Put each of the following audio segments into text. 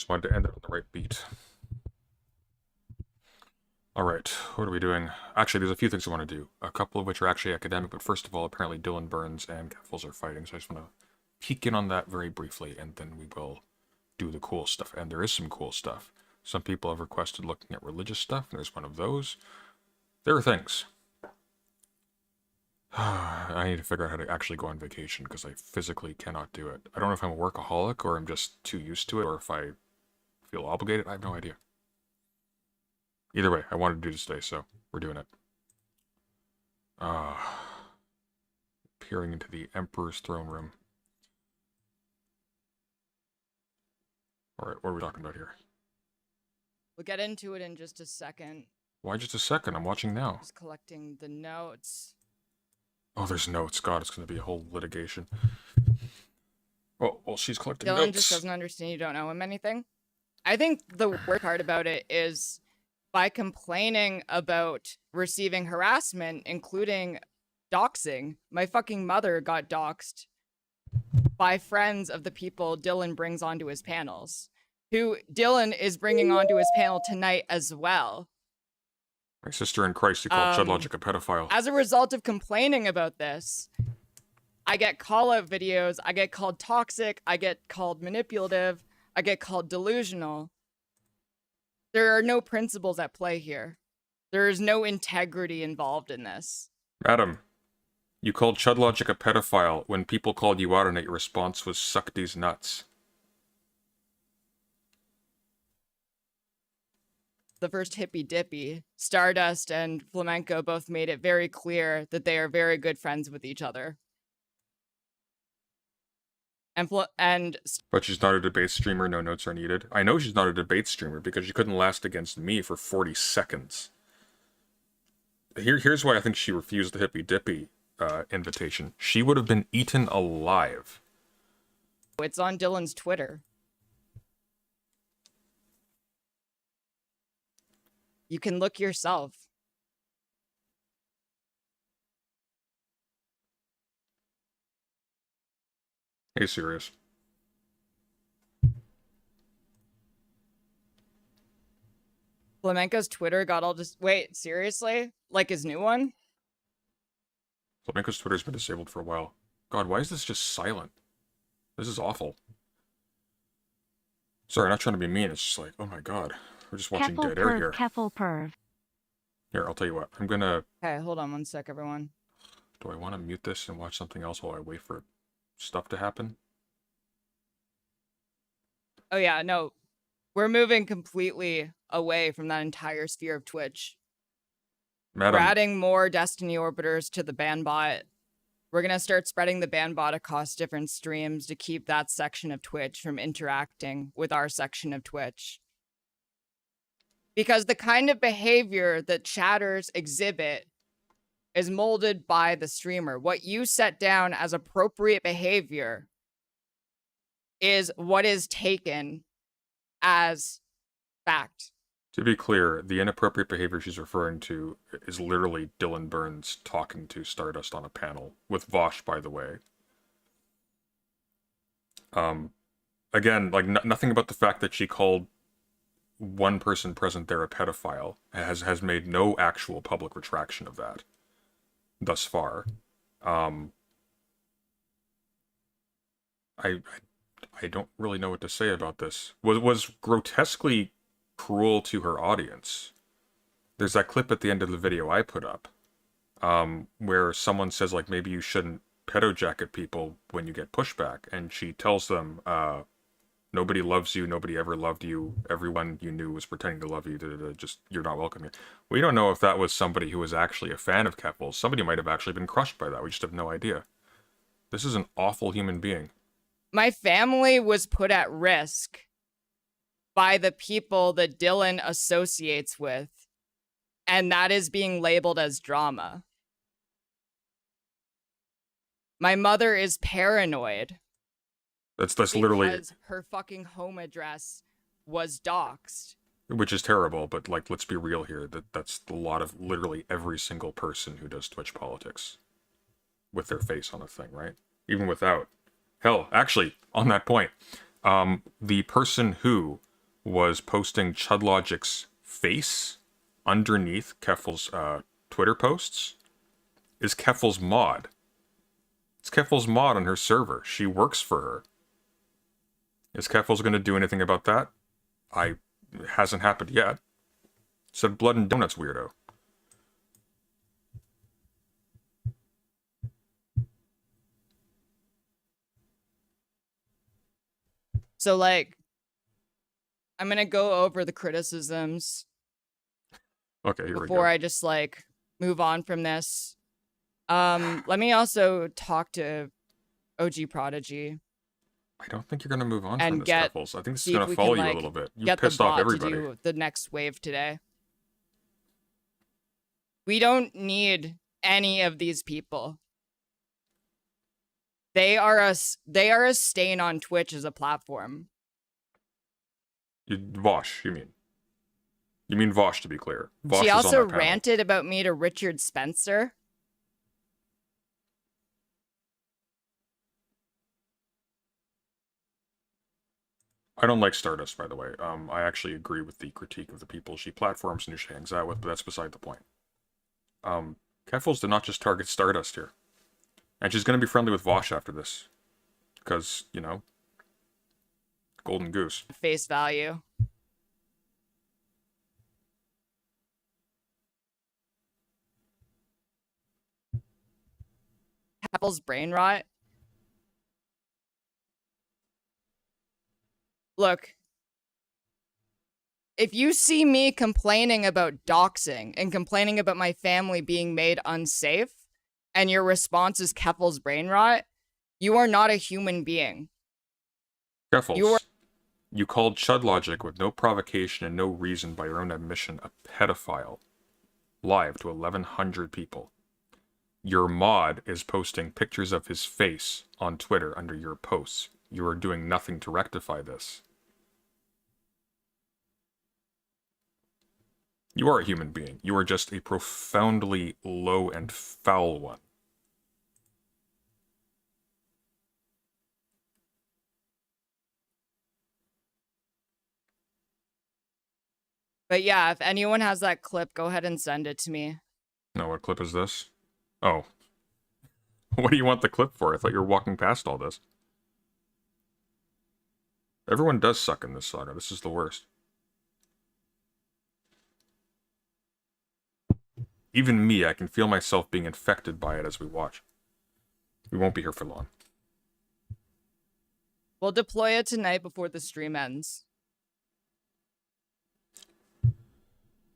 Just wanted to end it on the right beat. Alright, what are we doing? Actually, there's a few things I want to do. A couple of which are actually academic, but first of all, apparently Dylan Burns and Keffels are fighting, so I just want to peek in on that very briefly, and then we will do the cool stuff. And there is some cool stuff. Some people have requested looking at religious stuff, and there's one of those. There are things. I need to figure out how to actually go on vacation, because I physically cannot do it. I don't know if I'm a workaholic, or I'm just too used to it, or if I feel obligated. I have no idea. Either way, I wanted to do this today, so we're doing it. Peering into the Emperor's throne room. Alright, what are we talking about here? We'll get into it in just a second. Why just a second? I'm watching now. Just collecting the notes. Oh, there's notes. God, it's going to be a whole litigation. Oh, well, she's collecting Dylan notes. just doesn't understand you don't know him anything. I think the worst part about it is by complaining about receiving harassment, including doxing. My fucking mother got doxed by friends of the people Dylan brings onto his panels, who Dylan is bringing onto his panel tonight as well. My sister in Christ, you called Chudlogic a pedophile. As a result of complaining about this, I get call-out videos, I get called toxic, I get called manipulative, I get called delusional. There are no principles at play here. There is no integrity involved in this. Madam, you called Chudlogic a pedophile. When people called you out on it, your response was, suck these nuts. The first hippy dippy, Stardust and Flamenco both made it very clear that they are very good friends with each other. But she's not a debate streamer, no notes are needed. I know she's not a debate streamer because she couldn't last against me for 40 seconds. Here's why I think she refused the hippy dippy invitation. She would have been eaten alive. It's on Dylan's Twitter. You can look yourself. Hey, serious. Flamenco's Twitter got all just... Wait, seriously? Like his new one? Flamenco's Twitter's been disabled for a while. God, why is this just silent? This is awful. Sorry, not trying to be mean. It's just like, oh my god. We're just watching dead air here. Keffel perv. Here, I'll tell you what. I'm gonna... Okay, hold on one sec, everyone. Do I want to mute this and watch something else while I wait for stuff to happen? Oh yeah, no. We're moving completely away from that entire sphere of Twitch. Madam, We're adding more Destiny Orbiters to the ban bot. We're going to start spreading the ban bot across different streams to keep that section of Twitch from interacting with our section of Twitch. Because the kind of behavior that chatters exhibit is molded by the streamer. What you set down as appropriate behavior is what is taken as fact. to be clear, the inappropriate behavior she's referring to is literally Dylan Burns talking to Stardust on a panel, with Vosh, by the way. Again, like, nothing about the fact that she called one person present there a pedophile has made no actual public retraction of that thus far. I don't really know what to say about this. Was grotesquely cruel to her audience. There's that clip at the end of the video I put up, where someone says, like, maybe you shouldn't pedo jacket people when you get pushback, and she tells them, nobody loves you, nobody ever loved you, everyone you knew was pretending to love you, just, you're not welcome here. We don't know if that was somebody who was actually a fan of Keppel. Somebody might have actually been crushed by that, we just have no idea. This is an awful human being. My family was put at risk by the people that Dylan associates with, and that is being labeled as drama. My mother is paranoid. That's literally... Because her fucking home address was doxed. Which is terrible, but, like, let's be real here. That's a lot of literally every single person who does Twitch politics. With their face on a thing, right? Even without. Hell, actually, on that point, the person who was posting Chudlogic's face underneath Keffel's Twitter posts is Keffel's mod. It's Keffel's mod on her server. She works for her. Is Keffel's going to do anything about that? It hasn't happened yet. Said blood and donuts, weirdo. So, like, I'm gonna go over the criticisms Okay, here we before go. I just, like, move on from this. Let me also talk to OG Prodigy. I don't think you're going to move on And from this, get- Keffels. I think this is see if going to we follow can, you a like, little bit. You Get the pissed off bot to everybody. do the next wave today. We don't need any of these people. They are a stain on Twitch as a platform. Vosh, you mean? You mean Vosh, to be clear. Vosh She is also on that panel. ranted about me to Richard Spencer. I don't like Stardust, by the way. I actually agree with the critique of the people she platforms and who she hangs out with, but that's beside the point. Keffels did not just target Stardust here. And she's going to be friendly with Vosh after this. Because, you know, Golden Goose. Face value. Apple's brain rot. Look, if you see me complaining about doxing and complaining about my family being made unsafe, and your response is Keffel's brain rot, you are not a human being. Keffels, you called Chudlogic with no provocation and no reason by your own admission a pedophile. Live to 1,100 people. Your mod is posting pictures of his face on Twitter under your posts. You are doing nothing to rectify this. You are a human being. You are just a profoundly low and foul one. But yeah, if anyone has that clip, go ahead and send it to me. No, what clip is this? Oh. What do you want the clip for? I thought you were walking past all this. Everyone does suck in this saga. This is the worst. Even me, I can feel myself being infected by it as we watch. We won't be here for long. We'll deploy it tonight before the stream ends.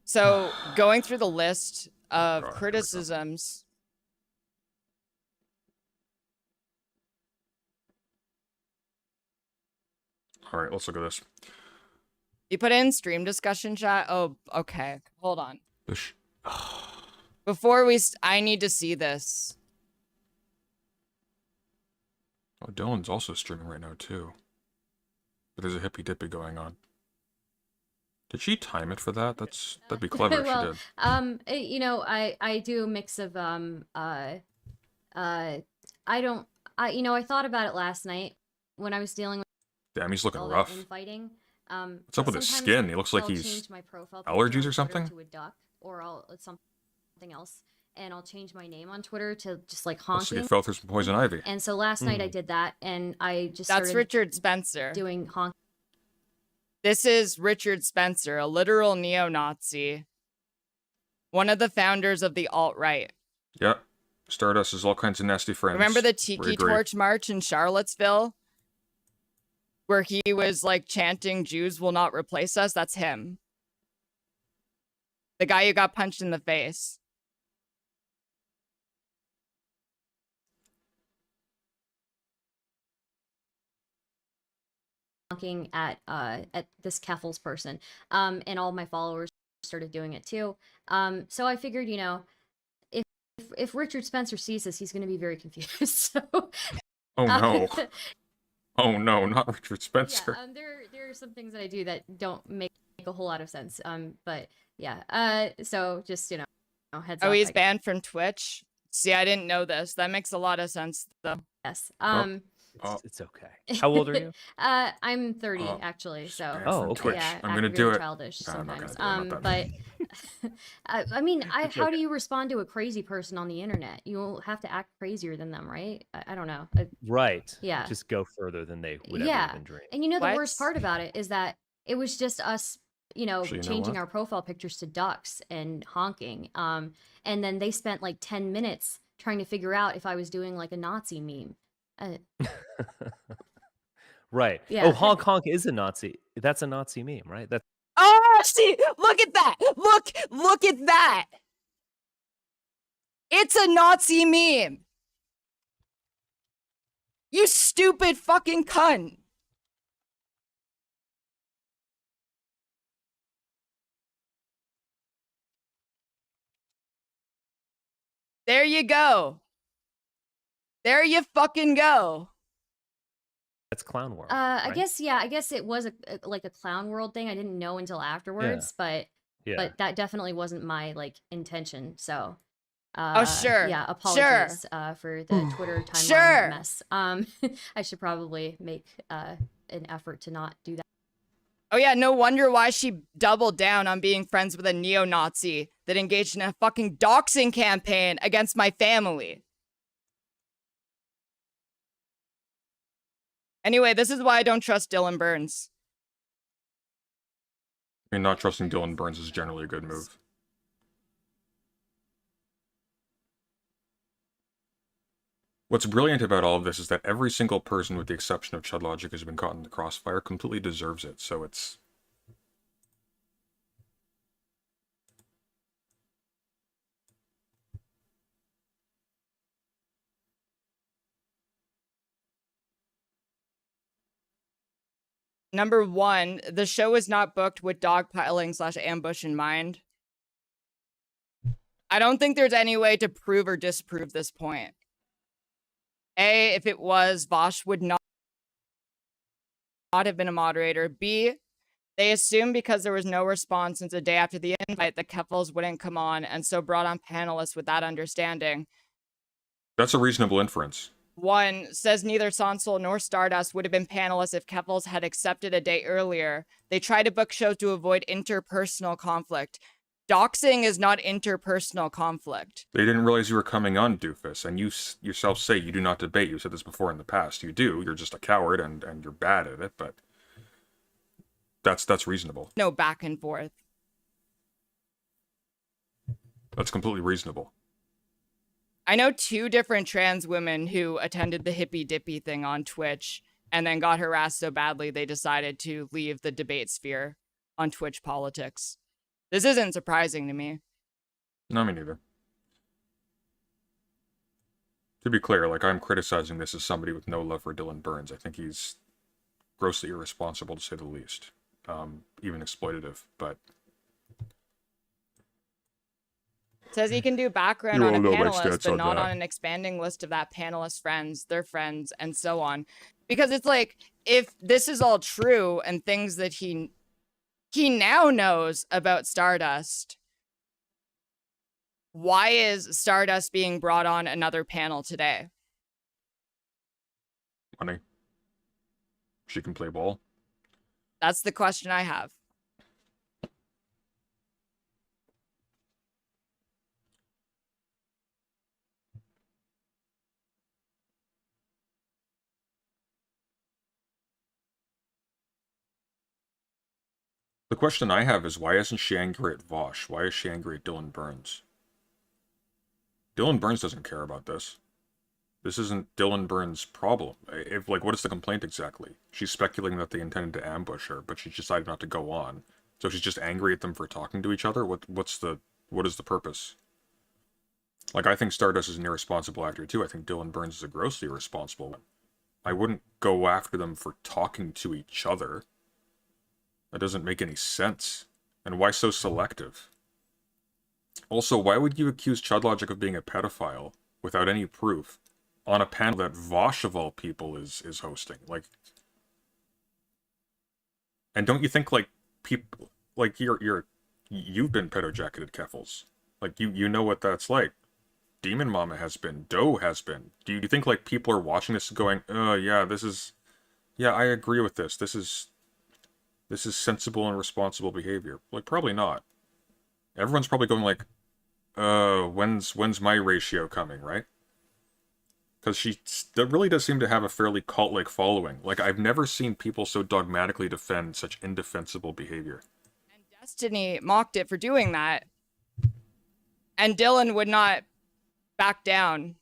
So, going through the list of criticisms. Alright, let's look at this. You put in stream discussion chat? Oh, okay. Hold on. Before I need to see this. Oh, Dylan's also streaming right now, too. But there's a hippy-dippy going on. Did she time it for that? That'd be clever if she did. You know, I do a mix of I thought about it last night when I was dealing with Damn, he's looking all rough. that infighting. What's up with his skin? He looks like he's allergies or something? To a duck, or it's something else, and I'll change my name on Twitter to just like Looks honking. like he fell through some poison ivy. And so last night I did that, and I just That's Richard Spencer doing honk. This is Richard Spencer, a literal neo-Nazi. One of the founders of the alt-right. Yep. Stardust has all kinds of nasty friends. Remember the Tiki Torch March in Charlottesville? Where he was, like, chanting, Jews will not replace us? That's him. The guy who got punched in the face. Honking at this Keffels person, and all my followers started doing it too. So I figured, you know, if Richard Spencer sees this, he's going to be very confused. So, oh no, oh no, not Richard Spencer. Yeah, there are some things that I do that don't make a whole lot of sense. But yeah, so just heads up. Oh, he's banned from Twitch. See, I didn't know this. That makes a lot of sense, though. Yes. Oh. It's okay. How old are you? I'm 30 Oh, actually, so banned Oh, from okay. Twitch. yeah, I'm acting gonna very do it. childish No, I'm not sometimes. gonna do it. I'm not that But I mean, It's how okay. do you respond to a crazy person on the internet? You'll have to act crazier than them, right? I don't know. Right. Yeah. Just go further than they would ever Yeah. even dream. And you know the What? worst part about it is that it was just us, Actually, you know changing what? our profile pictures to ducks and honking. And then they spent like 10 minutes trying to figure out if I was doing like a Nazi meme. Right. Yeah. Oh, honk honk is a Nazi. That's a Nazi meme, right? That's Oh, see, look at that. Look at that. It's a Nazi meme. You stupid fucking cunt. There you go. There you fucking go. Clown World. I right? guess it was like a clown world thing. I didn't know until afterwards, but Yeah. that definitely wasn't my like intention. So sure. yeah, Sure. apologies for the Twitter timeline Sure. mess. I should probably make an effort to not do that. Oh yeah, no wonder why she doubled down on being friends with a neo-Nazi that engaged in a fucking doxing campaign against my family. Anyway, this is why I don't trust Dylan Burns. I mean, not trusting Dylan Burns is generally a good move. What's brilliant about all of this is that every single person, with the exception of Chud Logic, who's been caught in the crossfire, completely deserves it. So it's... Number one, the show is not booked with dogpiling / ambush in mind. I don't think there's any way to prove or disprove this point. A, if it was, Vosh would not have been a moderator. B, they assumed because there was no response since the day after the invite that Keffels wouldn't come on, and so brought on panelists with that understanding. That's a reasonable inference. One says neither Sonsol nor Stardust would have been panelists if Keffels had accepted a date earlier. They try to book shows to avoid interpersonal conflict. Doxing is not interpersonal conflict. They didn't realize you were coming on, doofus, and you yourself say you do not debate. You said this before in the past. You do. You're just a coward, and you're bad at it, but that's reasonable. No back and forth. That's completely reasonable. I know 2 different trans women who attended the hippy dippy thing on Twitch and then got harassed so badly they decided to leave the debate sphere on Twitch politics. This isn't surprising to me. No, me neither. To be clear, like, I'm criticizing this as somebody with no love for Dylan Burns. I think he's grossly irresponsible, to say the least. Even exploitative, but... Says he can do background You on a all know my panelist, stats but on not that. on an expanding list of that panelist's friends, their friends, and so on. Because it's like, if this is all true and things that he now knows about Stardust, why is Stardust being brought on another panel today? Money. She can play ball. That's the question I have. The question I have is, why isn't she angry at Vosh? Why is she angry at Dylan Burns? Dylan Burns doesn't care about this. This isn't Dylan Burns' problem. What is the complaint exactly? She's speculating that they intended to ambush her, but she decided not to go on. So she's just angry at them for talking to each other? What is the purpose? Like, I think Stardust is an irresponsible actor too. I think Dylan Burns is a grossly irresponsible one. I wouldn't go after them for talking to each other. That doesn't make any sense. And why so selective? Also, why would you accuse Chud Logic of being a pedophile without any proof on a panel that Vosh of all people is hosting? Like, and don't you think, like, people, like, you've been pedo-jacketed, Keffels. Like, you know what that's like. Demon Mama has been, Doe has been. Do you think like people are watching this and going, yeah, yeah, I agree with this. This is sensible and responsible behavior? Like, probably not. Everyone's probably going like, when's my ratio coming, right? Because that really does seem to have a fairly cult-like following. Like, I've never seen people so dogmatically defend such indefensible behavior. And Destiny mocked it for doing that. And Dylan would not back down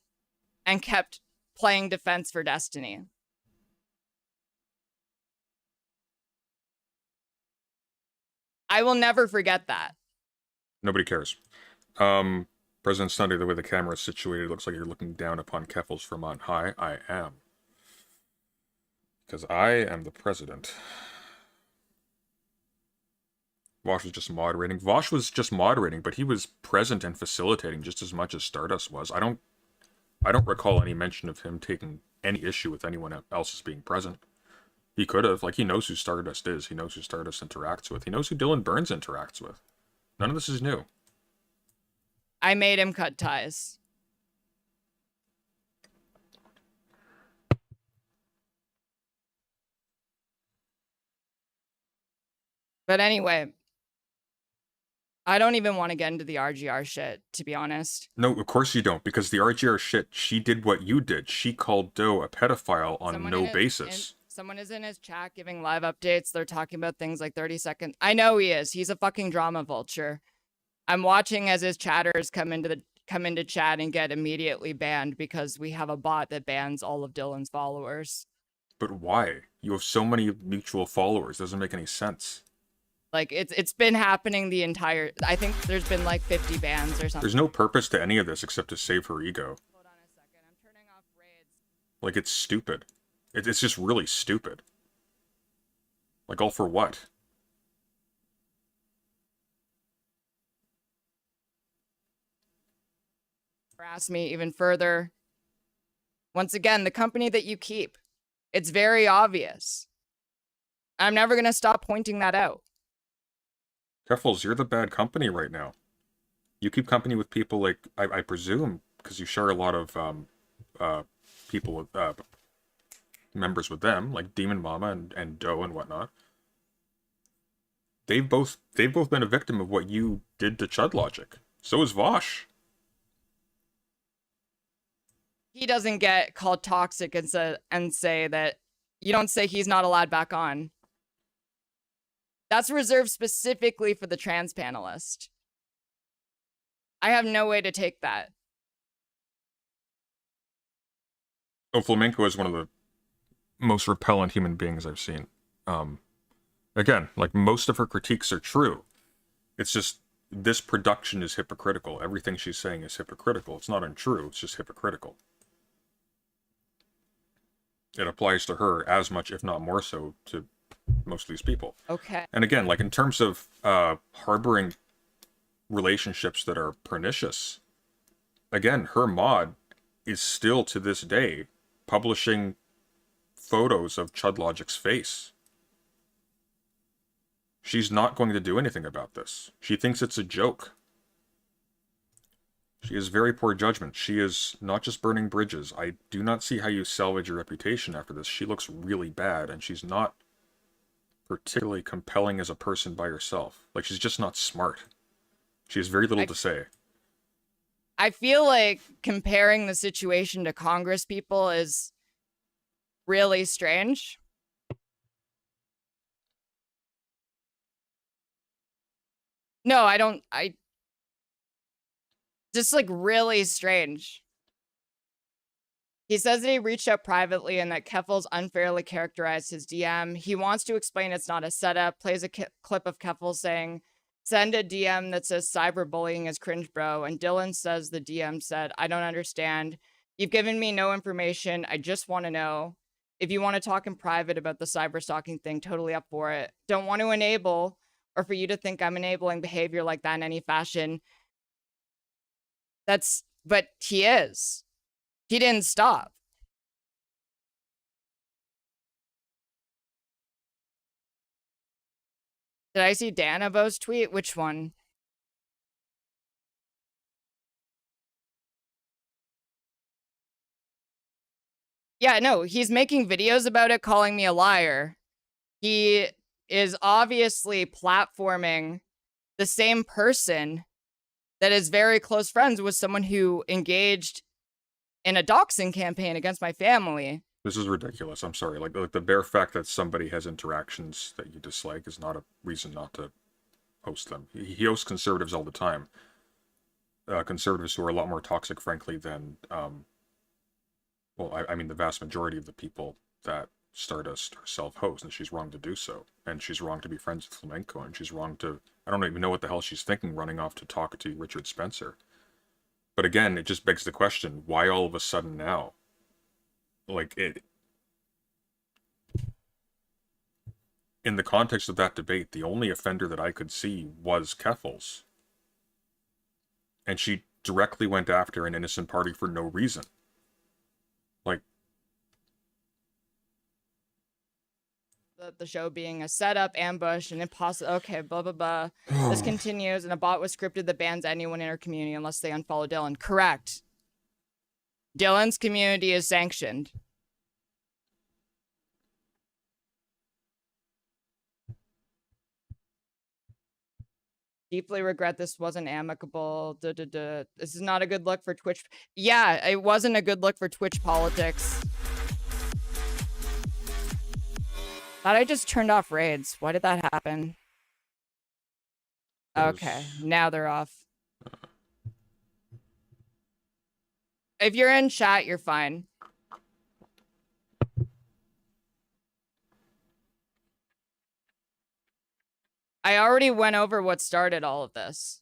and kept playing defense for Destiny. I will never forget that. Nobody cares. President Sunday, the way the camera is situated, looks like you're looking down upon Keffels from on high. I am. Because I am the president. Vosh was just moderating. Vosh was just moderating, but he was present and facilitating just as much as Stardust was. I don't recall any mention of him taking any issue with anyone else's being present. He could have. Like, he knows who Stardust is. He knows who Stardust interacts with. He knows who Dylan Burns interacts with. None of this is new. I made him cut ties. But anyway, I don't even want to get into the RGR shit, to be honest. No, of course you don't, because the RGR shit, she did what you did. She called Doe a pedophile on no basis. Someone is in his chat giving live updates. They're talking about things like 30 seconds. I know he is. He's a fucking drama vulture. I'm watching as his chatters come into chat and get immediately banned because we have a bot that bans all of Dylan's followers. But why? You have so many mutual followers. Doesn't make any sense. Like, it's been happening the entire... I think there's been like 50 bans or something. There's no purpose to any of this except to save her ego. Hold on a second. I'm turning off raids. Like, it's stupid. It's just really stupid. Like, all for what? Harass me even further. Once again, the company that you keep. It's very obvious. I'm never going to stop pointing that out. Keffels, you're the bad company right now. You keep company with people like, I presume, because you share a lot of people with members with them, like Demon Mama and Doe and whatnot. They've both been a victim of what you did to Chud Logic. So is Vosh. He doesn't get called toxic and say that you don't say he's not allowed back on. That's reserved specifically for the trans panelist. I have no way to take that. Oh, Flamenco is one of the most repellent human beings I've seen. Again, like, most of her critiques are true. It's just, this production is hypocritical. Everything she's saying is hypocritical. It's not untrue, it's just hypocritical. It applies to her as much, if not more so, to most of these people. Okay. And again, like, in terms of harboring relationships that are pernicious, again, her mod is still to this day publishing photos of Chud Logic's face. She's not going to do anything about this. She thinks it's a joke. She has very poor judgment. She is not just burning bridges. I do not see how you salvage your reputation after this. She looks really bad, and she's not particularly compelling as a person by herself. Like, she's just not smart. She has very little to say. I feel like comparing the situation to Congress people is really strange. No, I don't. Just like really strange. He says that he reached out privately and that Keffels unfairly characterized his DM. He wants to explain it's not a setup, plays a clip of Keffels saying, send a DM that says cyberbullying is cringe, bro. And Dylan says the DM said, I don't understand. You've given me no information. I just want to know. If you want to talk in private about the cyber stalking thing, totally up for it. Don't want to enable or for you to think I'm enabling behavior like that in any fashion. But he is. He didn't stop. Did I see Dan Abo's tweet? Which one? Yeah, no, he's making videos about it, calling me a liar. He is obviously platforming the same person that is very close friends with someone who engaged in a doxing campaign against my family. This is ridiculous. I'm sorry. Like the bare fact that somebody has interactions that you dislike is not a reason not to host them. He hosts conservatives all the time. Conservatives who are a lot more toxic, frankly, than well, I mean, the vast majority of the people that Stardust herself hosts, and she's wrong to do so. And she's wrong to be friends with Flamenco, and she's wrong to... I don't even know what the hell she's thinking running off to talk to Richard Spencer. But again, it just begs the question, why all of a sudden now? Like, it... In the context of that debate, the only offender that I could see was Keffels. And she directly went after an innocent party for no reason. Like... The show being a setup, ambush, and impossible. Okay, blah, blah, blah. This continues, and a bot was scripted that bans anyone in our community unless they unfollow Dylan. Correct. Dylan's community is sanctioned. Deeply regret this wasn't amicable. This is not a good look for Twitch. Yeah, it wasn't a good look for Twitch politics. Thought I just turned off raids. Why did that happen? Okay, now they're off. If you're in chat, you're fine. I already went over what started all of this.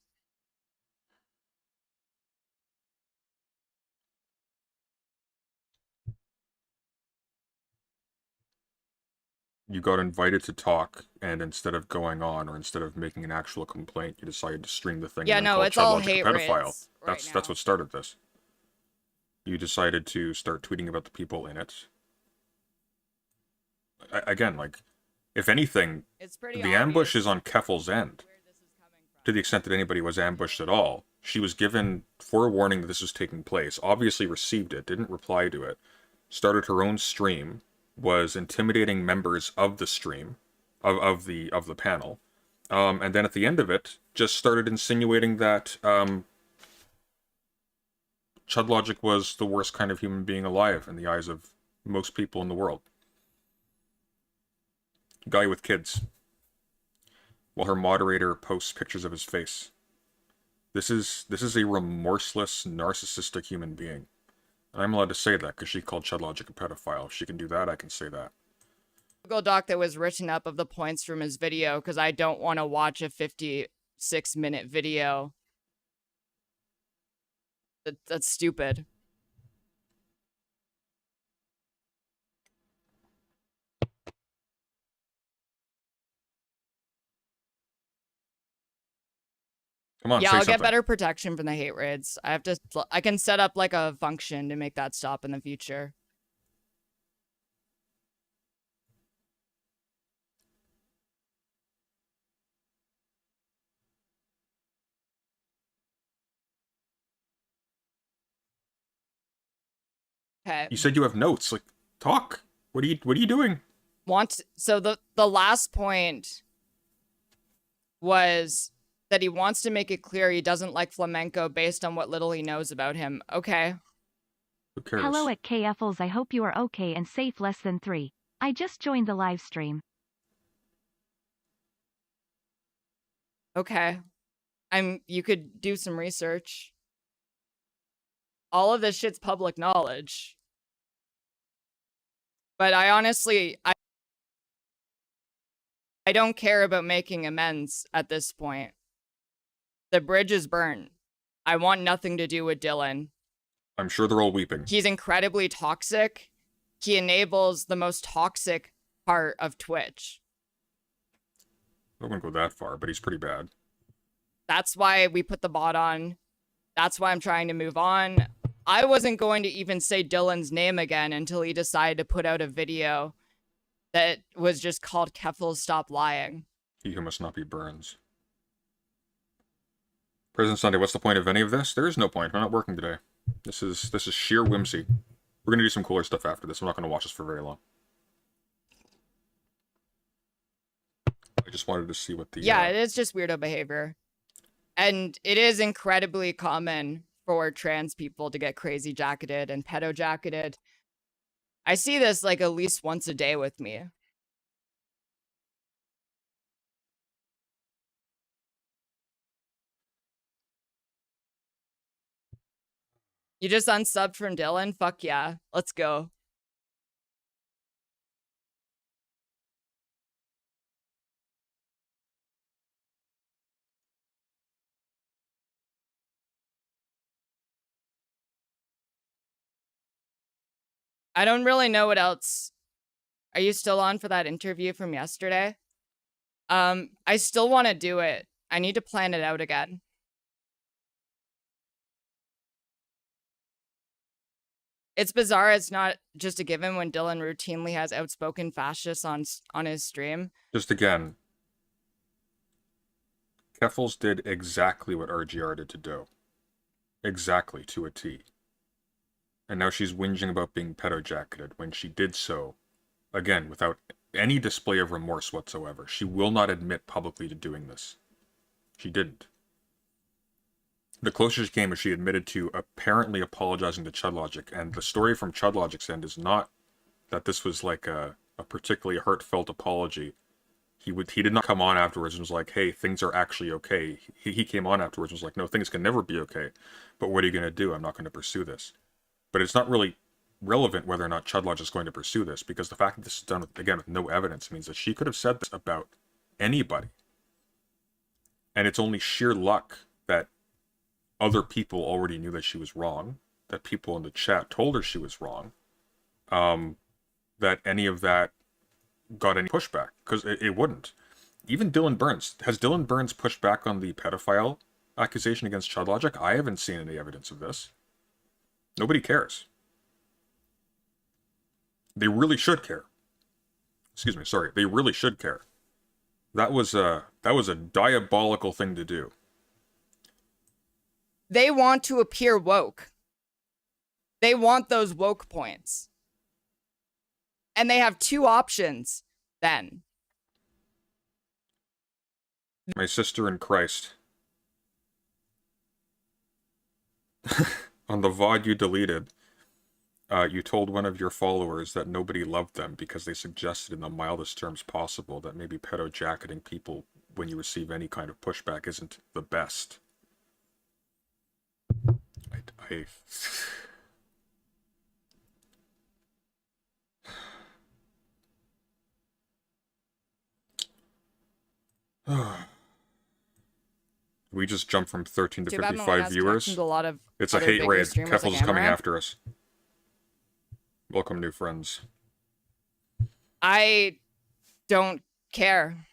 You got invited to talk, and instead of going on, or instead of making an actual complaint, you decided to stream the thing. Yeah, and no, call it's all Chud hate Logic a pedophile. raids That's what started this. You decided to start tweeting about the people in it. Again, like, if anything, It's pretty the ambush is on Keffel's end. To the extent that anybody was ambushed at all. She was given forewarning that this was taking place, obviously received it, didn't reply to it, started her own stream, was intimidating members of the stream, of the panel, and then at the end of it, just started insinuating that Chud Logic was the worst kind of human being alive in the eyes of most people in the world. Guy with kids. While her moderator posts pictures of his face. This is a remorseless, narcissistic human being. And I'm allowed to say that because she called Chud Logic a pedophile. If she can do that, I can say that. Google Doc that was written up of the points from his video because I don't want to watch a 56-minute video. That's stupid. Come on, yeah, say I'll something. get better protection from the hate raids. I can set up like a function to make that stop in the future. Okay. You said you have notes. Like, talk. What are you doing? So the last point was that he wants to make it clear he doesn't like flamenco based on what little he knows about him. Okay. Who cares? Hello at KFLs. I hope you are okay and safe. Less than 3. I just joined the live stream. Okay. You could do some research. All of this shit's public knowledge. But I honestly, I don't care about making amends at this point. The bridge is burnt. I want nothing to do with Dylan. I'm sure they're all weeping. He's incredibly toxic. He enables the most toxic part of Twitch. I wouldn't go that far, but he's pretty bad. That's why we put the bot on. That's why I'm trying to move on. I wasn't going to even say Dylan's name again until he decided to put out a video that was just called Keffel Stop Lying. He who must not be Burns. President Sunday, what's the point of any of this? There is no point. I'm not working today. This is sheer whimsy. We're gonna do some cooler stuff after this. I'm not gonna watch this for very long. I just wanted to see what the Yeah, it is just weirdo behavior. And it is incredibly common for trans people to get crazy jacketed and pedo jacketed. I see this like at least once a day with me. You just unsubbed from Dylan? Fuck yeah. Let's go. I don't really know what else. Are you still on for that interview from yesterday? I still want to do it. I need to plan it out again. It's bizarre. It's not just a given when Dylan routinely has outspoken fascists on his stream. just again, Keffels did exactly what RGR did to Doe. Exactly, to a T. And now she's whinging about being pedo-jacketed when she did so, again, without any display of remorse whatsoever. She will not admit publicly to doing this. She didn't. The closer she came is she admitted to apparently apologizing to Chudlogic, and the story from Chudlogic's end is not that this was like a particularly heartfelt apology. He did not come on afterwards and was like, hey, things are actually okay. He came on afterwards and was like, no, things can never be okay. But what are you going to do? I'm not going to pursue this. But it's not really relevant whether or not Chudlogic is going to pursue this, because the fact that this is done, again, with no evidence means that she could have said this about anybody. And it's only sheer luck that other people already knew that she was wrong, that people in the chat told her she was wrong, that any of that got any pushback, because it wouldn't. Even Dylan Burns. Has Dylan Burns pushed back on the pedophile accusation against Chudlogic? I haven't seen any evidence of this. Nobody cares. They really should care. Excuse me, sorry. They really should care. That was a diabolical thing to do. They want to appear woke. They want those woke points. And they have two options then. My sister in Christ. On the VOD you deleted, you told one of your followers that nobody loved them because they suggested in the mildest terms possible that maybe pedo-jacketing people when you receive any kind of pushback isn't the best. We just jumped from 13 to 55 viewers. It's a hate raid. Keffels is coming after us. Welcome, new friends. I don't care.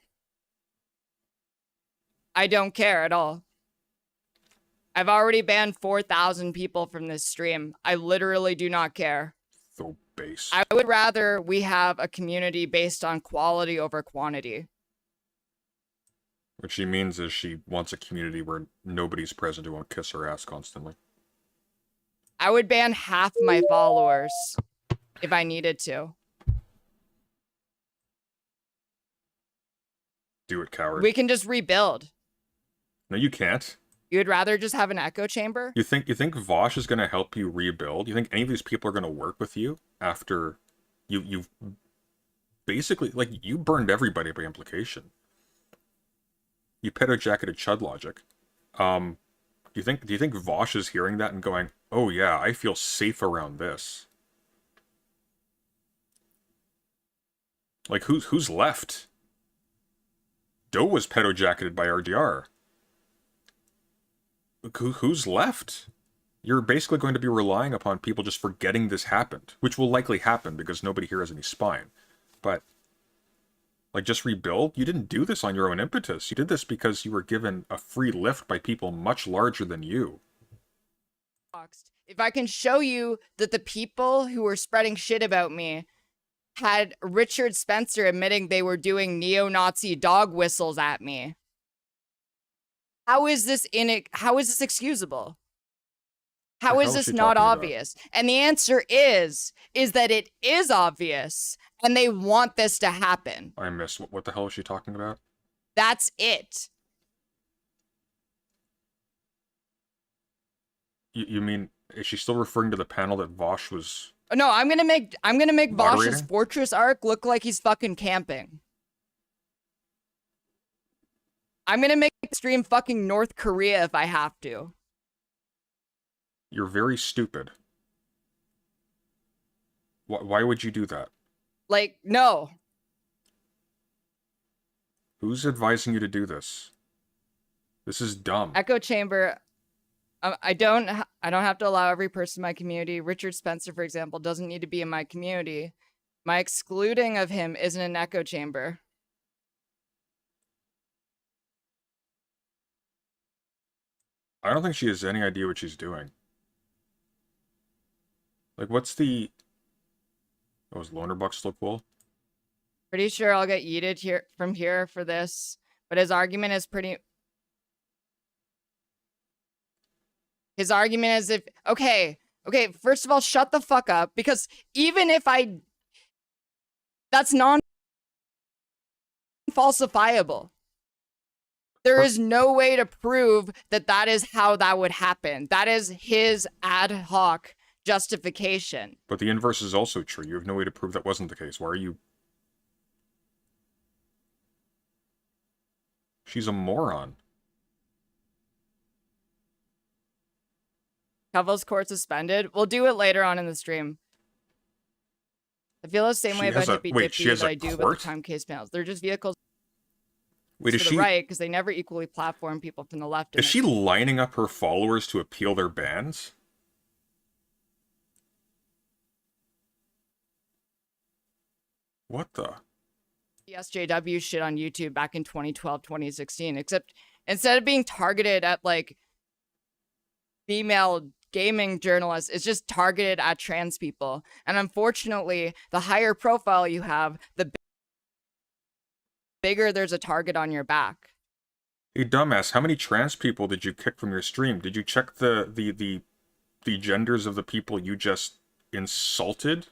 I don't care at all. I've already banned 4,000 people from this stream. I literally do not care. So base. I would rather we have a community based on quality over quantity. What she means is she wants a community where nobody's present who won't kiss her ass constantly. I would ban half my followers if I needed to. Do it, coward. We can just rebuild. No, you can't. You'd rather just have an echo chamber? You think Vosh is going to help you rebuild? You think any of these people are going to work with you after you've basically, like, you burned everybody by implication. You pedo-jacketed Chudlogic. Do you think Vosh is hearing that and going, oh yeah, I feel safe around this? Like, who's left? Doe was pedo-jacketed by RDR. Who's left? You're basically going to be relying upon people just forgetting this happened, which will likely happen because nobody here has any spine. But, like, just rebuild? You didn't do this on your own impetus. You did this because you were given a free lift by people much larger than you. If I can show you that the people who were spreading shit about me had Richard Spencer admitting they were doing neo-Nazi dog whistles at me. How is this excusable? How The is hell is this she not talking about? obvious? And the answer is that it is obvious, and they want this to happen. I missed. What the hell is she talking about? That's it. You mean, is she still referring to the panel that Vosh was... No, I'm gonna make Vosh's Moderating? fortress arc look like he's fucking camping. I'm gonna make the stream fucking North Korea if I have to. You're very stupid. Why would you do that? Like, no. Who's advising you to do this? This is dumb. Echo chamber. I don't have to allow every person in my community. Richard Spencer, for example, doesn't need to be in my community. My excluding of him isn't an echo chamber. I don't think she has any idea what she's doing. Like, what's the... Oh, is Loner Buck still cool? Pretty sure I'll get yeeted here for this, but his argument is His argument is okay, first of all, shut the fuck up, because even if that's non-falsifiable. There is no way to prove that is how that would happen. That is his ad hoc justification. But the inverse is also true. You have no way to prove that wasn't the case. Why are you... She's a moron. Covell's court suspended. We'll do it later on in the stream. I feel the same She way about has a- Hippie wait, Dippy she has that a I do about court? the time case panels. They're just vehicles Wait, to is the she... right because they never equally platform people from the left. Is she lining up her followers to appeal their bans? What the? SJW shit on YouTube back in 2012, 2016, except instead of being targeted at like female gaming journalists, it's just targeted at trans people. And unfortunately, the higher profile you have, the bigger there's a target on your back. Hey, dumbass, how many trans people did you kick from your stream? Did you check the genders of the people you just insulted?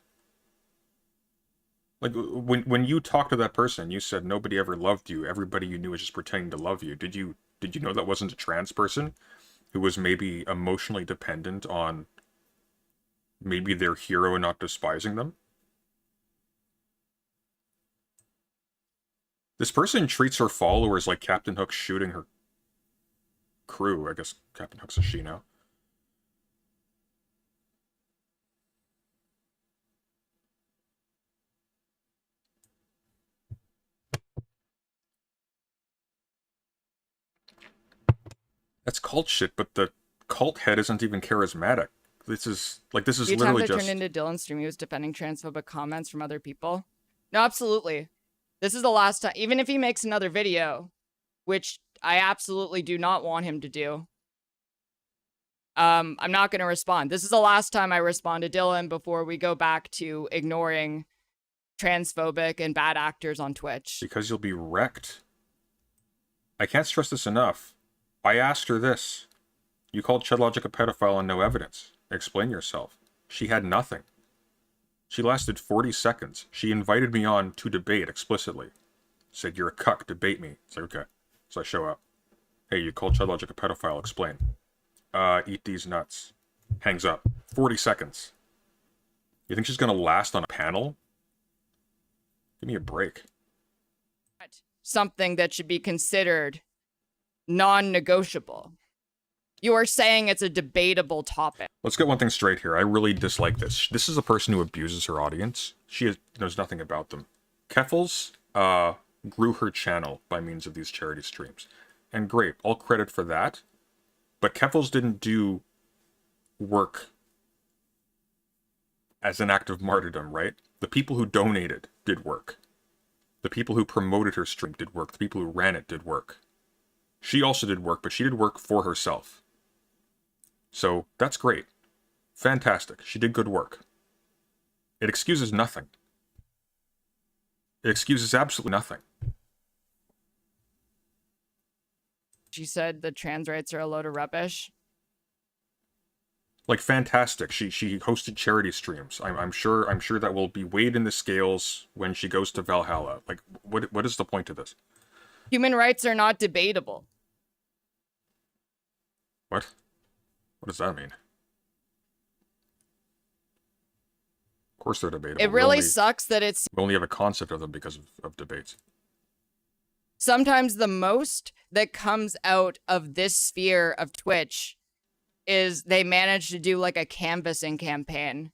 Like, when you talked to that person, you said nobody ever loved you. Everybody you knew was just pretending to love you. Did you know that wasn't a trans person who was maybe emotionally dependent on maybe their hero and not despising them? This person treats her followers like Captain Hook shooting her crew. I guess Captain Hook's a she now. That's cult shit, but the cult head isn't even charismatic. This is literally Times I just... turned into Dylan's stream, he was defending transphobic comments from other people. No, absolutely. This is the last time, even if he makes another video, which I absolutely do not want him to do. I'm not going to respond. This is the last time I respond to Dylan before we go back to ignoring transphobic and bad actors on Twitch. Because you'll be wrecked. I can't stress this enough. I asked her this. You called Chudlogic a pedophile on no evidence. Explain yourself. She had nothing. She lasted 40 seconds. She invited me on to debate explicitly. Said, you're a cuck, debate me. It's like, okay. So I show up. Hey, you called Chudlogic a pedophile, explain. Eat these nuts. Hangs up. 40 seconds. You think she's gonna last on a panel? Give me a break. Something that should be considered non-negotiable. You are saying it's a debatable topic. Let's get one thing straight here. I really dislike this. This is a person who abuses her audience. She knows nothing about them. Keffels grew her channel by means of these charity streams. And great, all credit for that. But Keffels didn't do work as an act of martyrdom, right? The people who donated did work. The people who promoted her stream did work. The people who ran it did work. She also did work, but she did work for herself. So, that's great. Fantastic. She did good work. It excuses nothing. It excuses absolutely nothing. She said the trans rights are a load of rubbish. Like fantastic. She hosted charity streams. I'm sure that will be weighed in the scales when she goes to Valhalla. Like what is the point of this? Human rights are not debatable. What? What does that mean? Of course they're debatable. It really sucks that it's We only have a concept of them because of debates. sometimes the most that comes out of this sphere of Twitch is they manage to do like a canvassing campaign,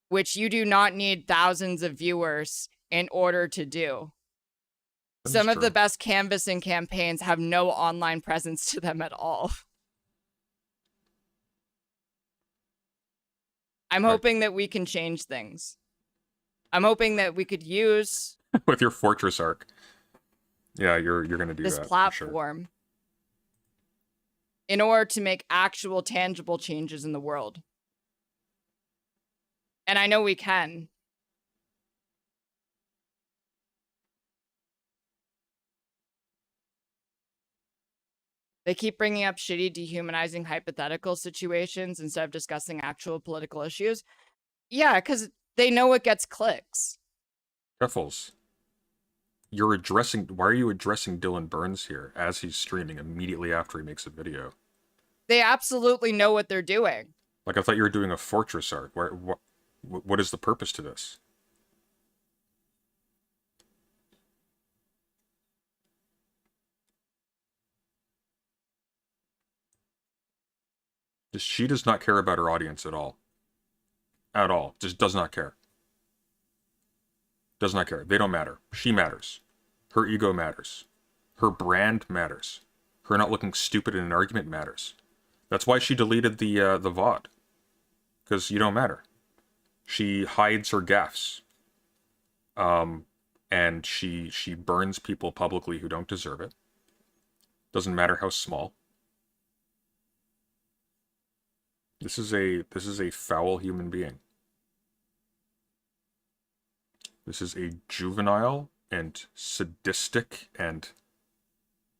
which you do not need thousands of viewers in order to do. Some of the best canvassing campaigns have no online presence to them at all. I'm hoping that we can change things. I'm hoping that we could use With your fortress arc. Yeah, you're gonna do this that. platform in order to make actual tangible changes in the world. And I know we can. They keep bringing up shitty, dehumanizing hypothetical situations instead of discussing actual political issues. Yeah, because they know it gets clicks. Truffles. Why are you addressing Dylan Burns here as he's streaming immediately after he makes a video? They absolutely know what they're doing. Like, I thought you were doing a fortress arc. What is the purpose to this? She does not care about her audience at all. At all. Just does not care. Does not care. They don't matter. She matters. Her ego matters. Her brand matters. Her not looking stupid in an argument matters. That's why she deleted the VOD. Because you don't matter. She hides her gaffes. And she burns people publicly who don't deserve it. Doesn't matter how small. This is a foul human being. This is a juvenile and sadistic and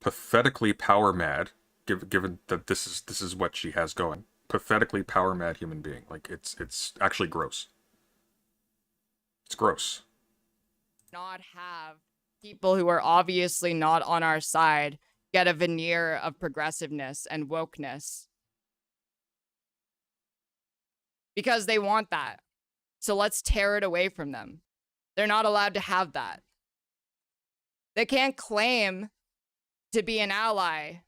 pathetically power mad, given that this is what she has going. Pathetically power mad human being. Like it's actually gross. It's gross. Not have people who are obviously not on our side get a veneer of progressiveness and wokeness. Because they want that. So let's tear it away from them. They're not allowed to have that. They can't claim to be an ally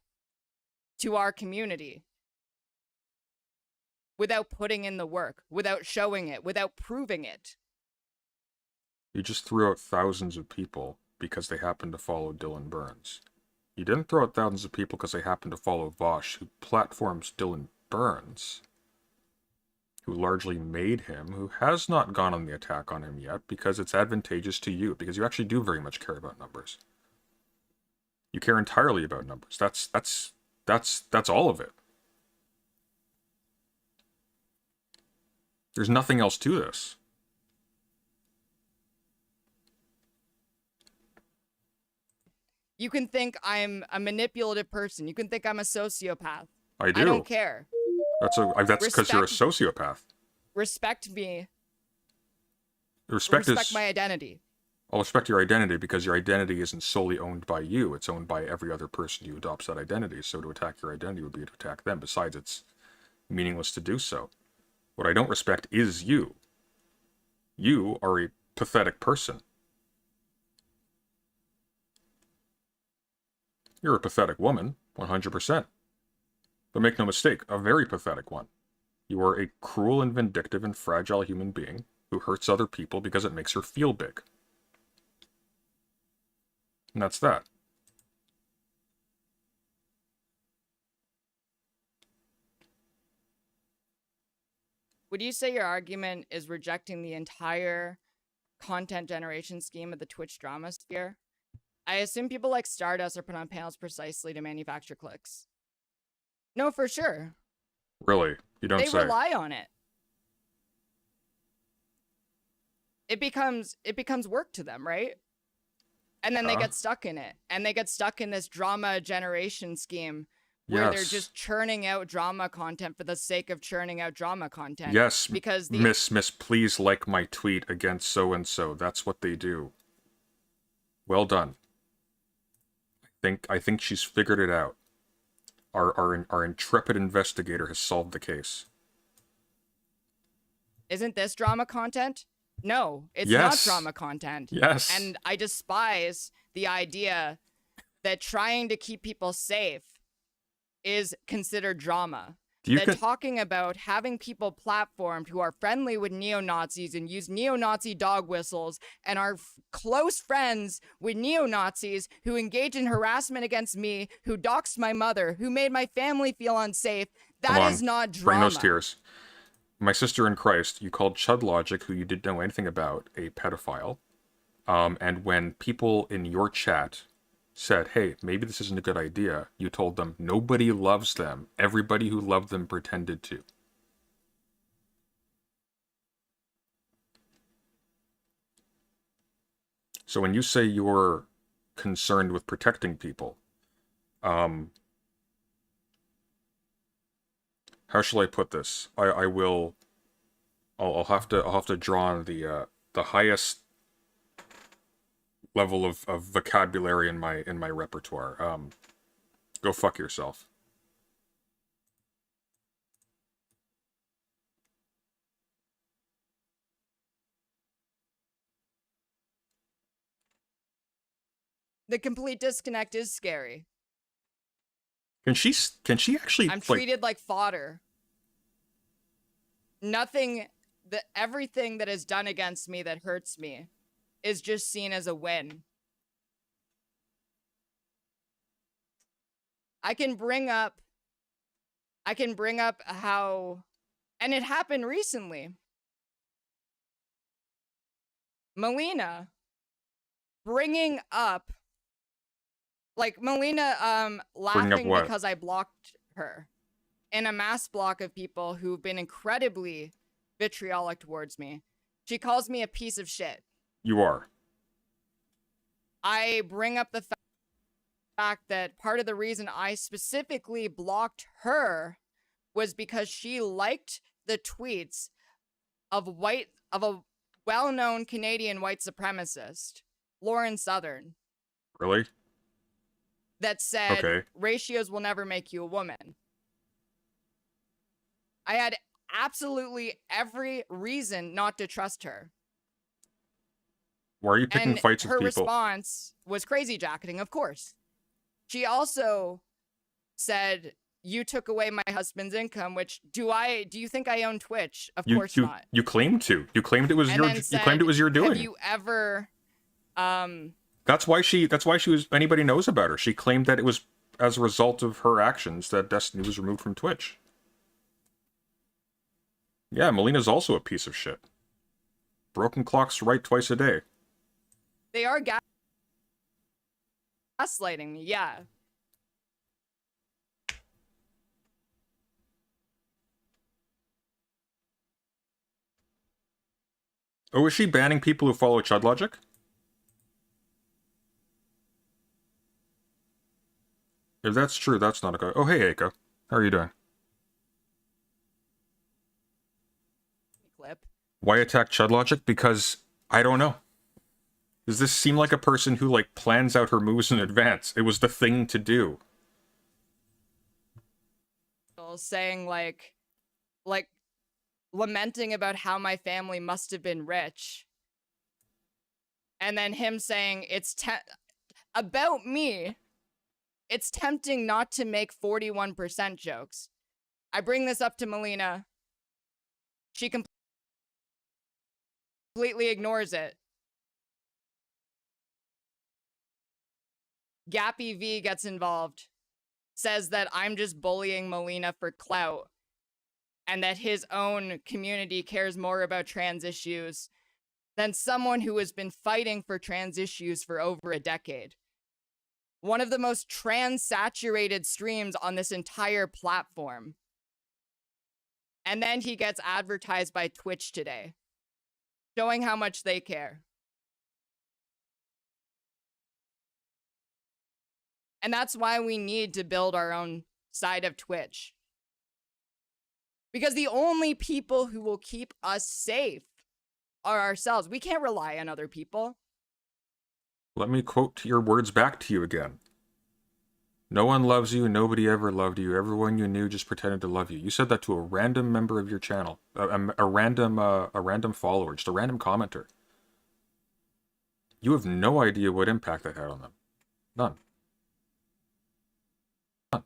to our community without putting in the work, without showing it, without proving it. You just threw out thousands of people because they happen to follow Dylan Burns. You didn't throw out thousands of people because they happen to follow Vosh, who platforms Dylan Burns, who largely made him, who has not gone on the attack on him yet because it's advantageous to you, because you actually do very much care about numbers. You care entirely about numbers. That's all of it. There's nothing else to this. You can think I'm a manipulative person. You can think I'm a sociopath. I do. I don't care. That's because you're a sociopath. Respect me. Respect my identity. I'll respect your identity because your identity isn't solely owned by you. It's owned by every other person who adopts that identity. So to attack your identity would be to attack them. Besides, it's meaningless to do so. What I don't respect is you. You are a pathetic person. You're a pathetic woman, 100%. But make no mistake, a very pathetic one. You are a cruel and vindictive and fragile human being who hurts other people because it makes her feel big. And that's that. Would you say your argument is rejecting the entire content generation scheme of the Twitch drama sphere? I assume people like Stardust are put on panels precisely to manufacture clicks. No, for sure. Really? You don't They say. rely on it. It becomes work to them, right? And then they get stuck in it. And they get stuck in this drama generation scheme where they're Yes. just churning out drama content for the sake of churning out drama content. Yes, because the miss, please like my tweet against so-and-so. That's what they do. Well done. I think she's figured it out. Our intrepid investigator has solved the case. isn't this drama content? No, it's Yes. not drama content. Yes. And I despise the idea that trying to keep people safe is considered drama. That talking about having people platformed who are friendly with neo-Nazis and use neo-Nazi dog whistles and are close friends with neo-Nazis who engage in harassment against me, who doxed my mother, who made my family feel unsafe, that is not drama. Bring those tears. My sister in Christ, you called Chud Logic, who you didn't know anything about, a pedophile. And when people in your chat said, hey, maybe this isn't a good idea, you told them nobody loves them. Everybody who loved them pretended to. So when you say you're concerned with protecting people, how shall I put this? I'll have to draw on the highest level of vocabulary in my repertoire. Go fuck yourself. The complete disconnect is scary. Can she actually? I'm treated like fodder. Everything that is done against me that hurts me is just seen as a win. I can bring up how, and it happened recently. Melina bringing up, like Melina laughing because I blocked her in a mass block of people who've been incredibly vitriolic towards me. She calls me a piece of shit. You are. I bring up the fact that part of the reason I specifically blocked her was because she liked the tweets of a well-known Canadian white supremacist, Lauren Southern. Really? That said, okay, ratios will never make you a woman. I had absolutely every reason not to trust her. Why are you picking fights with people? Her response was crazy jacketing, of course. She also said, you took away my husband's income, which do you think I own Twitch? Of course not. You claimed to. You claimed it was you claimed it was your doing. Have you ever That's why she was, anybody knows about her. She claimed that it was as a result of her actions that Destiny was removed from Twitch. Yeah, Melina's also a piece of shit. Broken clocks right twice a day. They are gaslighting me, yeah. Oh, is she banning people who follow Chud Logic? If that's true, that's not a good... Oh, hey, Aiko. How are you doing? Clip. Why attack Chud Logic? Because, I don't know. Does this seem like a person who, like, plans out her moves in advance? It was the thing to do. Saying, like, lamenting about how my family must have been rich. And then him saying, about me, it's tempting not to make 41% jokes. I bring this up to Melina. She completely ignores it. Gappy V gets involved. Says that I'm just bullying Melina for clout. And that his own community cares more about trans issues than someone who has been fighting for trans issues for over a decade. One of the most trans-saturated streams on this entire platform. And then he gets advertised by Twitch today, showing how much they care. And that's why we need to build our own side of Twitch. Because the only people who will keep us safe are ourselves. We can't rely on other people. Let me quote your words back to you again. No one loves you, nobody ever loved you, everyone you knew just pretended to love you. You said that to a random member of your channel, a random follower, just a random commenter. You have no idea what impact that had on them. None. None.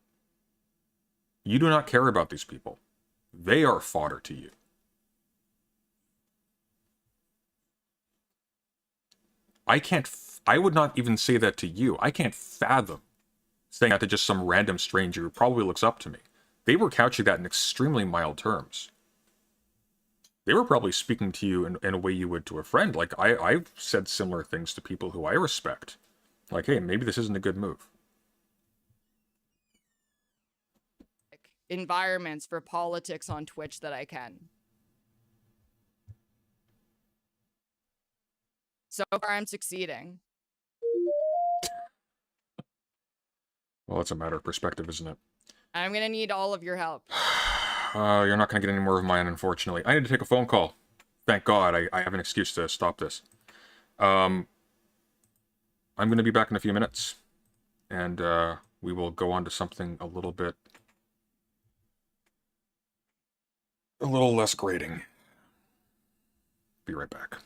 You do not care about these people. They are fodder to you. I would not even say that to you. I can't fathom saying that to just some random stranger who probably looks up to me. They were couching that in extremely mild terms. They were probably speaking to you in a way you would to a friend. Like, I've said similar things to people who I respect. Like, hey, maybe this isn't a good move. Environments for politics on Twitch that I can. So far, I'm succeeding. Well, it's a matter of perspective, isn't it? I'm gonna need all of your help. You're not going to get any more of mine, unfortunately. I need to take a phone call. Thank God, I have an excuse to stop this. I'm going to be back in a few minutes. And we will go on to something a little less grating. Be right back.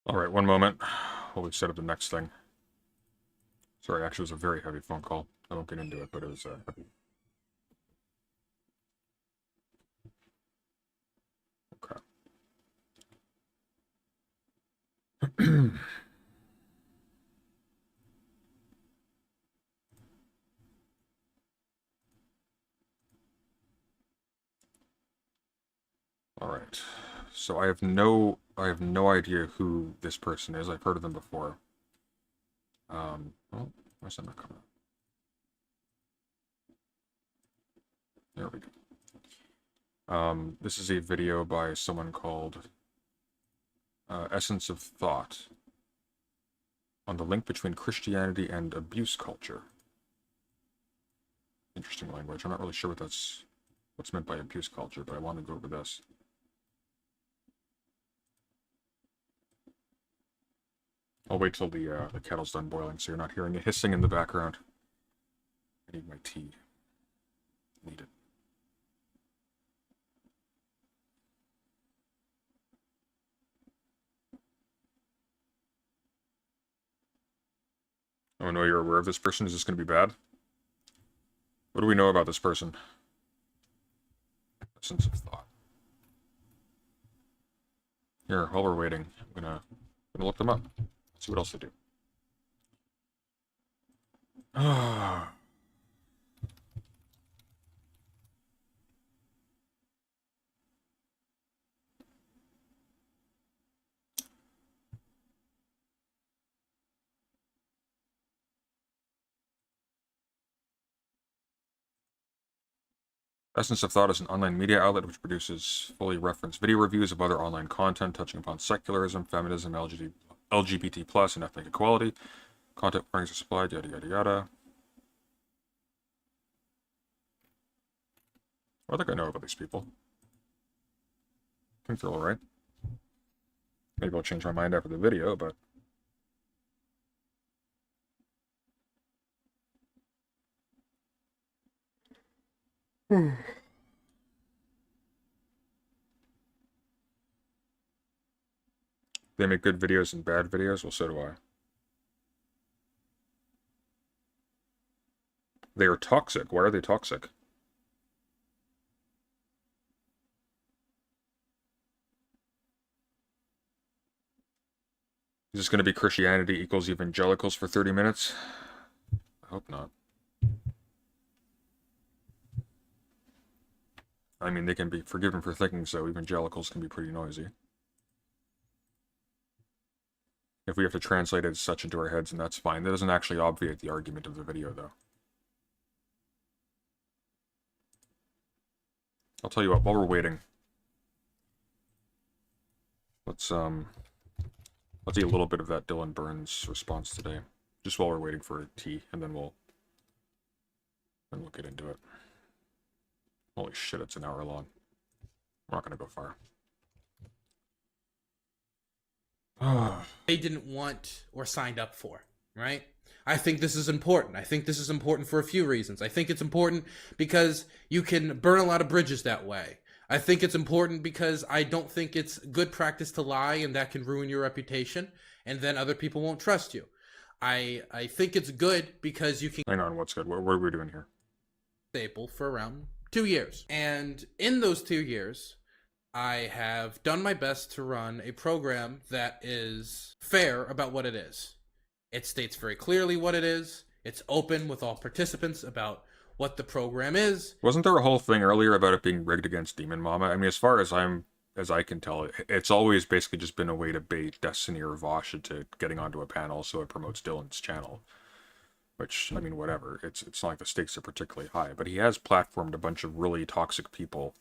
Alright, one moment while we set up the next thing. Sorry, actually it was a very heavy phone call. I won't get into it, but it was heavy. Okay. Alright. So I have no idea who this person is. I've heard of them before. Well, where's that not coming up? There we go. This is a video by someone called Essence of Thought on the link between Christianity and abuse culture. Interesting language. I'm not really sure what's meant by abuse culture, but I want to go over this. I'll wait till the kettle's done boiling so you're not hearing it hissing in the background. I need my tea. Need it. Oh no, you're aware of this person? Is this going to be bad? What do we know about this person? Essence of Thought. Here, while we're waiting, I'm gonna look them up. See what else they do. Essence of Thought is an online media outlet which produces fully referenced video reviews of other online content touching upon secularism, feminism, LGBT+, and ethnic equality. Content warnings are supplied, yada yada yada. I think I know about these people. I think they're alright. Maybe I'll change my mind after the video, but... They make good videos and bad videos? Well, so do I. They are toxic. Why are they toxic? Is this going to be Christianity equals evangelicals for 30 minutes? I hope not. I mean, they can be forgiven for thinking so. Evangelicals can be pretty noisy. If we have to translate it as such into our heads, and that's fine. That doesn't actually obviate the argument of the video, though. I'll tell you what, while we're waiting, let's eat a little bit of that Dylan Burns response today. Just while we're waiting for tea, and then we'll get into it. Holy shit, it's an hour long. We're not gonna go far. They didn't want or signed up for, right? I think this is important. I think this is important for a few reasons. I think it's important because you can burn a lot of bridges that way. I think it's important because I don't think it's good practice to lie, and that can ruin your reputation, and then other people won't trust you. I think it's good because you can... Hang on, what's good? What are we doing here? ...stable for around 2 years. And in those 2 years, I have done my best to run a program that is fair about what it is. It states very clearly what it is. It's open with all participants about what the program is. Wasn't there a whole thing earlier about it being rigged against Demon Mama? I mean, as far as I can tell, it's always basically just been a way to bait Destiny or Vosh into getting onto a panel so it promotes Dylan's channel. Which, I mean, whatever. It's not like the stakes are particularly high. But he has platformed a bunch of really toxic people,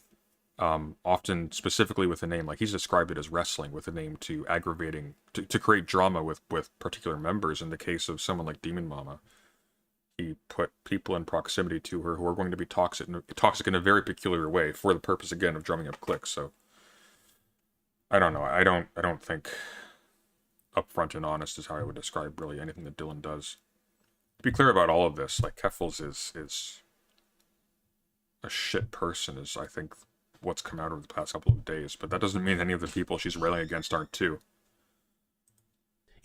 often specifically with a name. Like, he's described it as wrestling with a name to aggravating, to create drama with particular members. In the case of someone like Demon Mama, he put people in proximity to her who are going to be toxic in a very peculiar way for the purpose, again, of drumming up clicks. So, I don't know. I don't think upfront and honest is how I would describe really anything that Dylan does. To be clear about all of this, like, Keffels is a shit person, is I think what's come out over the past couple of days, but that doesn't mean any of the people she's railing against aren't too.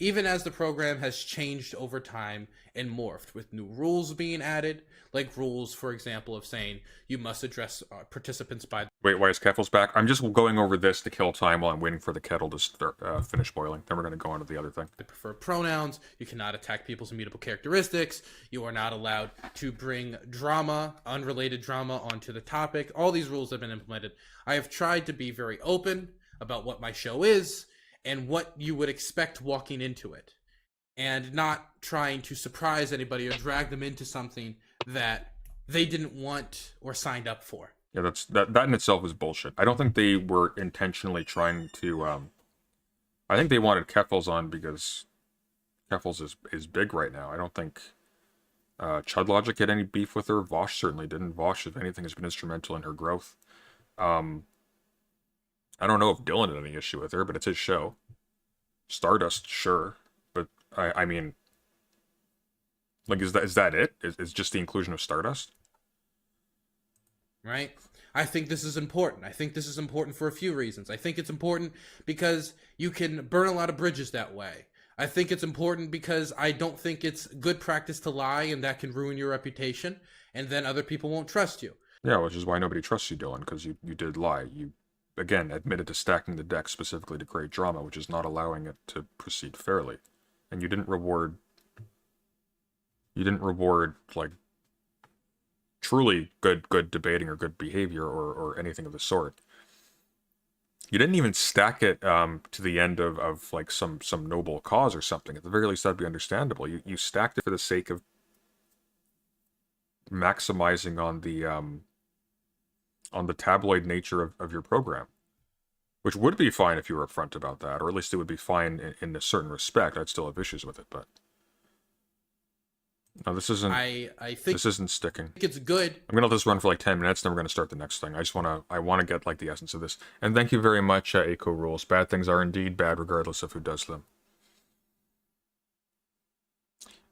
even as the program has changed over time and morphed with new rules being added, like rules, for example, of saying you must address participants by... Wait, why is Kettle's back? I'm just going over this to kill time while I'm waiting for the kettle to start, finish boiling. Then we're going to go on to the other thing. the preferred pronouns. You cannot attack people's immutable characteristics. You are not allowed to bring drama, unrelated drama, onto the topic. All these rules have been implemented. I have tried to be very open about what my show is and what you would expect walking into it, and not trying to surprise anybody or drag them into something that they didn't want or signed up for. Yeah, that in itself is bullshit. I don't think they were intentionally trying to. I think they wanted Keffels on because Keffels is big right now. I don't think Chud Logic had any beef with her. Vosh certainly didn't. Vosh, if anything, has been instrumental in her growth. I don't know if Dylan had any issue with her, but it's his show. Stardust, sure, but I mean, like, is that it? Is just the inclusion of Stardust? Right? I think this is important. I think this is important for a few reasons. I think it's important because you can burn a lot of bridges that way. I think it's important because I don't think it's good practice to lie, and that can ruin your reputation, and then other people won't trust you. Yeah, which is why nobody trusts you, Dylan, because you did lie. You, again, admitted to stacking the deck specifically to create drama, which is not allowing it to proceed fairly. And you didn't reward, like, truly good debating or good behavior or anything of the sort. You didn't even stack it to the end of like some noble cause or something. At the very least, that'd be understandable. You stacked it for the sake of maximizing on the tabloid nature of your program, which would be fine if you were upfront about that, or at least it would be fine in a certain respect. I'd still have issues with it, but no, this isn't. I think this isn't sticking. it's good. I'm gonna let this run for like 10 minutes, then we're gonna start the next thing. I wanna get like the essence of this. And thank you very much, Eco Rules. Bad things are indeed bad, regardless of who does them.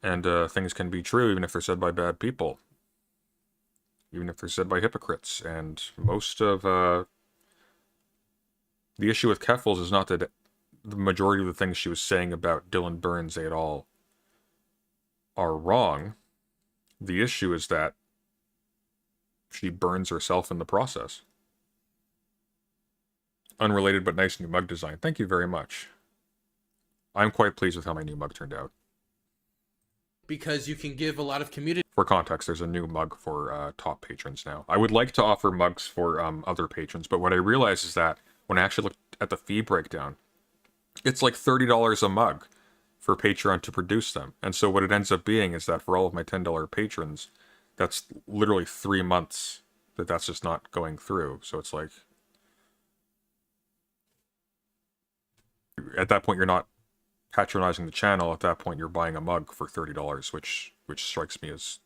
And things can be true even if they're said by bad people, even if they're said by hypocrites. And most of the issue with Keffels is not that the majority of the things she was saying about Dylan Burns et al. Are wrong. The issue is that she burns herself in the process. Unrelated but nice new mug design. Thank you very much. I'm quite pleased with how my new mug turned out. Because you can give a lot of community... For context, there's a new mug for top patrons now. I would like to offer mugs for other patrons, but what I realized is that when I actually looked at the fee breakdown, it's like $30 a mug for Patreon to produce them. And so what it ends up being is that for all of my $10 patrons, that's literally 3 months that's just not going through. So it's like, at that point, you're not patronizing the channel. At that point, you're buying a mug for $30, which strikes me as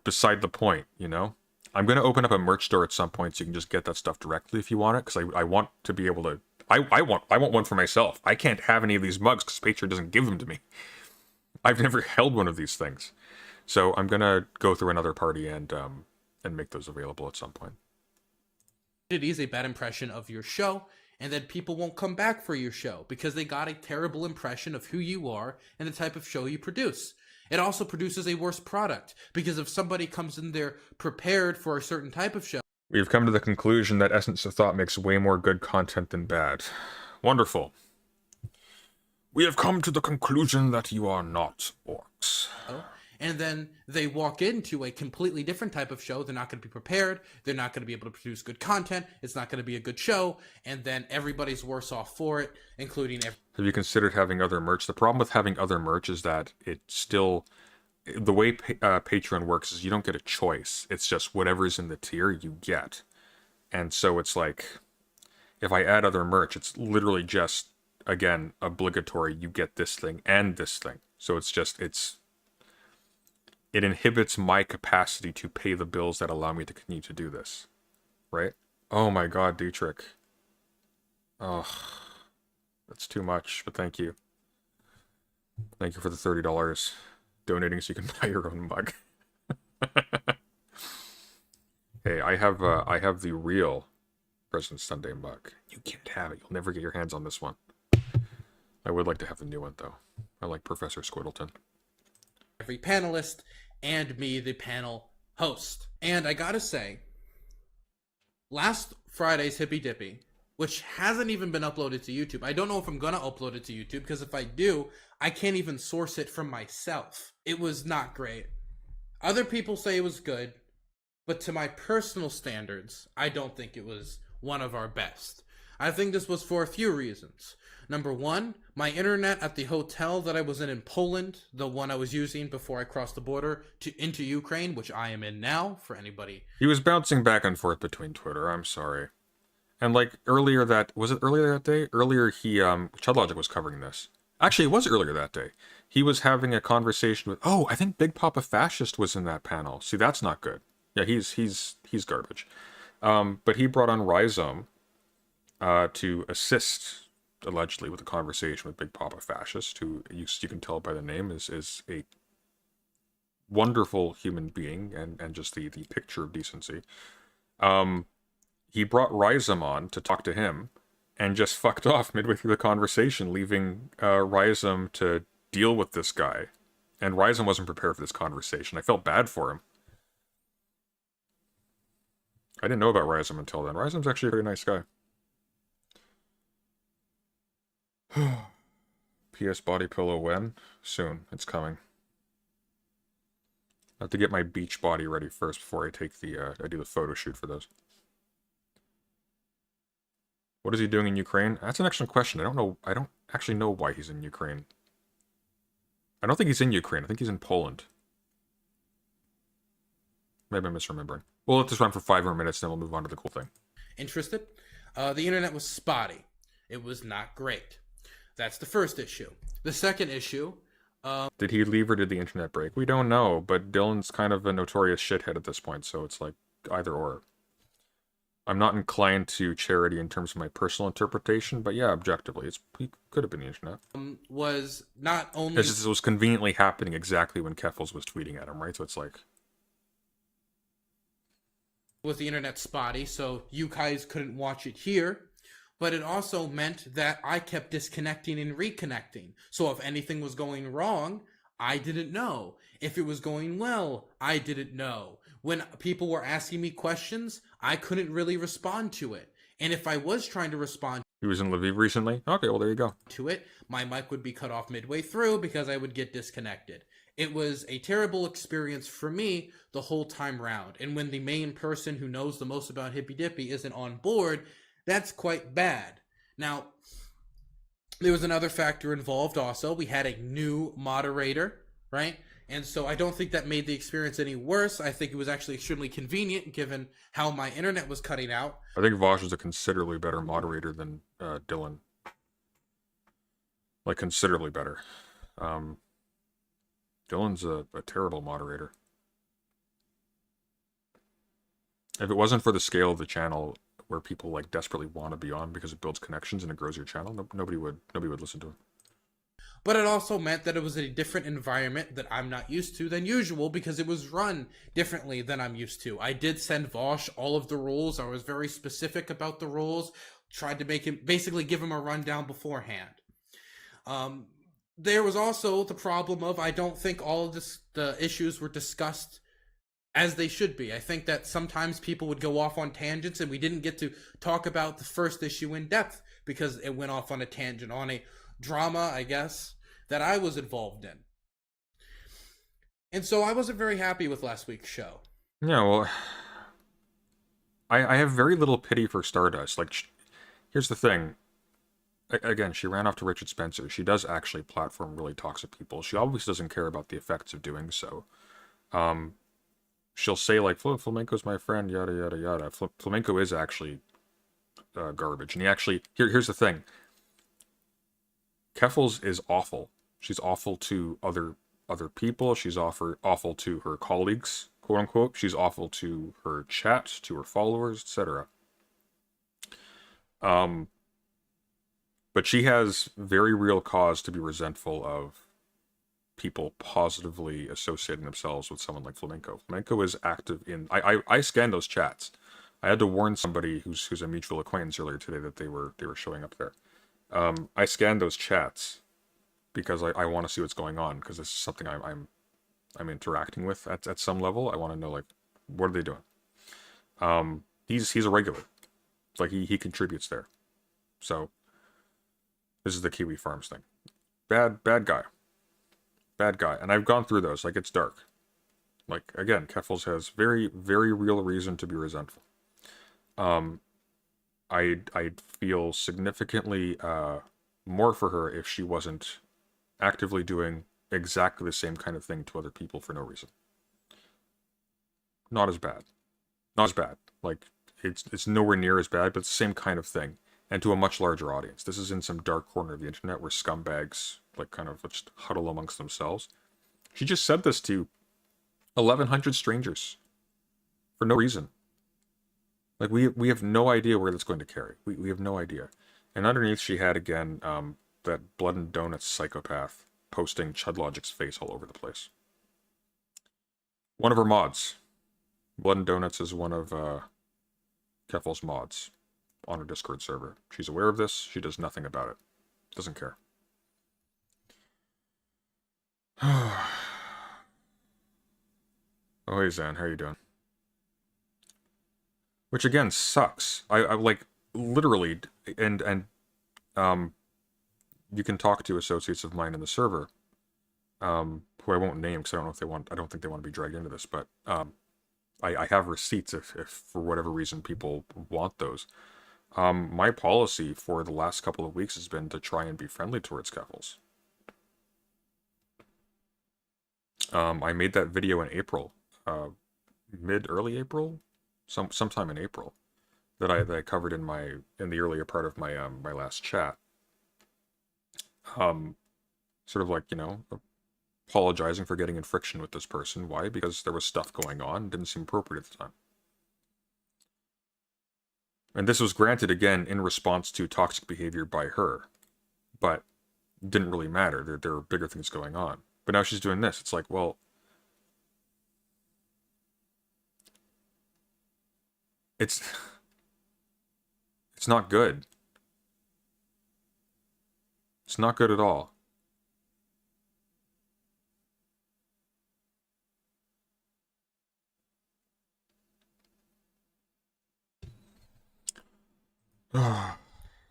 beside the point, you know? I'm going to open up a merch store at some point so you can just get that stuff directly if you want it, because I want to be able to... I want one for myself. I can't have any of these mugs because Patreon doesn't give them to me. I've never held one of these things. So I'm going to go through another party and make those available at some point. It is a bad impression of your show, and then people won't come back for your show because they got a terrible impression of who you are and the type of show you produce. It also produces a worse product because if somebody comes in there prepared for a certain type of show... We've come to the conclusion that Essence of Thought makes way more good content than bad. Wonderful. We have come to the conclusion that you are not orcs. And then they walk into a completely different type of show. They're not going to be prepared. They're not going to be able to produce good content. It's not going to be a good show. And then everybody's worse off for it, including... Have you considered having other merch? The problem with having other merch is that it still... The way Patreon works is you don't get a choice. It's just whatever's in the tier you get. And so it's like, if I add other merch, it's literally just, again, obligatory. You get this thing and this thing. So it's just, it inhibits my capacity to pay the bills that allow me to continue to do this. Right? Oh my god, Dietrich. Oh, that's too much, but thank you. Thank you for the $30. Donating so you can buy your own mug. Hey, I have the real President Sunday mug. You can't have it. You'll never get your hands on this one. I would like to have the new one, though. I like Professor Squiddleton. Every panelist and me, the panel host. And I gotta say, last Friday's Hippy Dippy, which hasn't even been uploaded to YouTube. I don't know if I'm gonna upload it to YouTube, because if I do, I can't even source it from myself. It was not great. Other people say it was good, but to my personal standards, I don't think it was one of our best. I think this was for a few reasons. Number one, my internet at the hotel that I was in Poland, the one I was using before I crossed the border into Ukraine, which I am in now, for anybody. He was bouncing back and forth between Twitter, I'm sorry. And like earlier that day? Earlier he Chudlogic was covering this. Actually, it was earlier that day. He was having a conversation with I think Big Papa Fascist was in that panel. See, that's not good. Yeah, he's garbage. But he brought on Rhizome to assist allegedly with a conversation with Big Papa Fascist, who you can tell by the name is a wonderful human being and just the picture of decency. He brought Rhizome on to talk to him and just fucked off midway through the conversation, leaving Rhizome to deal with this guy. And Rhizome wasn't prepared for this conversation. I felt bad for him. I didn't know about Rhizome until then. Rhizome's actually a very nice guy. PS body pillow when? Soon. It's coming. I have to get my beach body ready first before I take I do the photo shoot for those. What is he doing in Ukraine? That's an excellent question. I don't actually know why he's in Ukraine. I don't think he's in Ukraine. I think he's in Poland. Maybe I'm misremembering. We'll let this run for 5 more minutes, then we'll move on to the cool thing. Interested? The internet was spotty. It was not great. That's the first issue. The second issue... did he leave or did the internet break? We don't know, but Dylan's kind of a notorious shithead at this point, so it's like either or. I'm not inclined to charity in terms of my personal interpretation, but yeah, objectively, he could have been the internet. Was not only... It was conveniently happening exactly when Keffels was tweeting at him, right? So it's like... Was the internet spotty, so you guys couldn't watch it here, but it also meant that I kept disconnecting and reconnecting. So if anything was going wrong, I didn't know. If it was going well, I didn't know. When people were asking me questions, I couldn't really respond to it. And if I was trying to respond He was in Lviv recently? Okay, well, there you go. to it, my mic would be cut off midway through because I would get disconnected. It was a terrible experience for me the whole time round. And when the main person who knows the most about Hippy Dippy isn't on board, that's quite bad. Now, there was another factor involved also. We had a new moderator, right? And so I don't think that made the experience any worse. I think it was actually extremely convenient given how my internet was cutting out. I think Vosh is a considerably better moderator than Dylan. Like, considerably better. Dylan's a terrible moderator. If it wasn't for the scale of the channel, where people like desperately want to be on because it builds connections and it grows your channel, nobody would listen to him. But it also meant that it was a different environment that I'm not used to than usual because it was run differently than I'm used to. I did send Vosh all of the rules. I was very specific about the rules. Tried to make him, basically give him a rundown beforehand. There was also the problem of I don't think all of the issues were discussed as they should be. I think that sometimes people would go off on tangents and we didn't get to talk about the first issue in depth because it went off on a tangent, on a drama, I guess, that I was involved in. And so I wasn't very happy with last week's show. Yeah, well, I have very little pity for Stardust. Like, here's the thing. Again, she ran off to Richard Spencer. She does actually platform really toxic people. She obviously doesn't care about the effects of doing so. She'll say, like, Flamenco's my friend, yada, yada, yada. Flamenco is actually garbage. And he actually... Here's the thing. Keffels is awful. She's awful to other people. She's awful to her colleagues, quote unquote. She's awful to her chat, to her followers, etc. But she has very real cause to be resentful of people positively associating themselves with someone like Flamenco. Flamenco is active in... I scanned those chats. I had to warn somebody who's a mutual acquaintance earlier today that they were showing up there. I scanned those chats because I want to see what's going on, because this is something I'm interacting with at some level. I want to know, like, what are they doing? He's a regular. It's like he contributes there. So this is the Kiwi Farms thing. Bad guy. Bad guy. And I've gone through those. Like, it's dark. Like, again, Keffels has very, very real reason to be resentful. I'd feel significantly more for her if she wasn't actively doing exactly the same kind of thing to other people for no reason. Not as bad. Not as bad. Like, it's nowhere near as bad, but it's the same kind of thing. And to a much larger audience. This is in some dark corner of the internet where scumbags, like, kind of just huddle amongst themselves. She just said this to 1,100 strangers. For no reason. Like, we have no idea where that's going to carry. We have no idea. And underneath she had, again, that Blood and Donuts psychopath posting Chudlogic's face all over the place. One of her mods. Blood and Donuts is one of Keffel's mods on her Discord server. She's aware of this. She does nothing about it. Doesn't care. Oh, hey, Zan. How are you doing? Which, again, sucks. I like, literally, and you can talk to associates of mine in the server, who I won't name because I don't think they want to be dragged into this, but I have receipts if for whatever reason people want those. My policy for the last couple of weeks has been to try and be friendly towards Keffels. I made that video in April, early April, sometime in April, that I covered in the earlier part of my my last chat. Sort of like, you know, apologizing for getting in friction with this person. Why? Because there was stuff going on. It didn't seem appropriate at the time. And this was granted, again, in response to toxic behavior by her. But it didn't really matter. There were bigger things going on. But now she's doing this. It's like, well, it's not good. It's not good at all.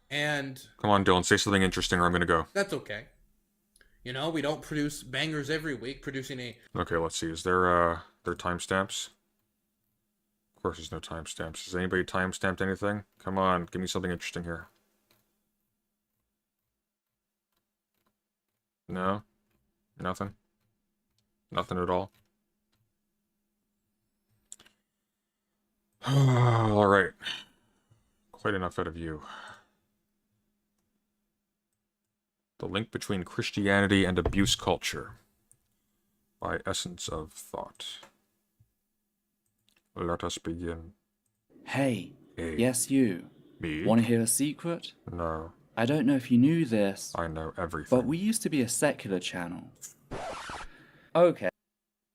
And come on, Dylan, say something interesting or I'm gonna go. that's okay. You know, we don't produce bangers every week. Producing a Okay, let's see. Is there timestamps? Of course there's no timestamps. Has anybody timestamped anything? Come on, give me something interesting here. No? Nothing? Nothing at all? Alright. Quite enough out of you. The Link Between Christianity and Abuse Culture by Essence of Thought. Let us begin. Hey, Hey. yes you. Me? Want to hear a secret? No, I don't know if you knew this, I know everything. but we used to be a secular channel. Okay,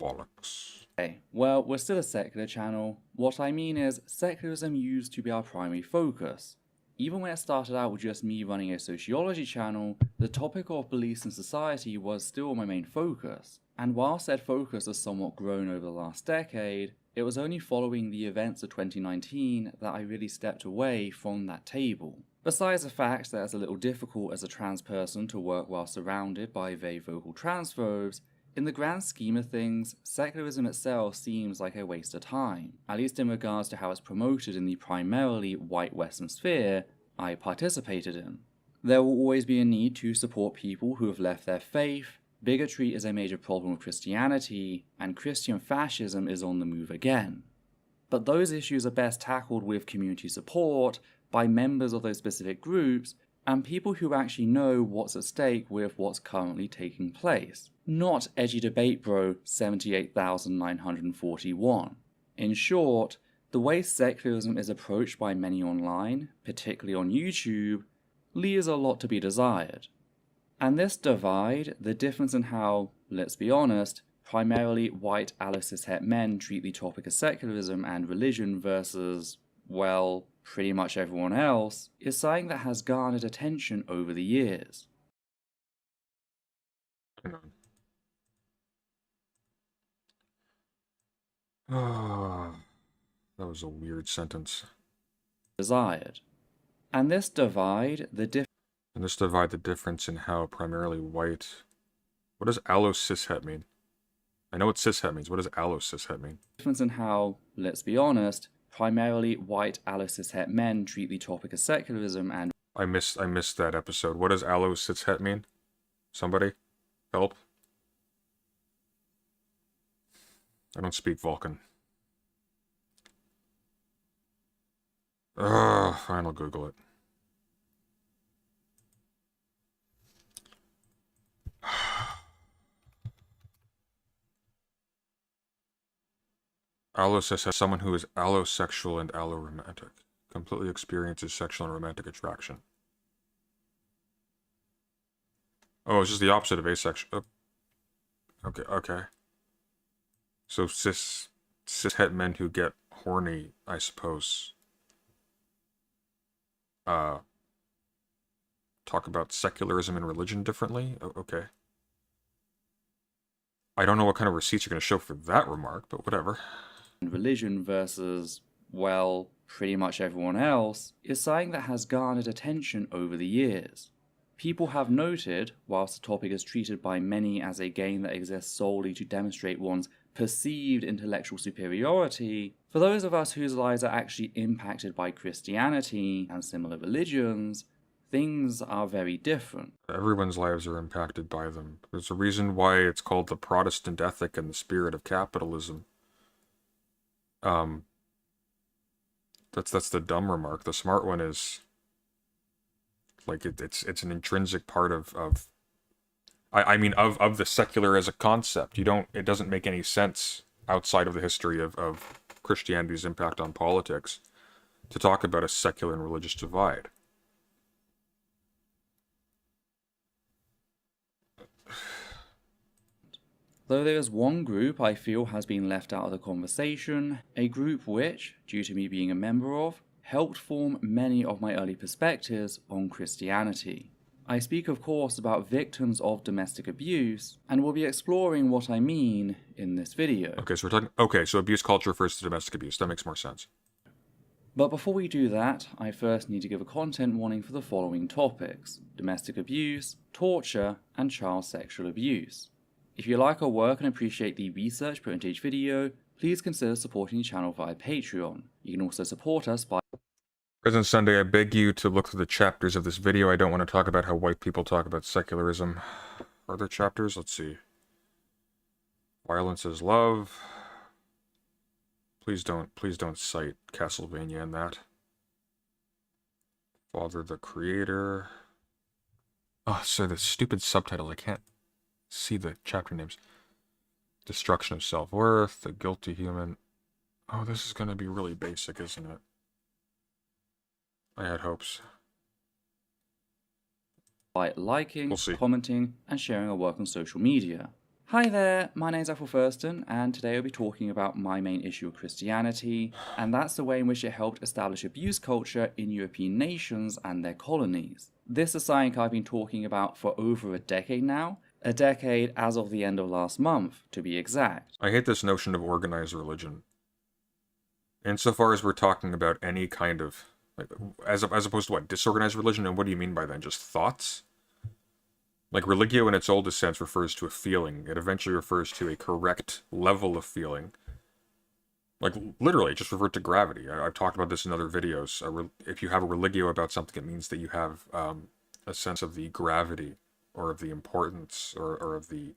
Bollocks. well, we're still a secular channel. What I mean is, secularism used to be our primary focus. Even when it started out with just me running a sociology channel, the topic of beliefs in society was still my main focus. And while said focus has somewhat grown over the last decade, it was only following the events of 2019 that I really stepped away from that table. Besides the fact that it's a little difficult as a trans person to work while surrounded by very vocal transphobes, in the grand scheme of things, secularism itself seems like a waste of time, at least in regards to how it's promoted in the primarily white Western sphere I participated in. There will always be a need to support people who have left their faith, bigotry is a major problem with Christianity, and Christian fascism is on the move again. But those issues are best tackled with community support, by members of those specific groups, and people who actually know what's at stake with what's currently taking place. Not edgy debate bro 78,941. In short, the way secularism is approached by many online, particularly on YouTube, leaves a lot to be desired. And this divide, the difference in how, let's be honest, primarily white cis het men treat the topic of secularism and religion versus, well, pretty much everyone else, is something that has garnered attention over the years. Hang on. Ah, that was a weird sentence. Desired. And this divide, the difference in how primarily white... What does allo cishet mean? I know what cishet means. What does allo cishet mean? difference in how, let's be honest, primarily white allo-cishet men treat the topic of secularism and I missed that episode. What does allo cishet mean? Somebody? Help? I don't speak Vulcan. Fine, I'll Google it. Allocis is someone who is allosexual and alloromantic. Completely experiences sexual and romantic attraction. Oh, it's just the opposite of asexual. Oh. Okay. So cishet men who get horny, I suppose. Talk about secularism and religion differently? Okay. I don't know what kind of receipts you're going to show for that remark, but whatever. religion versus, well, pretty much everyone else, is something that has garnered attention over the years. People have noted, whilst the topic is treated by many as a game that exists solely to demonstrate one's perceived intellectual superiority, for those of us whose lives are actually impacted by Christianity and similar religions, things are very different. Everyone's lives are impacted by them. There's a reason why it's called the Protestant ethic and the spirit of capitalism. That's the dumb remark. The smart one is, like, it's an intrinsic part of the secular as a concept. It doesn't make any sense outside of the history of Christianity's impact on politics to talk about a secular and religious divide. Though there is one group I feel has been left out of the conversation, a group which, due to me being a member of, helped form many of my early perspectives on Christianity. I speak of course about victims of domestic abuse, and will be exploring what I mean in this video. So abuse culture refers to domestic abuse. That makes more sense. But before we do that, I first need to give a content warning for the following topics: domestic abuse, torture, and child sexual abuse. If you like our work and appreciate the research put into each video, please consider supporting the channel via Patreon. You can also support us by Present Sunday, I beg you to look through the chapters of this video. I don't want to talk about how white people talk about secularism. Are there chapters? Let's see. Violence is love. Please don't cite Castlevania in that. Father the Creator. Oh, sorry, the stupid subtitles. I can't see the chapter names. Destruction of self-worth, the guilty human. Oh, this is going to be really basic, isn't it? I had hopes. by liking, We'll see. commenting, and sharing our work on social media. Hi there, my name's Ethel Thurston, and today I'll be talking about my main issue of Christianity, and that's the way in which it helped establish abuse culture in European nations and their colonies. This is something I've been talking about for over a decade now, a decade as of the end of last month, to be exact. I hate this notion of organized religion. Insofar as we're talking about any kind of, like, as opposed to what, disorganized religion, and what do you mean by that? Just thoughts? Like, religio in its oldest sense refers to a feeling. It eventually refers to a correct level of feeling. Like, literally, just revert to gravity. I've talked about this in other videos. If you have a religio about something, it means that you have a sense of the gravity, or of the importance, or of the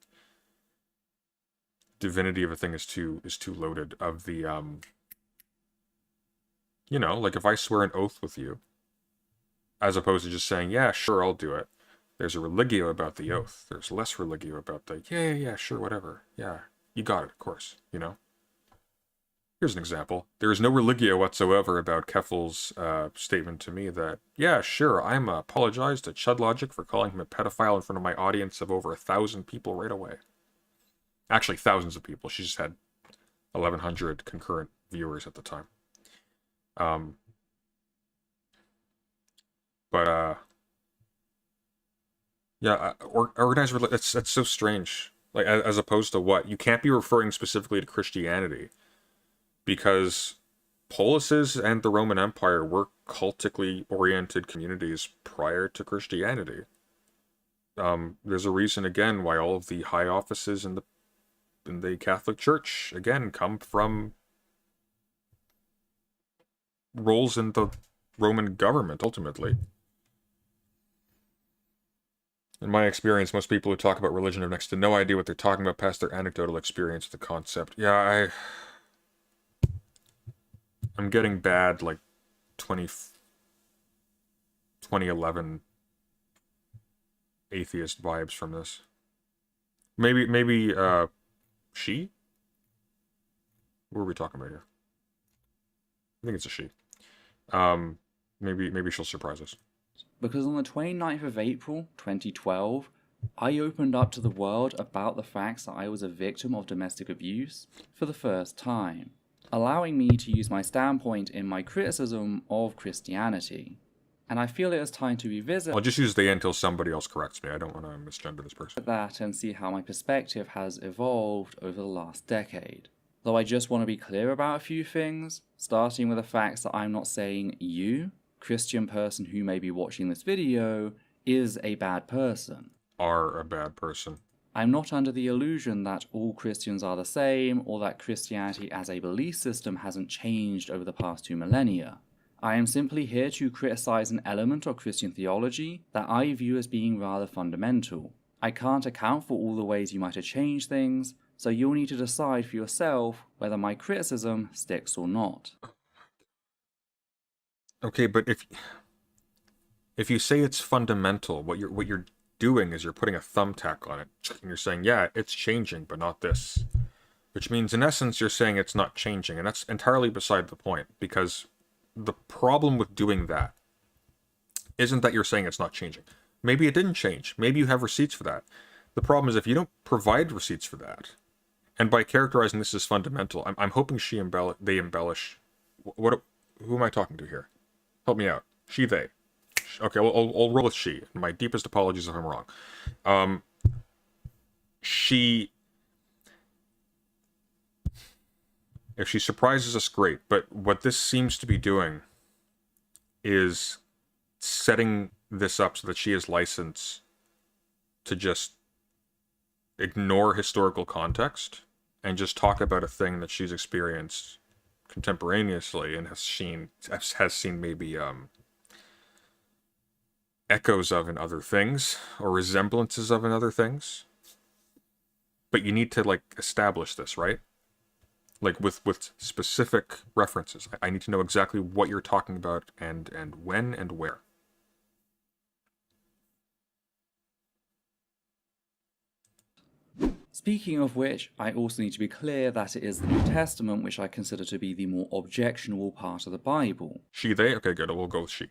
divinity of a thing is too loaded. Of the, you know, like if I swear an oath with you, as opposed to just saying, yeah, sure, I'll do it. There's a religio about the oath. There's less religio about the, yeah, sure, whatever. Yeah, you got it, of course, you know? Here's an example. There is no religio whatsoever about Keffel's statement to me that, yeah, sure, I'm apologize to Chud Logic for calling him a pedophile in front of my audience of over 1,000 people right away. Actually, thousands of people. She just had 1,100 concurrent viewers at the time. But yeah, organized religion. That's so strange. Like as opposed to what? You can't be referring specifically to Christianity because polises and the Roman Empire were cultically oriented communities prior to Christianity. There's a reason again why all of the high offices in the Catholic Church again come from roles in the Roman government ultimately. In my experience, most people who talk about religion have next to no idea what they're talking about past their anecdotal experience with the concept. Yeah, I'm getting bad, like, 2011 atheist vibes from this. Maybe, she? What are we talking about here? I think it's a she. Maybe she'll surprise us. Because on the 29th of April, 2012, I opened up to the world about the facts that I was a victim of domestic abuse for the first time, allowing me to use my standpoint in my criticism of Christianity. And I feel it is time to revisit I'll just use they until somebody else corrects me. I don't want to misgender this person. that and see how my perspective has evolved over the last decade. Though I just want to be clear about a few things, starting with the facts that I'm not saying you, Christian person who may be watching this video, is a bad person. Are a bad person. I'm not under the illusion that all Christians are the same, or that Christianity as a belief system hasn't changed over the past 2 millennia. I am simply here to criticize an element of Christian theology that I view as being rather fundamental. I can't account for all the ways you might have changed things, so you'll need to decide for yourself whether my criticism sticks or not. Okay, but if you say it's fundamental, what you're doing is you're putting a thumbtack on it, and you're saying, yeah, it's changing, but not this. Which means, in essence, you're saying it's not changing, and that's entirely beside the point, because the problem with doing that isn't that you're saying it's not changing. Maybe it didn't change. Maybe you have receipts for that. The problem is if you don't provide receipts for that, and by characterizing this as fundamental, I'm hoping they embellish. Who am I talking to here? Help me out. She, they. Okay, I'll roll with she. My deepest apologies if I'm wrong. If she surprises us, great. But what this seems to be doing is setting this up so that she has license to just ignore historical context and just talk about a thing that she's experienced contemporaneously and has seen maybe echoes of in other things or resemblances of in other things. But you need to like establish this, right? Like with specific references. I need to know exactly what you're talking about and when and where. Speaking of which, I also need to be clear that it is the New Testament which I consider to be the more objectionable part of the Bible. She, they? Okay, good. We'll go with she.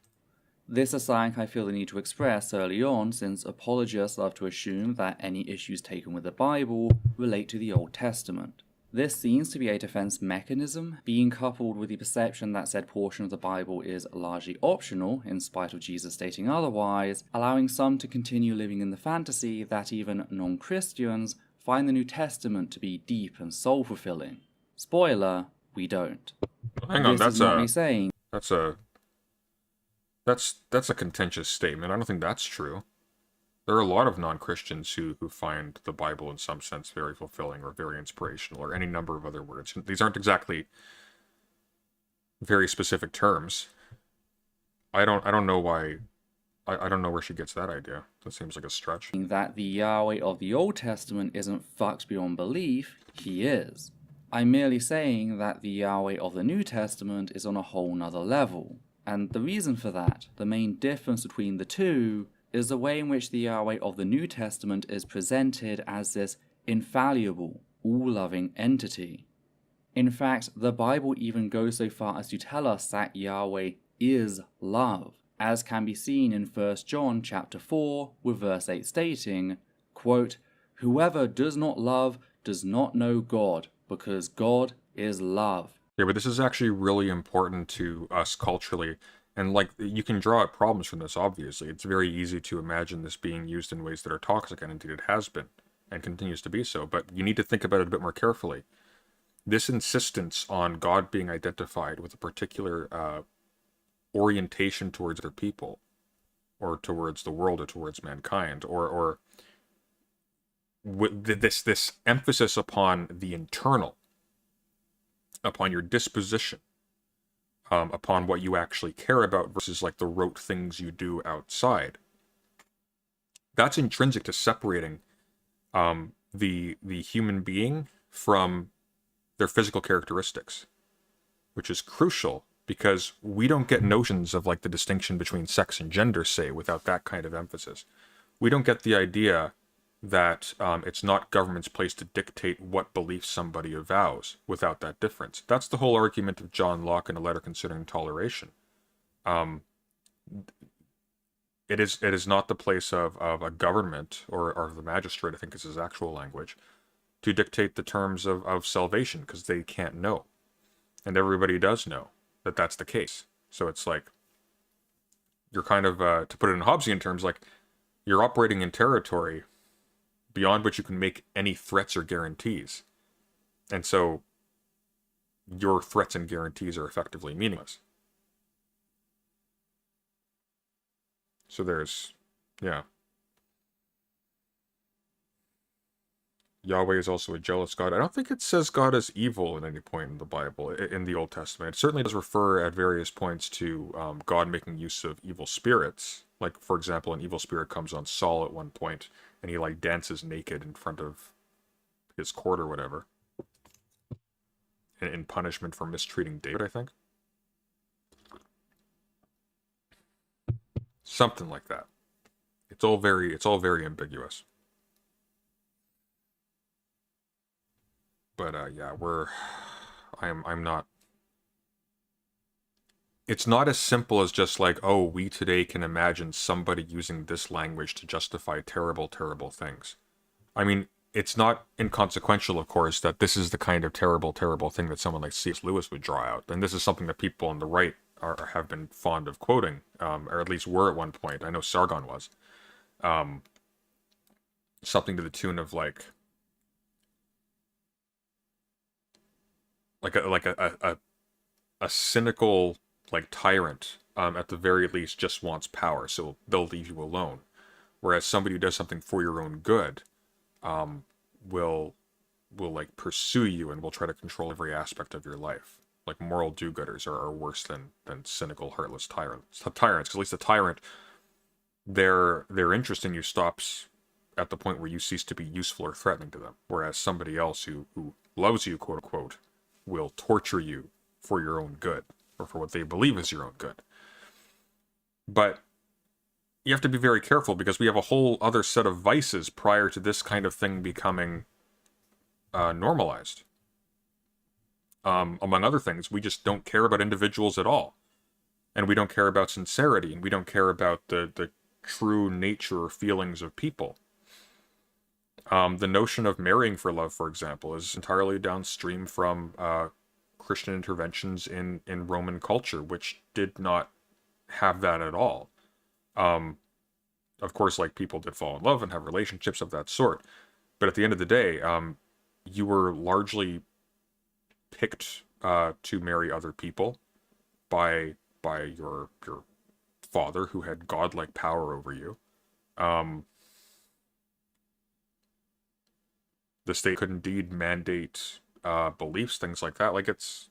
This is something I feel the need to express early on, since apologists love to assume that any issues taken with the Bible relate to the Old Testament. This seems to be a defense mechanism, being coupled with the perception that said portion of the Bible is largely optional, in spite of Jesus stating otherwise, allowing some to continue living in the fantasy that even non-Christians find the New Testament to be deep and soul-fulfilling. Spoiler, we don't. Hang on, This is not me saying that's a contentious statement. I don't think that's true. There are a lot of non-Christians who find the Bible in some sense very fulfilling or very inspirational or any number of other words. These aren't exactly very specific terms. I don't know why. I don't know where she gets that idea. That seems like a stretch. that the Yahweh of the Old Testament isn't fucked beyond belief. He is. I'm merely saying that the Yahweh of the New Testament is on a whole nother level. And the reason for that, the main difference between the two, is the way in which the Yahweh of the New Testament is presented as this infallible, all-loving entity. In fact, the Bible even goes so far as to tell us that Yahweh is love, as can be seen in 1 John chapter 4 with verse 8 stating, quote, "Whoever does not love does not know God, because God is love." Yeah, but this is actually really important to us culturally. And like, you can draw out problems from this, obviously. It's very easy to imagine this being used in ways that are toxic, and indeed it has been, and continues to be so. But you need to think about it a bit more carefully. This insistence on God being identified with a particular orientation towards other people, or towards the world, or towards mankind, or with this emphasis upon the internal, upon your disposition, upon what you actually care about versus like the rote things you do outside. That's intrinsic to separating the human being from their physical characteristics, which is crucial because we don't get notions of like the distinction between sex and gender, say, without that kind of emphasis. We don't get the idea that it's not government's place to dictate what beliefs somebody avows without that difference. That's the whole argument of John Locke in A Letter Concerning Toleration. It is not the place of a government or the magistrate, I think is his actual language, to dictate the terms of salvation, because they can't know. And everybody does know that that's the case. So it's like, you're kind of, to put it in Hobbesian terms, like, you're operating in territory beyond which you can make any threats or guarantees. And so your threats and guarantees are effectively meaningless. So there's, yeah. Yahweh is also a jealous God. I don't think it says God is evil at any point in the Bible, in the Old Testament. It certainly does refer at various points to God making use of evil spirits. Like, for example, an evil spirit comes on Saul at one point, and he, like, dances naked in front of his court or whatever. In punishment for mistreating David, I think. Something like that. It's all very ambiguous. But yeah, I'm not. It's not as simple as just like, oh, we today can imagine somebody using this language to justify terrible, terrible things. I mean, it's not inconsequential, of course, that this is the kind of terrible, terrible thing that someone like C.S. Lewis would draw out. And this is something that people on the right have been fond of quoting, or at least were at one point. I know Sargon was. Something to the tune of like a cynical, like, tyrant, at the very least, just wants power, so they'll leave you alone. Whereas somebody who does something for your own good, will like pursue you and will try to control every aspect of your life. Like, moral do-gooders are worse than cynical, heartless tyrants. Because at least the tyrant, their interest in you stops at the point where you cease to be useful or threatening to them. Whereas somebody else who loves you, quote unquote, will torture you for your own good, or for what they believe is your own good. But you have to be very careful, because we have a whole other set of vices prior to this kind of thing becoming normalized. Among other things, we just don't care about individuals at all. And we don't care about sincerity, and we don't care about the true nature or feelings of people. The notion of marrying for love, for example, is entirely downstream from Christian interventions in Roman culture, which did not have that at all. Of course, like, people did fall in love and have relationships of that sort. But at the end of the day, you were largely picked to marry other people by your father, who had godlike power over you. The state could indeed mandate beliefs, things like that. Like, it's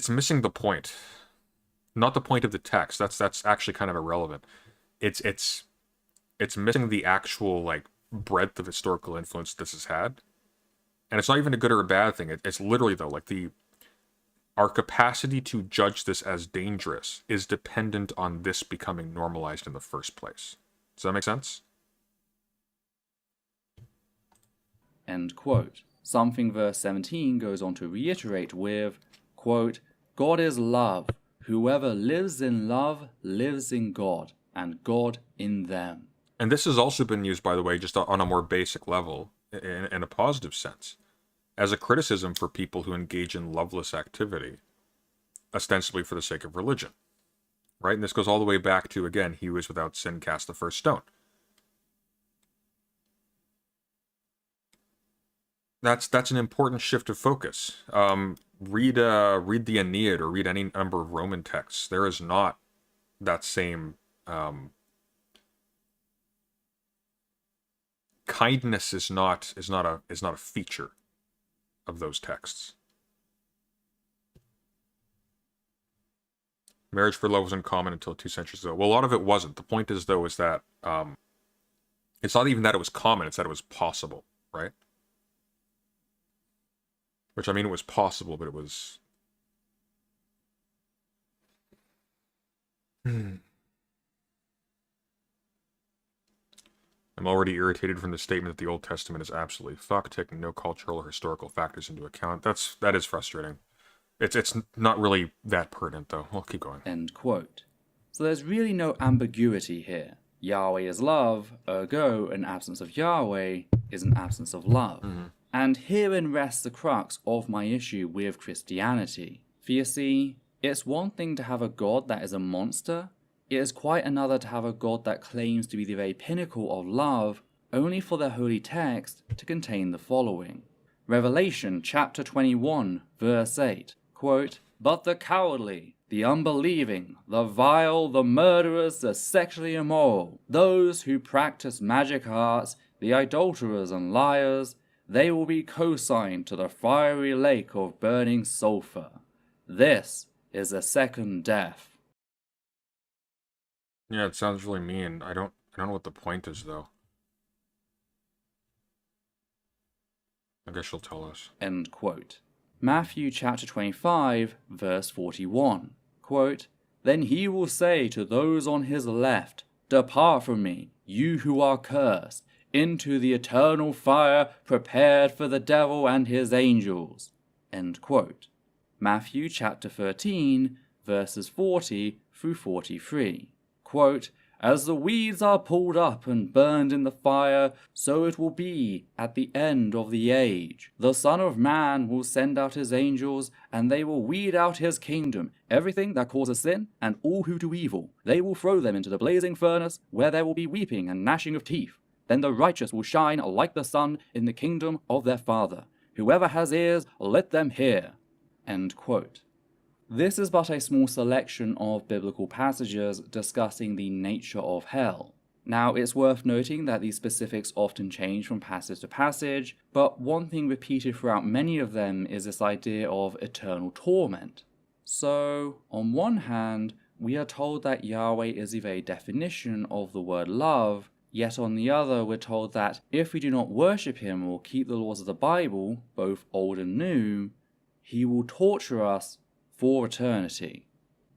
missing the point. Not the point of the text. That's actually kind of irrelevant. It's missing the actual, like, breadth of historical influence this has had. And it's not even a good or a bad thing. It's literally, though, like, our capacity to judge this as dangerous is dependent on this becoming normalized in the first place. Does that make sense? End quote. Something verse 17 goes on to reiterate with, quote, God is love. Whoever lives in love lives in God, and God in them. And this has also been used, by the way, just on a more basic level, in a positive sense. as a criticism for people who engage in loveless activity, ostensibly for the sake of religion. Right? And this goes all the way back to, again, he was without sin cast the first stone. That's an important shift of focus. Read the Aeneid or read any number of Roman texts. There is not that same kindness is not a feature of those texts. Marriage for love was uncommon until 2 centuries ago. Well, a lot of it wasn't. The point is, though, is that it's not even that it was common; it's that it was possible, right? Which, I mean, it was possible, but it was... I'm already irritated from the statement that the Old Testament is absolutely fucked, taking no cultural or historical factors into account. That is frustrating. It's not really that pertinent, though. We'll keep going. End quote. So there's really no ambiguity here. Yahweh is love, ergo an absence of Yahweh is an absence of love. Mm-hmm. And herein rests the crux of my issue with Christianity. For you see, it's one thing to have a God that is a monster, it is quite another to have a God that claims to be the very pinnacle of love, only for their holy text to contain the following. Revelation chapter 21, verse 8, quote, "But the cowardly, the unbelieving, the vile, the murderers, the sexually immoral, those who practice magic arts, the adulterers and liars, they will be consigned to the fiery lake of burning sulfur. This is the second death." Yeah, it sounds really mean. I don't know what the point is, though. I guess you'll tell us. End quote. Matthew chapter 25, verse 41, quote, "Then he will say to those on his left, 'Depart from me, you who are cursed, into the eternal fire prepared for the devil and his angels.'" End quote. Matthew chapter 13, verses 40 through 43, quote, "As the weeds are pulled up and burned in the fire, so it will be at the end of the age. The Son of Man will send out his angels, and they will weed out his kingdom, everything that causes sin, and all who do evil. They will throw them into the blazing furnace, where there will be weeping and gnashing of teeth. Then the righteous will shine like the sun in the kingdom of their Father. Whoever has ears, let them hear." End quote. This is but a small selection of biblical passages discussing the nature of hell. Now, it's worth noting that these specifics often change from passage to passage, but one thing repeated throughout many of them is this idea of eternal torment. So, on one hand, we are told that Yahweh is the very definition of the word love, yet on the other, we're told that if we do not worship him or keep the laws of the Bible, both old and new, he will torture us for eternity.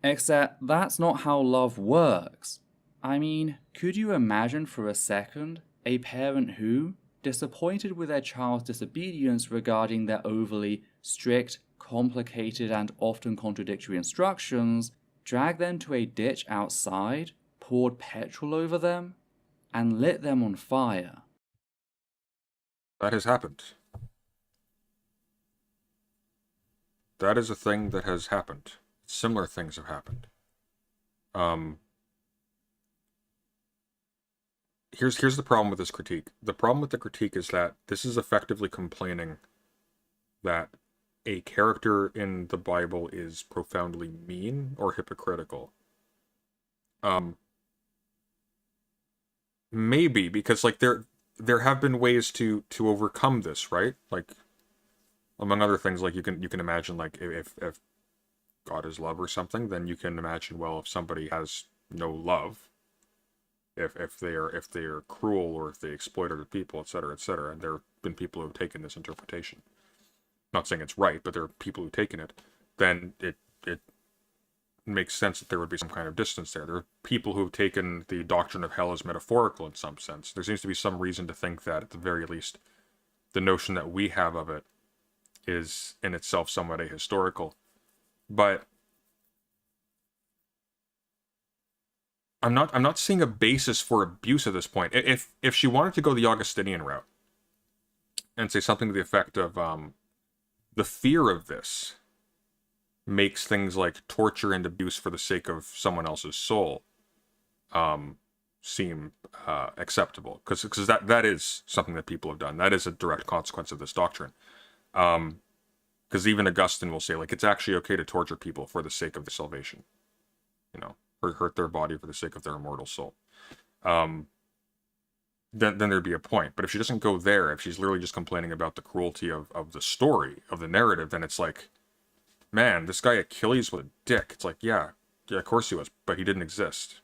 Except that's not how love works. I mean, could you imagine for a second a parent who, disappointed with their child's disobedience regarding their overly strict, complicated, and often contradictory instructions, dragged them to a ditch outside, poured petrol over them, and lit them on fire? That has happened. That is a thing that has happened. Similar things have happened. Here's the problem with this critique. The problem with the critique is that this is effectively complaining that a character in the Bible is profoundly mean or hypocritical. Maybe because like there have been ways to overcome this, right? Like, among other things, like you can imagine, like if God is love or something, then you can imagine, well, if somebody has no love, if they are cruel or if they exploit other people, etc., etc., and there have been people who have taken this interpretation. Not saying it's right, but there are people who've taken it. Then it makes sense that there would be some kind of distance there. There are people who have taken the doctrine of hell as metaphorical in some sense. There seems to be some reason to think that, at the very least, the notion that we have of it is in itself somewhat ahistorical. But I'm not seeing a basis for abuse at this point. If she wanted to go the Augustinian route and say something to the effect of the fear of this makes things like torture and abuse for the sake of someone else's soul seem acceptable, because that is something that people have done. That is a direct consequence of this doctrine. Because even Augustine will say, like, it's actually okay to torture people for the sake of their salvation, or hurt their body for the sake of their immortal soul. Then there'd be a point. But if she doesn't go there, if she's literally just complaining about the cruelty of the story, of the narrative, then it's like, man, this guy Achilles was a dick. It's like, yeah, of course he was, but he didn't exist.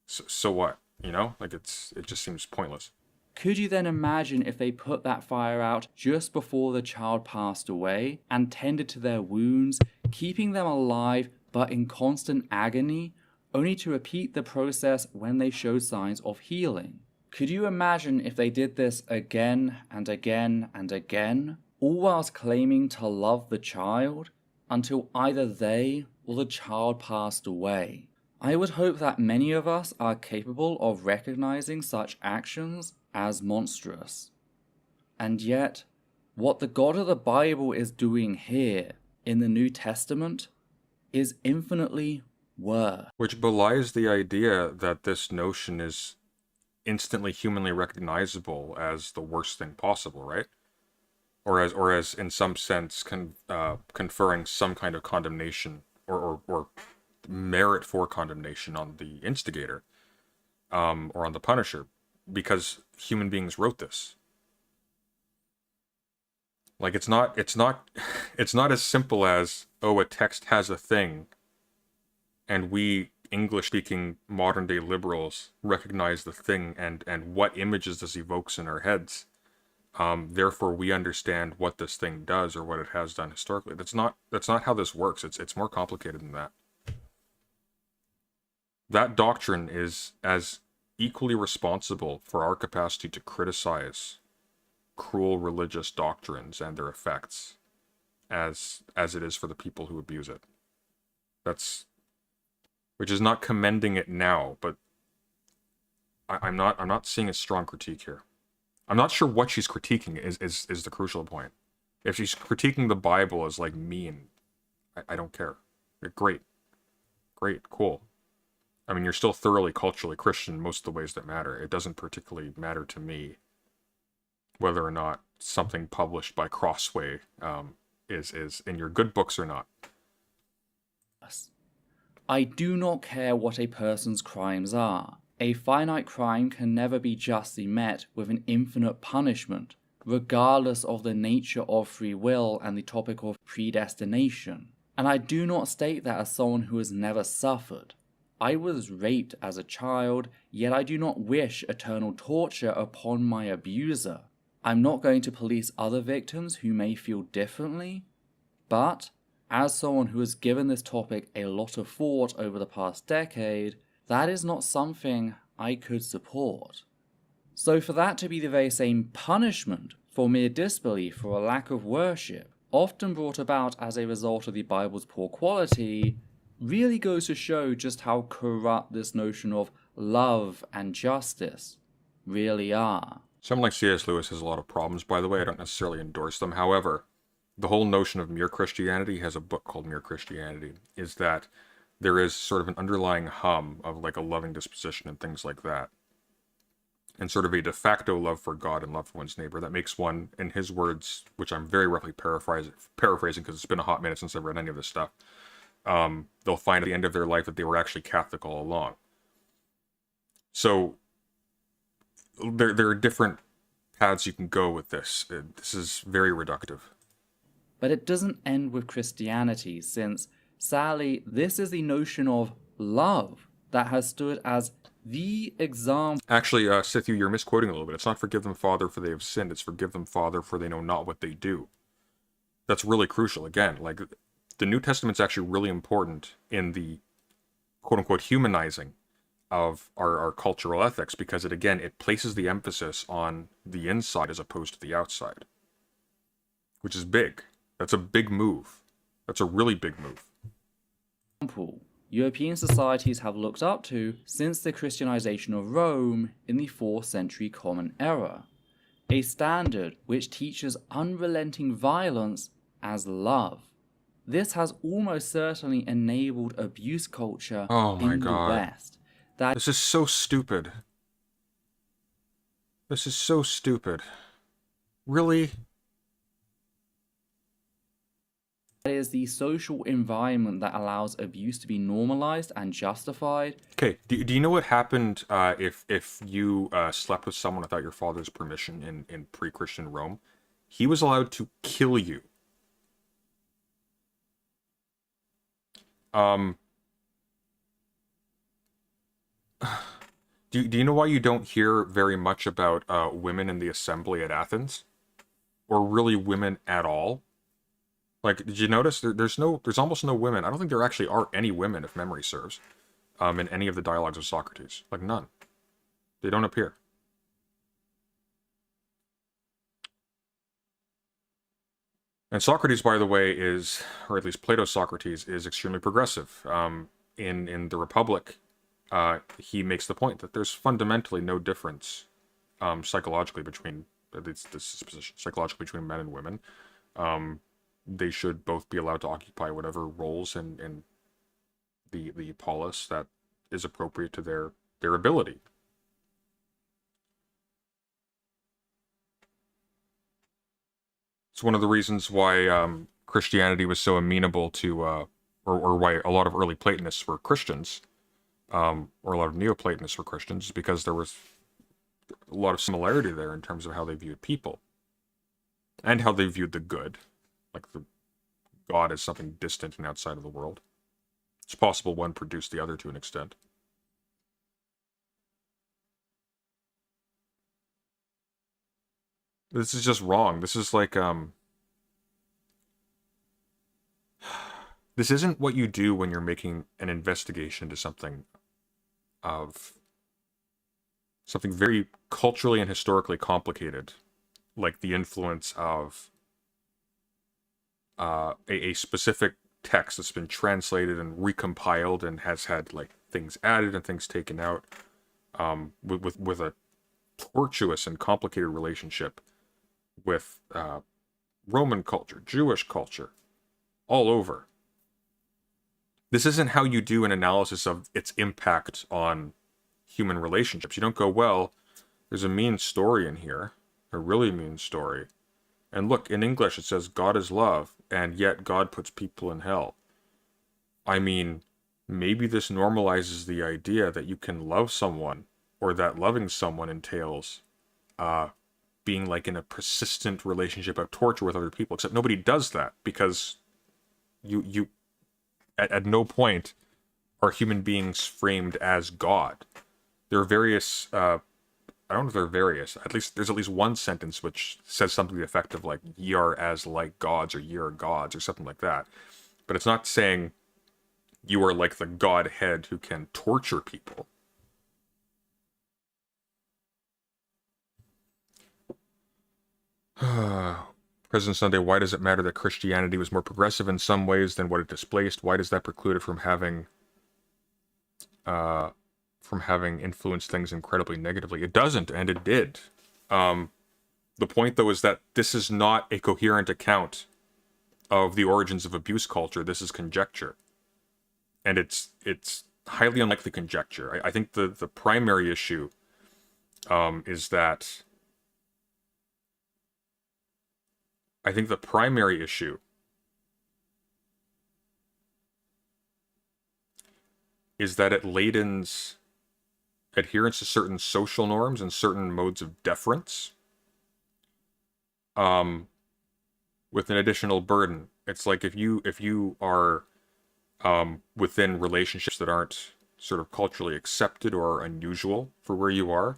So what? Like, it just seems pointless. Could you then imagine if they put that fire out just before the child passed away and tended to their wounds, keeping them alive but in constant agony, only to repeat the process when they showed signs of healing? Could you imagine if they did this again and again and again, all whilst claiming to love the child, until either they or the child passed away? I would hope that many of us are capable of recognizing such actions as monstrous. And yet, what the God of the Bible is doing here in the New Testament is infinitely worse. Which belies the idea that this notion is instantly humanly recognizable as the worst thing possible, right? Or as in some sense conferring some kind of condemnation or merit for condemnation on the instigator, or on the punisher, because human beings wrote this. Like, it's not as simple as, oh, a text has a thing, and we English-speaking modern-day liberals recognize the thing and what images this evokes in our heads. Therefore, we understand what this thing does or what it has done historically. That's not how this works. It's more complicated than that. That doctrine is as equally responsible for our capacity to criticize cruel religious doctrines and their effects as it is for the people who abuse it. Which is not commending it now, but I'm not seeing a strong critique here. I'm not sure what she's critiquing is the crucial point. If she's critiquing the Bible as like mean, I don't care. Great, cool. I mean, you're still thoroughly culturally Christian in most of the ways that matter. It doesn't particularly matter to me whether or not something published by Crossway is in your good books or not. I do not care what a person's crimes are. A finite crime can never be justly met with an infinite punishment, regardless of the nature of free will and the topic of predestination. And I do not state that as someone who has never suffered. I was raped as a child, yet I do not wish eternal torture upon my abuser. I'm not going to police other victims who may feel differently, but as someone who has given this topic a lot of thought over the past decade, that is not something I could support. So for that to be the very same punishment for mere disbelief or a lack of worship, often brought about as a result of the Bible's poor quality, really goes to show just how corrupt this notion of love and justice really are. Someone like C.S. Lewis has a lot of problems, by the way. I don't necessarily endorse them. However, the whole notion of mere Christianity, has a book called Mere Christianity, is that there is sort of an underlying hum of like a loving disposition and things like that. And sort of a de facto love for God and love for one's neighbor that makes one, in his words, which I'm very roughly paraphrasing because it's been a hot minute since I've read any of this stuff, they'll find at the end of their life that they were actually Catholic all along. So there are different paths you can go with this. This is very reductive. But it doesn't end with Christianity, since, sadly, this is the notion of love that has stood as the example. Actually, Sithu, you're misquoting a little bit. It's not forgive them, Father, for they have sinned. It's forgive them, Father, for they know not what they do. That's really crucial. Again, like, the New Testament's actually really important in the quote-unquote humanizing of our cultural ethics, because it places the emphasis on the inside as opposed to the outside, which is big. That's a big move. That's a really big move. European societies have looked up to since the Christianization of Rome in the 4th century Common Era, a standard which teaches unrelenting violence as love. This has almost certainly enabled abuse culture Oh my in the God. West. That This is so stupid. This is so stupid. Really? is the social environment that allows abuse to be normalized and justified. Okay, do you know what happened if you slept with someone without your father's permission in pre-Christian Rome? He was allowed to kill you. Do you know why you don't hear very much about women in the assembly at Athens? Or really women at all? Like, did you notice there's almost no women. I don't think there actually are any women, if memory serves, in any of the dialogues of Socrates. Like, none. They don't appear. And Socrates, by the way, is, or at least Plato's Socrates, is extremely progressive. In the Republic, he makes the point that there's fundamentally no difference psychologically between, at least this is position, psychologically between men and women. They should both be allowed to occupy whatever roles in the polis that is appropriate to their ability. It's one of the reasons why Christianity was so amenable to, or why a lot of early Platonists were Christians, or a lot of Neoplatonists were Christians, because there was a lot of similarity there in terms of how they viewed people, and how they viewed the good, like the God as something distant and outside of the world. It's possible one produced the other to an extent. This is just wrong. This is like, this isn't what you do when you're making an investigation into something very culturally and historically complicated, like the influence of a specific text that's been translated and recompiled and has had like things added and things taken out, with a tortuous and complicated relationship with Roman culture, Jewish culture, all over. This isn't how you do an analysis of its impact on human relationships. You don't go, well, there's a mean story in here, a really mean story. And look, in English it says God is love, and yet God puts people in hell. I mean, maybe this normalizes the idea that you can love someone, or that loving someone entails being like in a persistent relationship of torture with other people, except nobody does that, because you at no point are human beings framed as God. There are various, I don't know if there are various, there's at least one sentence which says something to the effect of like, ye are as like gods, or ye are gods, or something like that. But it's not saying you are like the Godhead who can torture people. President Sunday, why does it matter that Christianity was more progressive in some ways than what it displaced? Why does that preclude it from having influenced things incredibly negatively? It doesn't, and it did. The point, though, is that this is not a coherent account of the origins of abuse culture. This is conjecture. And it's highly unlikely conjecture. I think the primary issue is that I think the primary issue is that it ladens adherence to certain social norms and certain modes of deference with an additional burden. It's like if you are within relationships that aren't sort of culturally accepted or unusual for where you are,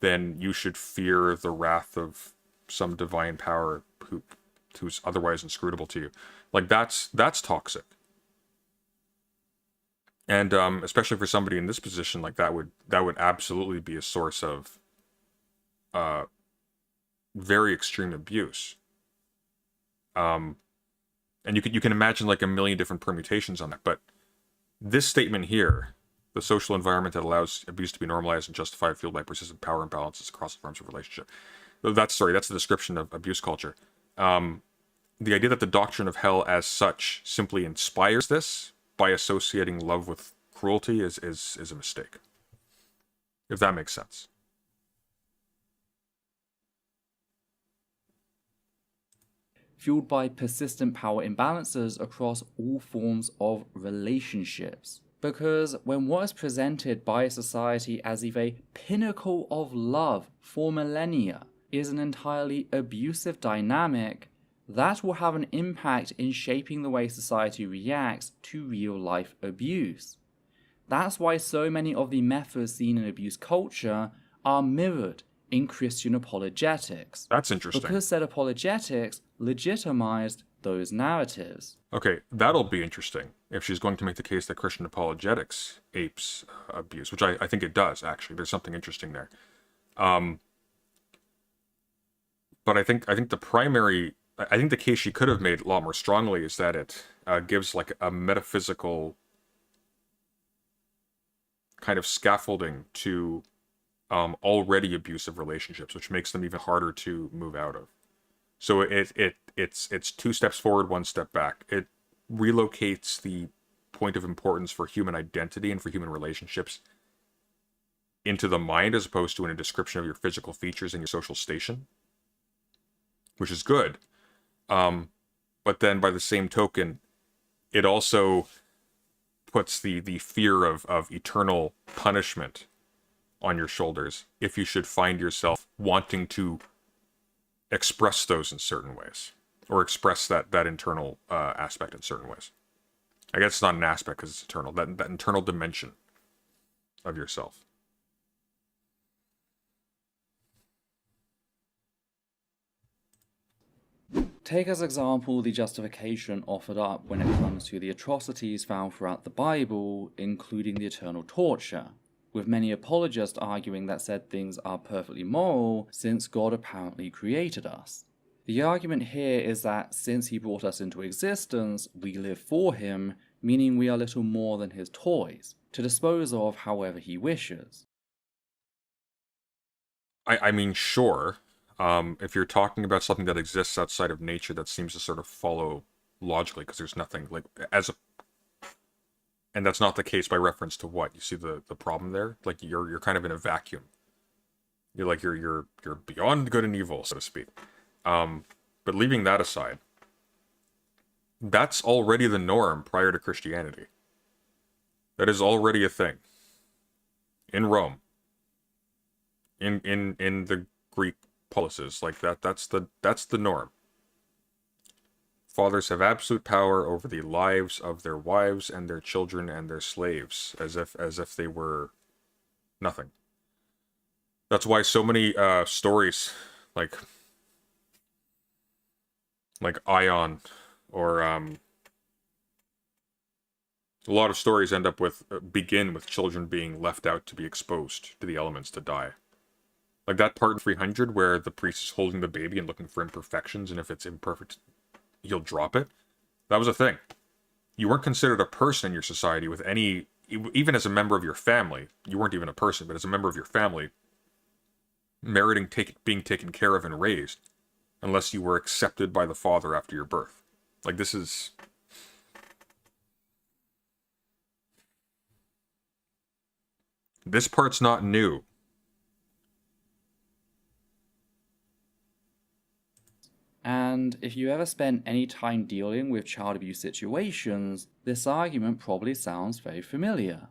then you should fear the wrath of some divine power who's otherwise inscrutable to you. Like that's toxic. And especially for somebody in this position, like that would absolutely be a source of very extreme abuse. And you can imagine like a million different permutations on that. But this statement here, the social environment that allows abuse to be normalized and justified, fueled by persistent power imbalances across the forms of relationship. That's the description of abuse culture. the idea that the doctrine of hell as such simply inspires this by associating love with cruelty is a mistake. If that makes sense. Fueled by persistent power imbalances across all forms of relationships. Because when what is presented by society as if a pinnacle of love for millennia is an entirely abusive dynamic, that will have an impact in shaping the way society reacts to real-life abuse. That's why so many of the methods seen in abuse culture are mirrored in Christian apologetics. That's interesting. Because said apologetics legitimized those narratives. Okay, that'll be interesting if she's going to make the case that Christian apologetics apes abuse, which I think it does, actually. There's something interesting there. But I think the case she could have made a lot more strongly is that it gives like a metaphysical kind of scaffolding to already abusive relationships, which makes them even harder to move out of. So it's 2 steps forward, 1 step back. It relocates the point of importance for human identity and for human relationships into the mind as opposed to in a description of your physical features and your social station, which is good. But then by the same token, it also puts the fear of eternal punishment on your shoulders if you should find yourself wanting to express those in certain ways, or express that internal aspect in certain ways. I guess it's not an aspect because it's eternal, that internal dimension of yourself. Take as example the justification offered up when it comes to the atrocities found throughout the Bible, including the eternal torture, with many apologists arguing that said things are perfectly moral since God apparently created us. The argument here is that since he brought us into existence, we live for him, meaning we are little more than his toys, to dispose of however he wishes. I mean, sure. If you're talking about something that exists outside of nature that seems to sort of follow logically, because there's nothing like and that's not the case by reference to what you see the problem there. Like you're kind of in a vacuum. You're like you're beyond good and evil, so to speak. But leaving that aside, that's already the norm prior to Christianity. That is already a thing in Rome. In the Greek policies, like that's the norm. Fathers have absolute power over the lives of their wives and their children and their slaves, as if they were nothing. That's why so many stories like Ion or a lot of stories begin with children being left out to be exposed to the elements to die. Like that part in 300 where the priest is holding the baby and looking for imperfections, and if it's imperfect, he'll drop it. That was a thing. You weren't considered a person in your society with any, even as a member of your family. You weren't even a person, but as a member of your family, meriting being taken care of and raised, unless you were accepted by the father after your birth. Like this part's not new. And if you ever spent any time dealing with child abuse situations, this argument probably sounds very familiar.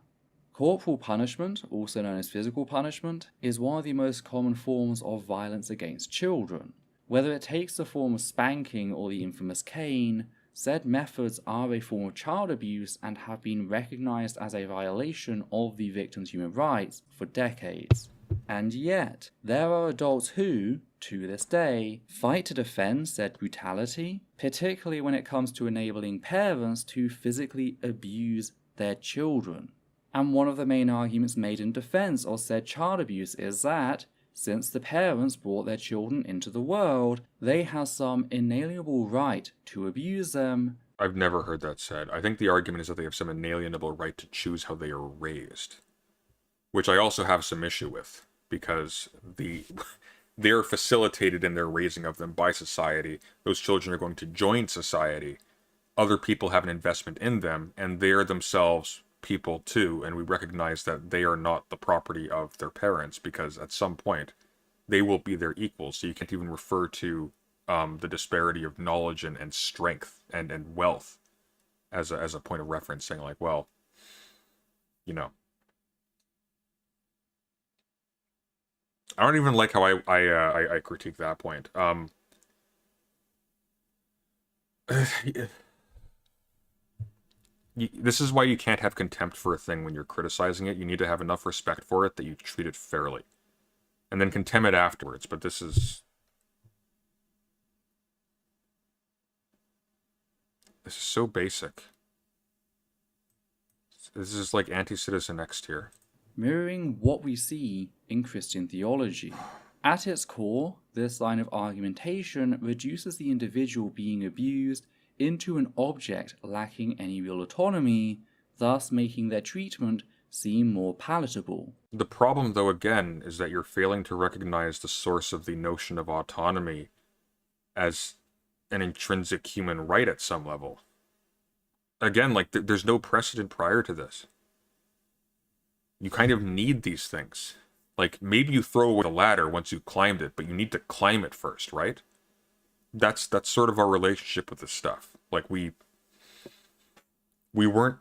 Corporal punishment, also known as physical punishment, is one of the most common forms of violence against children. Whether it takes the form of spanking or the infamous cane, said methods are a form of child abuse and have been recognized as a violation of the victim's human rights for decades. And yet, there are adults who, to this day, fight to defend said brutality, particularly when it comes to enabling parents to physically abuse their children. And one of the main arguments made in defense of said child abuse is that, since the parents brought their children into the world, they have some inalienable right to abuse them. I've never heard that said. I think the argument is that they have some inalienable right to choose how they are raised, which I also have some issue with, because they're facilitated in their raising of them by society. Those children are going to join society. Other people have an investment in them, and they're themselves people too, and we recognize that they are not the property of their parents, because at some point they will be their equals. So you can't even refer to the disparity of knowledge and strength and wealth as a point of reference, saying like, well, you know, I don't even like how I critique that point. This is why you can't have contempt for a thing when you're criticizing it. You need to have enough respect for it that you treat it fairly, and then condemn it afterwards. But this is so basic. This is like anti-citizen X tier. Mirroring what we see in Christian theology. At its core, this line of argumentation reduces the individual being abused into an object lacking any real autonomy, thus making their treatment seem more palatable. The problem, though, again, is that you're failing to recognize the source of the notion of autonomy as an intrinsic human right at some level. Again, like, there's no precedent prior to this. You kind of need these things. Like, maybe you throw away the ladder once you've climbed it, but you need to climb it first, right? That's sort of our relationship with this stuff. Like, we weren't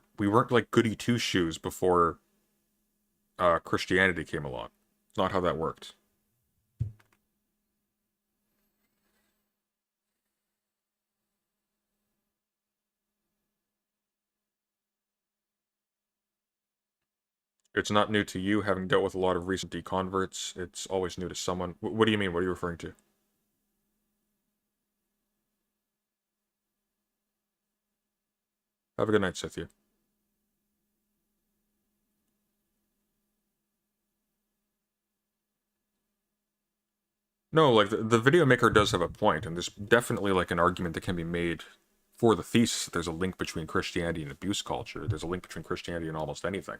like goody two shoes before Christianity came along. It's not how that worked. It's not new to you, having dealt with a lot of recent deconverts. It's always new to someone. What do you mean? What are you referring to? Have a good night, Sithia. No, like, the video maker does have a point, and there's definitely, like, an argument that can be made for the thesis that there's a link between Christianity and abuse culture. There's a link between Christianity and almost anything.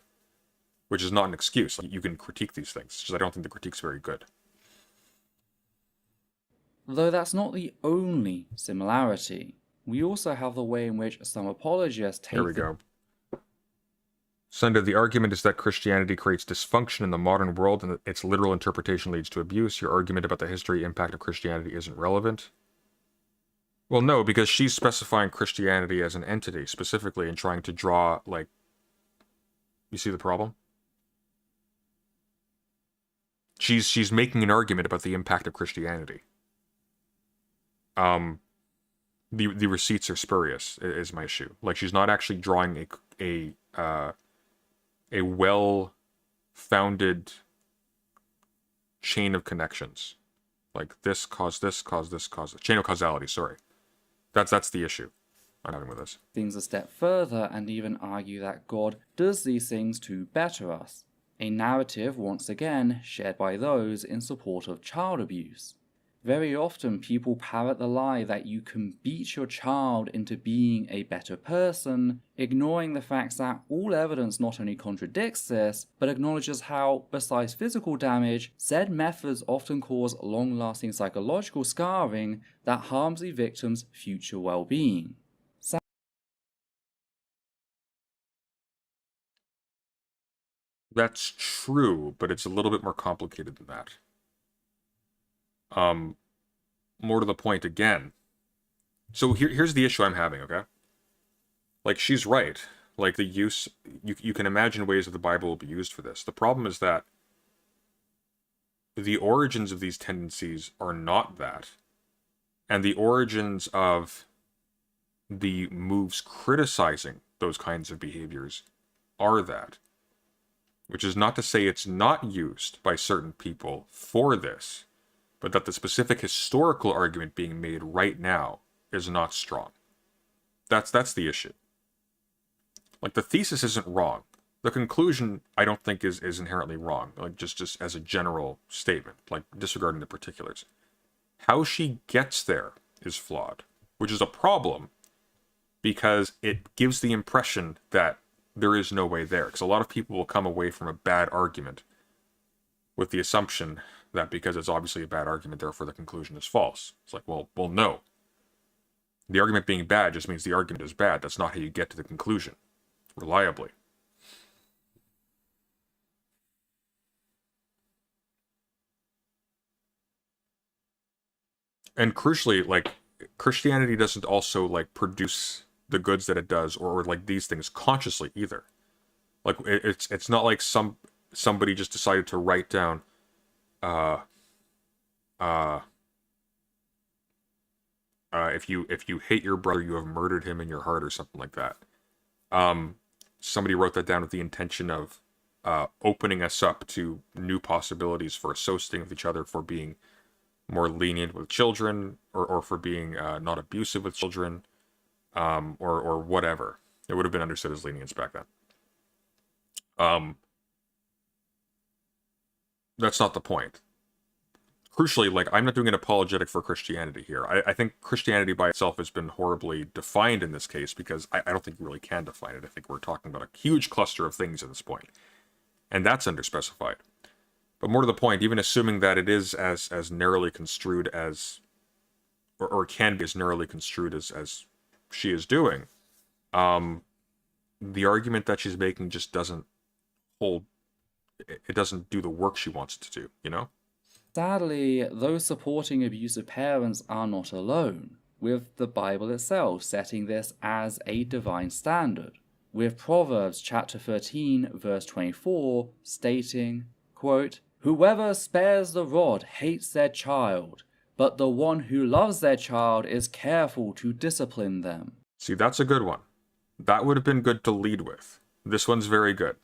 Which is not an excuse. Like, you can critique these things. It's just I don't think the critique's very good. Though that's not the only similarity. We also have the way in which some apologists take Here we go. Sunday, the argument is that Christianity creates dysfunction in the modern world and that its literal interpretation leads to abuse. Your argument about the history impact of Christianity isn't relevant. Well, no, because she's specifying Christianity as an entity specifically and trying to draw, like... You see the problem? She's making an argument about the impact of Christianity. The receipts are spurious, is my issue. Like, she's not actually drawing a well-founded chain of connections. Like, this caused this, caused this, caused this. Chain of causality, sorry. That's the issue I'm having with this. things a step further and even argue that God does these things to better us. A narrative, once again, shared by those in support of child abuse. Very often people parrot the lie that you can beat your child into being a better person, ignoring the fact that all evidence not only contradicts this, but acknowledges how, besides physical damage, said methods often cause long-lasting psychological scarring that harms the victim's future well-being. That's true, but it's a little bit more complicated than that. More to the point again. So here's the issue I'm having, okay? Like, she's right. Like, the use... You can imagine ways that the Bible will be used for this. The problem is that the origins of these tendencies are not that. And the origins of the moves criticizing those kinds of behaviors are that. Which is not to say it's not used by certain people for this, but that the specific historical argument being made right now is not strong. That's the issue. Like, the thesis isn't wrong. The conclusion, I don't think, is inherently wrong. Like, just as a general statement, like, disregarding the particulars. How she gets there is flawed, which is a problem because it gives the impression that there is no way there. Because a lot of people will come away from a bad argument with the assumption that because it's obviously a bad argument, therefore the conclusion is false. It's like, well, no. The argument being bad just means the argument is bad. That's not how you get to the conclusion reliably. And crucially, like, Christianity doesn't also like produce the goods that it does, or like these things consciously either. Like it's not like somebody just decided to write down if you hate your brother, you have murdered him in your heart, or something like that. Somebody wrote that down with the intention of opening us up to new possibilities for associating with each other, for being more lenient with children, or for being not abusive with children, or whatever. It would have been understood as lenience back then. That's not the point. Crucially, like, I'm not doing an apologetic for Christianity here. I think Christianity by itself has been horribly defined in this case, because I don't think you really can define it. I think we're talking about a huge cluster of things at this point, and that's underspecified. But more to the point, even assuming that it is as narrowly construed as, or can be as narrowly construed as she is doing, the argument that she's making just doesn't hold. It doesn't do the work she wants it to do, you know? Sadly, those supporting abusive parents are not alone, with the Bible itself setting this as a divine standard, with Proverbs chapter 13 verse 24 stating, quote, "Whoever spares the rod hates their child, but the one who loves their child is careful to discipline them." See, that's a good one. That would have been good to lead with. This one's very good.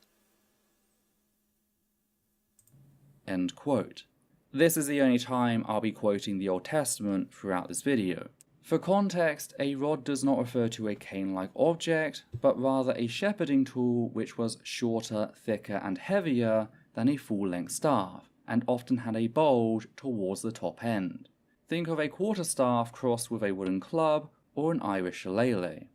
End quote. This is the only time I'll be quoting the Old Testament throughout this video. For context, a rod does not refer to a cane-like object, but rather a shepherding tool which was shorter, thicker, and heavier than a full-length staff, and often had a bulge towards the top end. Think of a quarterstaff crossed with a wooden club or an Irish shillelagh.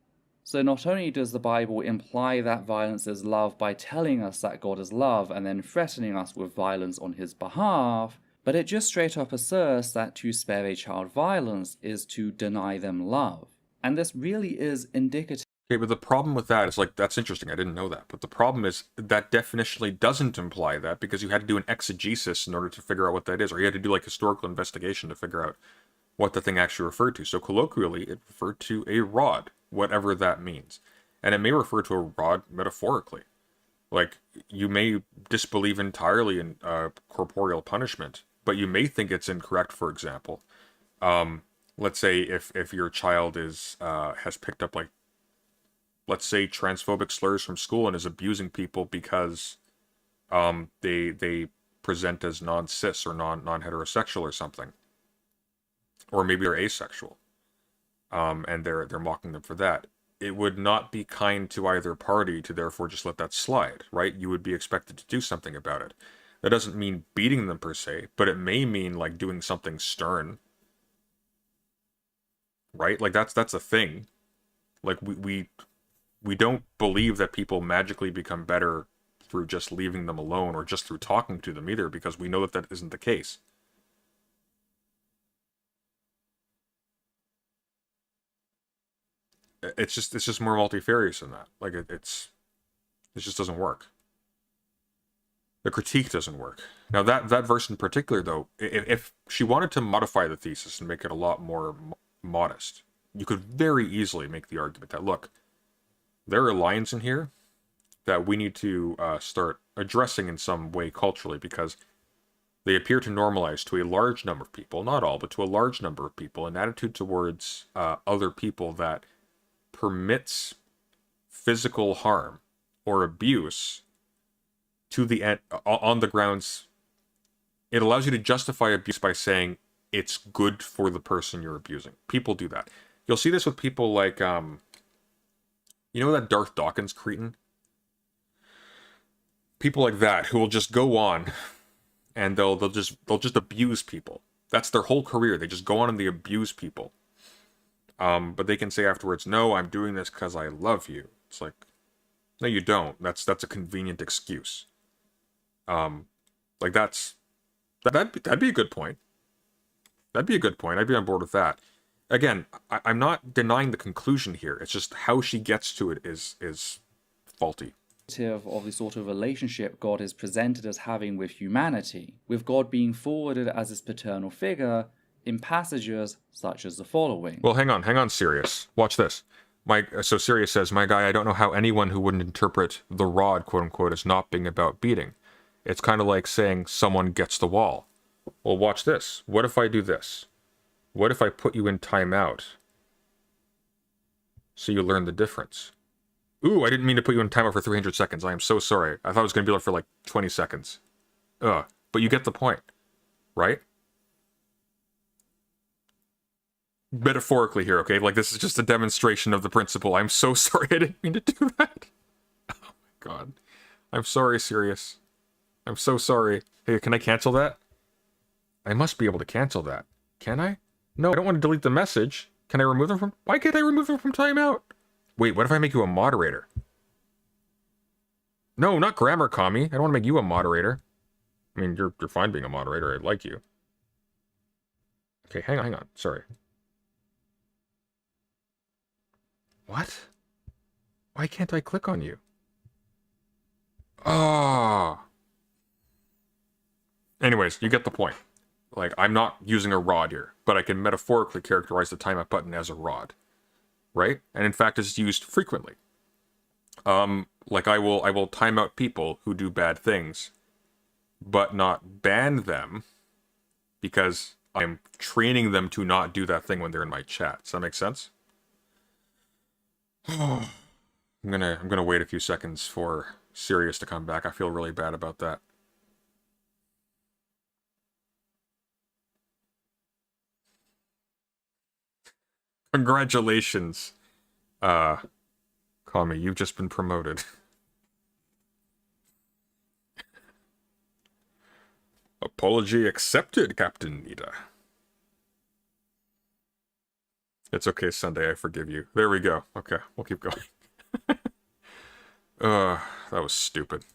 So not only does the Bible imply that violence is love by telling us that God is love and then threatening us with violence on his behalf, but it just straight up asserts that to spare a child violence is to deny them love. And this really is indicative. Okay, but the problem with that is, like, that's interesting. I didn't know that. But the problem is that definitionally doesn't imply that, because you had to do an exegesis in order to figure out what that is, or you had to do like historical investigation to figure out what the thing actually referred to. So colloquially, it referred to a rod, whatever that means. And it may refer to a rod metaphorically. Like, you may disbelieve entirely in corporeal punishment, but you may think it's incorrect. For example, let's say if your child is has picked up, like, let's say, transphobic slurs from school and is abusing people because they present as non-cis or non-heterosexual or something, or maybe they're asexual, and they're mocking them for that. It would not be kind to either party to therefore just let that slide, right? You would be expected to do something about it. That doesn't mean beating them per se, but it may mean like doing something stern, right? Like that's a thing. Like we don't believe that people magically become better through just leaving them alone or just through talking to them either, because we know that that isn't the case. It's just more multifarious than that. Like it just doesn't work. The critique doesn't work. Now that verse in particular, though, if she wanted to modify the thesis and make it a lot more modest, you could very easily make the argument that, look, there are lines in here that we need to start addressing in some way culturally, because they appear to normalize to a large number of people, not all, but to a large number of people, an attitude towards other people that permits physical harm or abuse to the end on the grounds. It allows you to justify abuse by saying it's good for the person you're abusing. People do that. You'll see this with people like you know that Darth Dawkins cretin? People like that who will just go on and they'll just abuse people. That's their whole career. They just go on and they abuse people. But they can say afterwards, "No, I'm doing this because I love you." It's like, no, you don't. That's a convenient excuse. Like that's That'd be a good point. That'd be a good point. I'd be on board with that. Again, I'm not denying the conclusion here. It's just how she gets to it is faulty. Of the sort of relationship God is presented as having with humanity, with God being forwarded as his paternal figure in passages such as the following. Well, hang on, Sirius. Watch this. So Sirius says, "My guy, I don't know how anyone who wouldn't interpret the rod, quote unquote, as not being about beating. It's kind of like saying someone gets the wall. Well, watch this. What if I do this? What if I put you in timeout so you learn the difference? Ooh, I didn't mean to put you in timeout for 300 seconds. I am so sorry. I thought it was going to be there for like 20 seconds. Ugh. But you get the point, right? Metaphorically here, okay? Like, this is just a demonstration of the principle. I'm so sorry. I didn't mean to do that. Oh my god. I'm sorry, Sirius. I'm so sorry. Hey, can I cancel that? I must be able to cancel that. Can I? No, I don't want to delete the message. Can I remove them from... Why can't I remove them from timeout? Wait, what if I make you a moderator? No, not grammar, commie. I don't want to make you a moderator. I mean, you're fine being a moderator. I like you. Okay, hang on. Sorry. What? Why can't I click on you? Ah. Anyways, you get the point. Like, I'm not using a rod here, but I can metaphorically characterize the timeout button as a rod. Right? And in fact, it's used frequently. Like I will time out people who do bad things, but not ban them because I'm training them to not do that thing when they're in my chat. Does that make sense? I'm gonna wait a few seconds for Sirius to come back. I feel really bad about that. Congratulations, Kami, you've just been promoted. Apology accepted, Captain Nita. It's okay, Sunday, I forgive you. There we go. Okay, we'll keep going. That was stupid.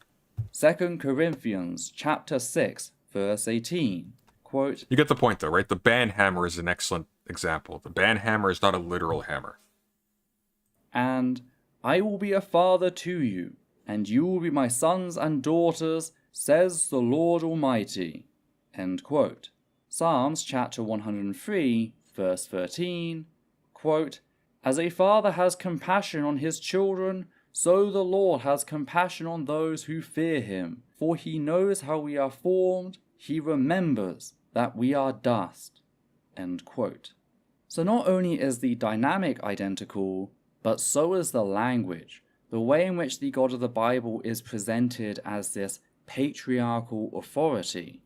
2 Corinthians chapter 6, verse 18. Quote, you get the point, though, right? The ban hammer is an excellent example. The ban hammer is not a literal hammer. And I will be a father to you, and you will be my sons and daughters, says the Lord Almighty. End quote. Psalms chapter 103, verse 13. Quote, as a father has compassion on his children, so the Lord has compassion on those who fear him. For he knows how we are formed, he remembers that we are dust. End quote. So not only is the dynamic identical, but so is the language. The way in which the God of the Bible is presented as this patriarchal authority.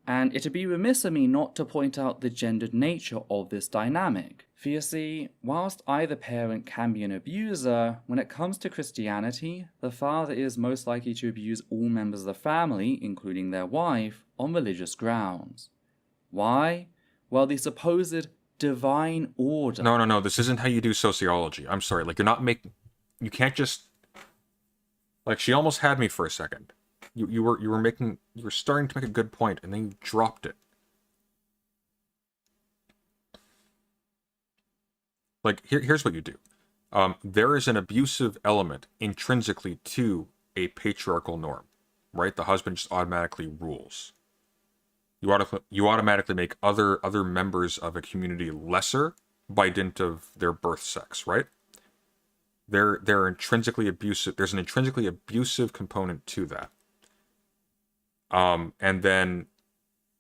And it'd be remiss of me not to point out the gendered nature of this dynamic. For you see, whilst either parent can be an abuser, when it comes to Christianity, the father is most likely to abuse all members of the family, including their wife, on religious grounds. Why? Well, the supposed divine order. No. This isn't how you do sociology. I'm sorry. Like, you're not making... You can't just... Like, she almost had me for a second. You were starting to make a good point, and then you dropped it. Like, here's what you do. There is an abusive element intrinsically to a patriarchal norm, right? The husband just automatically rules. You automatically make other members of a community lesser by dint of their birth sex, right? They're intrinsically abusive. There's an intrinsically abusive component to that. And then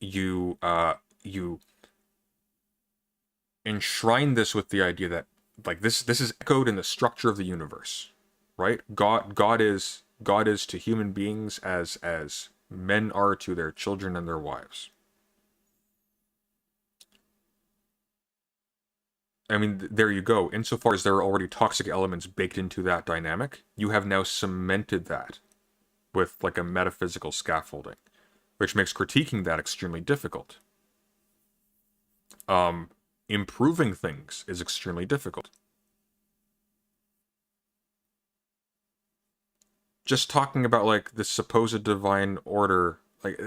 you enshrine this with the idea that, like, this is echoed in the structure of the universe, right? God is to human beings as men are to their children and their wives. I mean, there you go. Insofar as there are already toxic elements baked into that dynamic, you have now cemented that with, like, a metaphysical scaffolding, which makes critiquing that extremely difficult. Improving things is extremely difficult. Just talking about, like, this supposed divine order, like,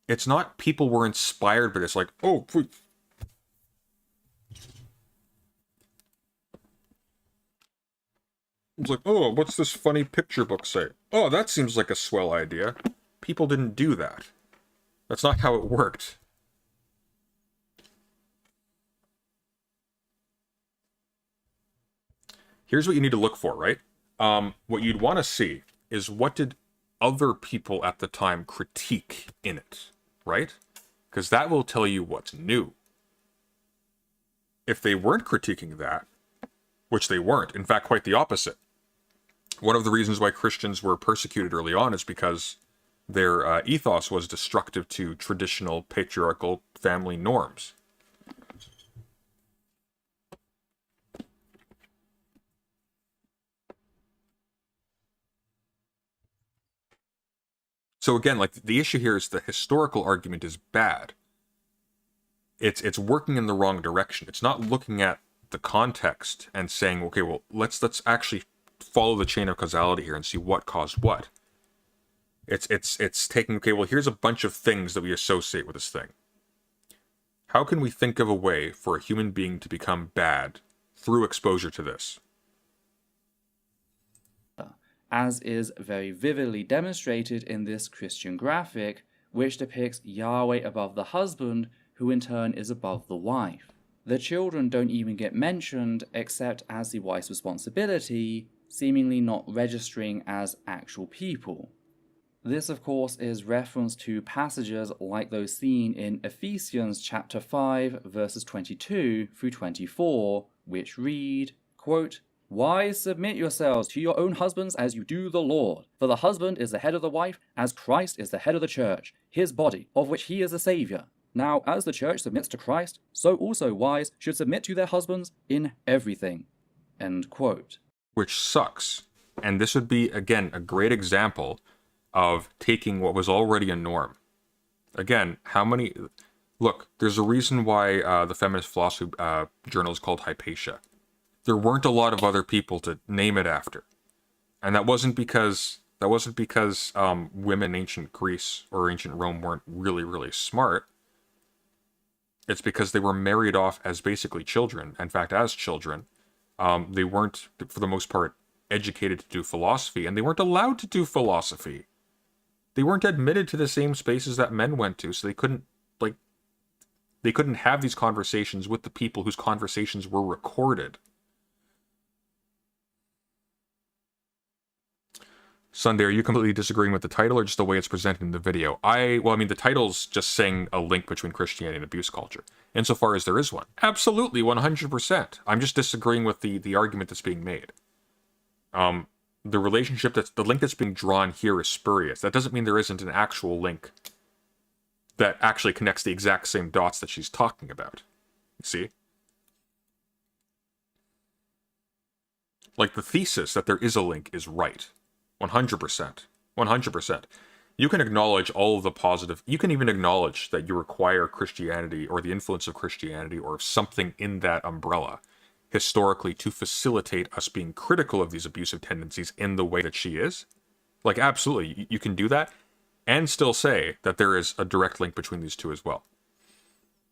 it's not people were inspired, but it's like, oh, it's like, oh, what's this funny picture book say? Oh, that seems like a swell idea. People didn't do that. That's not how it worked. Here's what you need to look for, right? What you'd want to see is what did other people at the time critique in it, right? Because that will tell you what's new. If they weren't critiquing that, which they weren't, in fact, quite the opposite. One of the reasons why Christians were persecuted early on is because their ethos was destructive to traditional patriarchal family norms. So again, like, the issue here is the historical argument is bad. It's working in the wrong direction. It's not looking at the context and saying, okay, well, let's actually follow the chain of causality here and see what caused what. It's taking, okay, well, here's a bunch of things that we associate with this thing. How can we think of a way for a human being to become bad through exposure to this? As is very vividly demonstrated in this Christian graphic, which depicts Yahweh above the husband, who in turn is above the wife. The children don't even get mentioned except as the wife's responsibility, seemingly not registering as actual people. This, of course, is reference to passages like those seen in Ephesians chapter 5, verses 22 through 24, which read, quote, "Wives, submit yourselves to your own husbands as you do the Lord. For the husband is the head of the wife, as Christ is the head of the church, his body, of which he is the Savior. Now, as the church submits to Christ, so also wives should submit to their husbands in everything." End quote. Which sucks. And this would be, again, a great example of taking what was already a norm. Again, how many... Look, there's a reason why the feminist philosophy journal is called Hypatia. There weren't a lot of other people to name it after. And that wasn't because women in ancient Greece or ancient Rome weren't really, really smart. It's because they were married off as basically children. In fact, as children, they weren't, for the most part, educated to do philosophy, and they weren't allowed to do philosophy. They weren't admitted to the same spaces that men went to, so they couldn't have these conversations with the people whose conversations were recorded. Sunday, are you completely disagreeing with the title or just the way it's presented in the video? The title's just saying a link between Christianity and abuse culture, insofar as there is one. Absolutely, 100%. I'm just disagreeing with the argument that's being made. The link that's being drawn here is spurious. That doesn't mean there isn't an actual link that actually connects the exact same dots that she's talking about. You see? Like, the thesis that there is a link is right. 100%. 100%. You can acknowledge all of the positive. You can even acknowledge that you require Christianity or the influence of Christianity or something in that umbrella historically to facilitate us being critical of these abusive tendencies in the way that she is. Like, absolutely, you can do that and still say that there is a direct link between these two as well.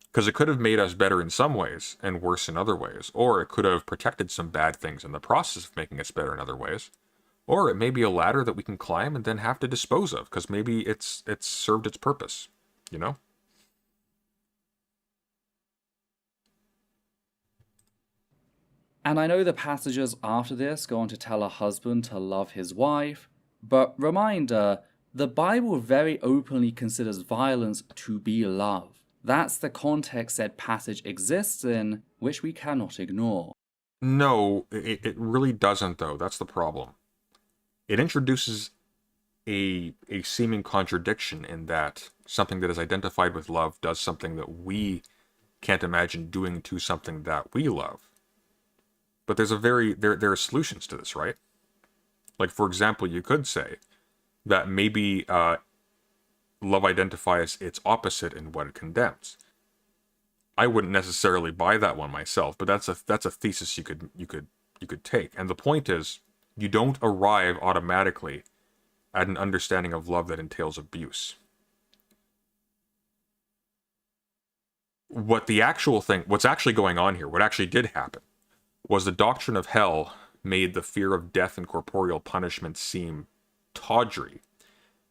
Because it could have made us better in some ways and worse in other ways, or it could have protected some bad things in the process of making us better in other ways. Or it may be a ladder that we can climb and then have to dispose of, because maybe it's served its purpose, you know? And I know the passages after this go on to tell a husband to love his wife, but reminder, the Bible very openly considers violence to be love. That's the context said passage exists in, which we cannot ignore. No, it really doesn't, though. That's the problem. It introduces a seeming contradiction in that something that is identified with love does something that we can't imagine doing to something that we love. But there are solutions to this, right? Like, for example, you could say that maybe love identifies its opposite in what it condemns. I wouldn't necessarily buy that one myself, but that's a thesis you could take. And the point is, you don't arrive automatically at an understanding of love that entails abuse. what's actually going on here, what actually did happen, was the doctrine of hell made the fear of death and corporeal punishment seem tawdry.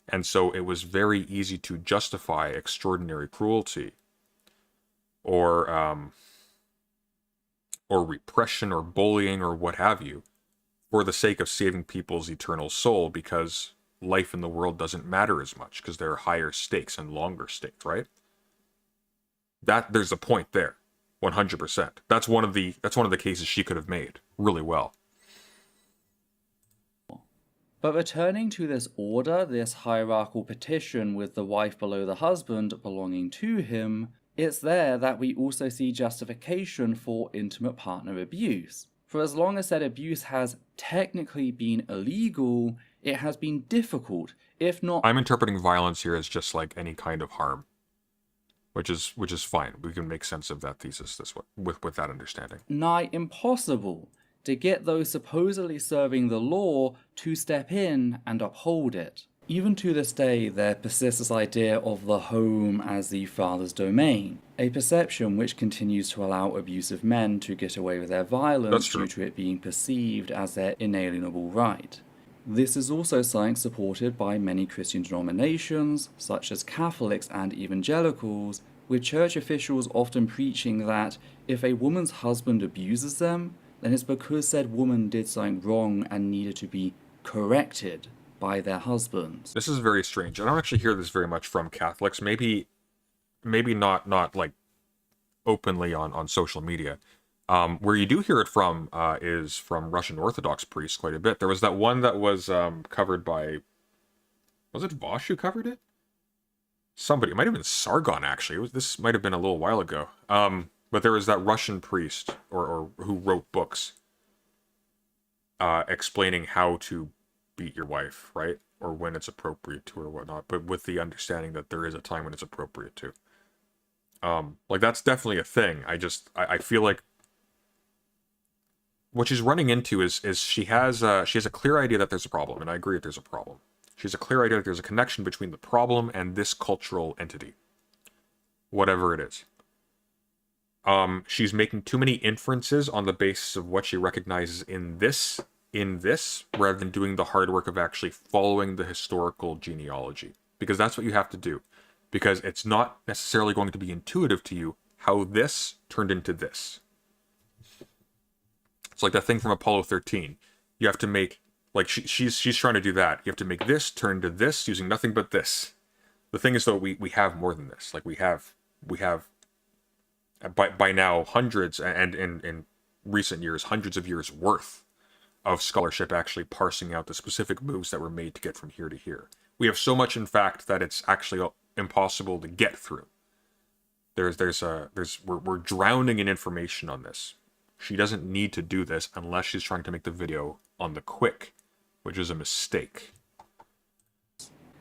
And so it was very easy to justify extraordinary cruelty or repression or bullying or what have you for the sake of saving people's eternal soul, because life in the world doesn't matter as much because there are higher stakes and longer stakes, right? That there's a point there, 100%. That's one of the cases she could have made really well. But returning to this order, this hierarchical petition with the wife below the husband belonging to him, it's there that we also see justification for intimate partner abuse. For as long as that abuse has technically been illegal, it has been difficult, if not... I'm interpreting violence here as just like any kind of harm, which is fine. We can make sense of that thesis this way, with that understanding. Nigh impossible to get those supposedly serving the law to step in and uphold it. Even to this day, there persists this idea of the home as the father's domain, a perception which continues to allow abusive men to get away with their violence due to it being perceived as their inalienable right. This is also something supported by many Christian denominations, such as Catholics and evangelicals, with church officials often preaching that if a woman's husband abuses them, then it's because said woman did something wrong and needed to be corrected by their husbands. This is very strange. I don't actually hear this very much from Catholics. Maybe not like openly on social media. Where you do hear it from is from Russian Orthodox priests quite a bit. There was that one that was covered by, was it Vosh who covered it? Somebody, it might have been Sargon actually. This might have been a little while ago. But there was that Russian priest or who wrote books explaining how to beat your wife, right? Or when it's appropriate to or whatnot, but with the understanding that there is a time when it's appropriate to. Like that's definitely a thing. I feel like what she's running into is she has a clear idea that there's a problem, and I agree that there's a problem. She has a clear idea that there's a connection between the problem and this cultural entity, whatever it is. She's making too many inferences on the basis of what she recognizes in this, rather than doing the hard work of actually following the historical genealogy. Because that's what you have to do. Because it's not necessarily going to be intuitive to you how this turned into this. It's like that thing from Apollo 13. You have to make, like she's trying to do that. You have to make this turn to this using nothing but this. The thing is though, we have more than this. Like we have by now hundreds, and in recent years, hundreds of years worth of scholarship actually parsing out the specific moves that were made to get from here to here. We have so much, in fact, that it's actually impossible to get through. We're drowning in information on this. She doesn't need to do this unless she's trying to make the video on the quick, which is a mistake.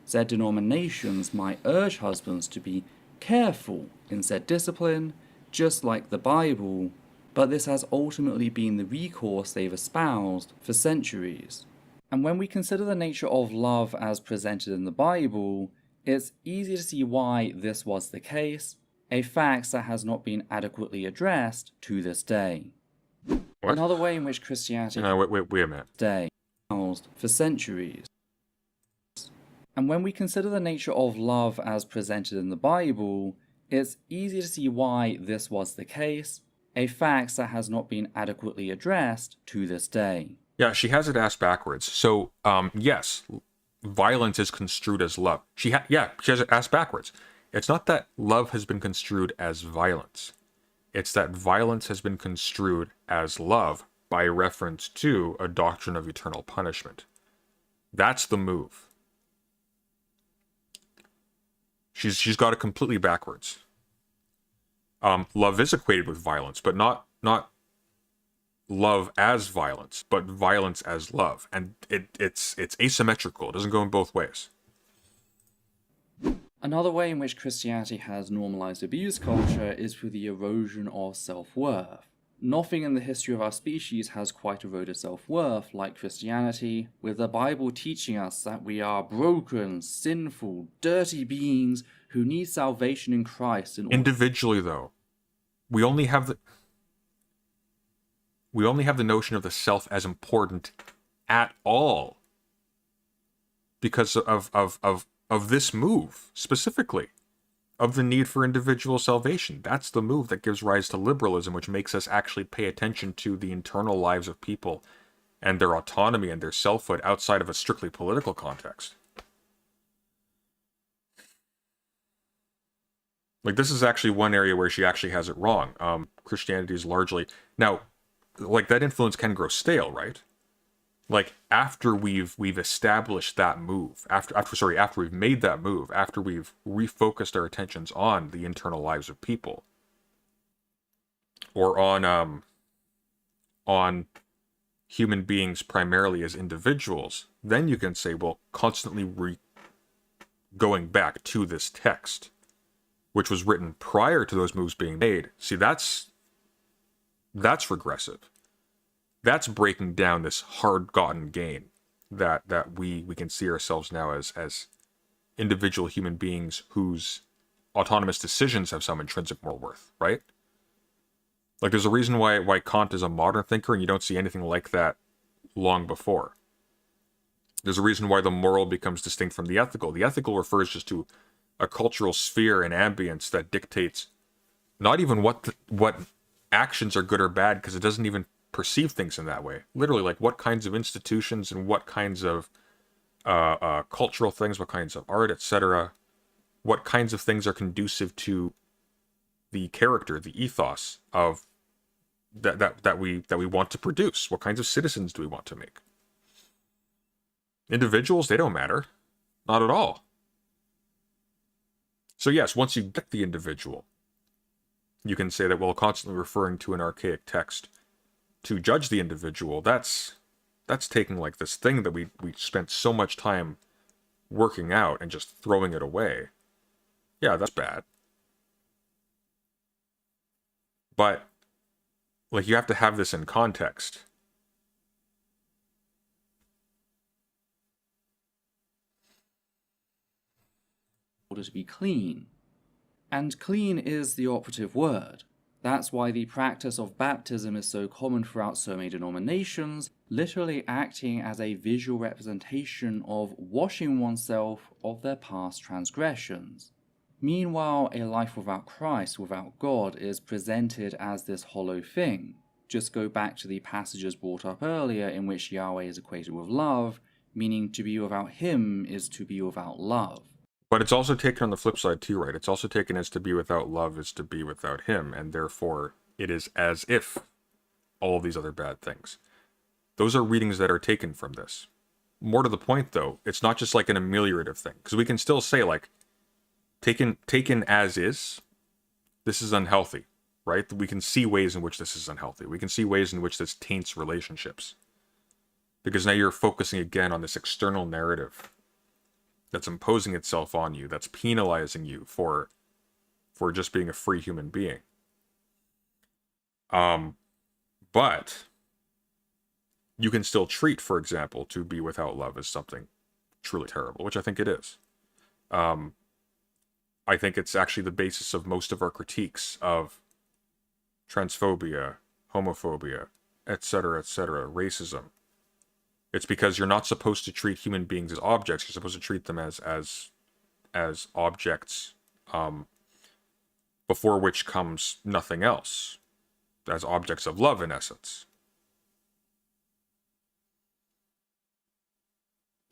Said denominations might urge husbands to be careful in said discipline, just like the Bible, but this has ultimately been the recourse they've espoused for centuries. And when we consider the nature of love as presented in the Bible, it's easy to see why this was the case, a fact that has not been adequately addressed to this day. What? Another way in which Christianity wait a minute. Day espoused for centuries. And when we consider the nature of love as presented in the Bible, it's easy to see why this was the case, a fact that has not been adequately addressed to this day. Yeah, she has it asked backwards. So, yes, violence is construed as love. She has it asked backwards. It's not that love has been construed as violence. It's that violence has been construed as love by reference to a doctrine of eternal punishment. That's the move. She's got it completely backwards. Love is equated with violence, but not love as violence, but violence as love, and it's asymmetrical. It doesn't go in both ways. Another way in which Christianity has normalized abuse culture is through the erosion of self-worth. Nothing in the history of our species has quite eroded self-worth like Christianity, with the Bible teaching us that we are broken, sinful, dirty beings who need salvation in Christ. Individually, though. we only have the notion of the self as important at all because of this move specifically, of the need for individual salvation. That's the move that gives rise to liberalism, which makes us actually pay attention to the internal lives of people and their autonomy and their selfhood outside of a strictly political context. Like, this is actually one area where she actually has it wrong. Christianity is largely... Now, like, that influence can grow stale, right? Like, after we've established that move, after we've made that move, after we've refocused our attentions on the internal lives of people, or on human beings primarily as individuals, then you can say, well, constantly going back to this text, which was written prior to those moves being made. See, that's regressive. That's breaking down this hard-gotten gain that we can see ourselves now as individual human beings whose autonomous decisions have some intrinsic moral worth, right? Like, there's a reason why Kant is a modern thinker and you don't see anything like that long before. There's a reason why the moral becomes distinct from the ethical. The ethical refers just to a cultural sphere and ambience that dictates not even what actions are good or bad, because it doesn't even perceive things in that way. Literally, like, what kinds of institutions and what kinds of cultural things, what kinds of art, etc., what kinds of things are conducive to the character, the ethos of that we want to produce. What kinds of citizens do we want to make? Individuals, they don't matter. Not at all. So yes, once you get the individual, you can say that, well, constantly referring to an archaic text to judge the individual, that's taking like this thing that we spent so much time working out and just throwing it away. Yeah, that's bad. But, like, you have to have this in context. Order to be clean. And clean is the operative word. That's why the practice of baptism is so common throughout so many denominations, literally acting as a visual representation of washing oneself of their past transgressions. Meanwhile, a life without Christ, without God, is presented as this hollow thing. Just go back to the passages brought up earlier in which Yahweh is equated with love, meaning to be without Him is to be without love. But it's also taken on the flip side too, right? It's also taken as to be without love is to be without Him, and therefore it is as if all of these other bad things. Those are readings that are taken from this. More to the point, though, it's not just like an ameliorative thing, because we can still say, like, taken as is, this is unhealthy, right? We can see ways in which this is unhealthy. We can see ways in which this taints relationships. Because now you're focusing again on this external narrative that's imposing itself on you, that's penalizing you for just being a free human being. But you can still treat, for example, to be without love as something truly terrible, which I think it is. I think it's actually the basis of most of our critiques of transphobia, homophobia, etc., racism. It's because you're not supposed to treat human beings as objects. You're supposed to treat them as objects, before which comes nothing else, as objects of love, in essence.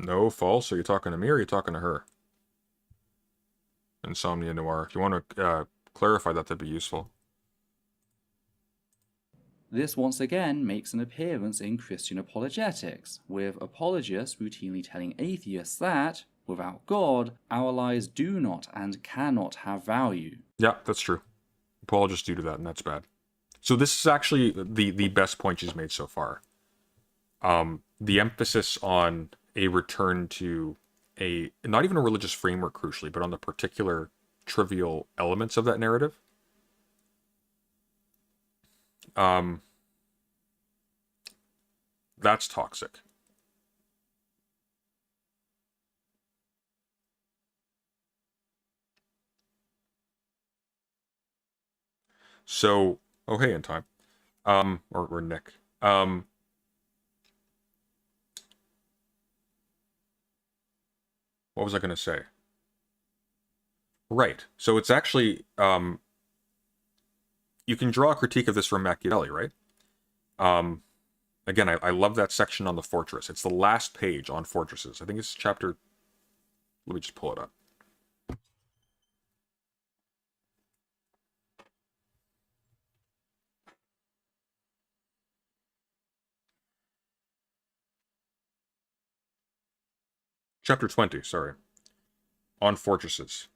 No, false. Are you talking to me or are you talking to her? Insomnia Noir. If you want to clarify that, that'd be useful. This once again makes an appearance in Christian apologetics, with apologists routinely telling atheists that, without God, our lives do not and cannot have value. Yeah, that's true. Apologists do that, and that's bad. So this is actually the best point she's made so far. The emphasis on a return to not even a religious framework, crucially, but on the particular trivial elements of that narrative. That's toxic. So, oh hey, in time, or Nick, what was I going to say? Right. So it's actually, you can draw a critique of this from Machiavelli, right? Again, I love that section on the fortress. It's the last page on fortresses. I think it's chapter, let me just pull it up. Chapter 20, sorry. On fortresses.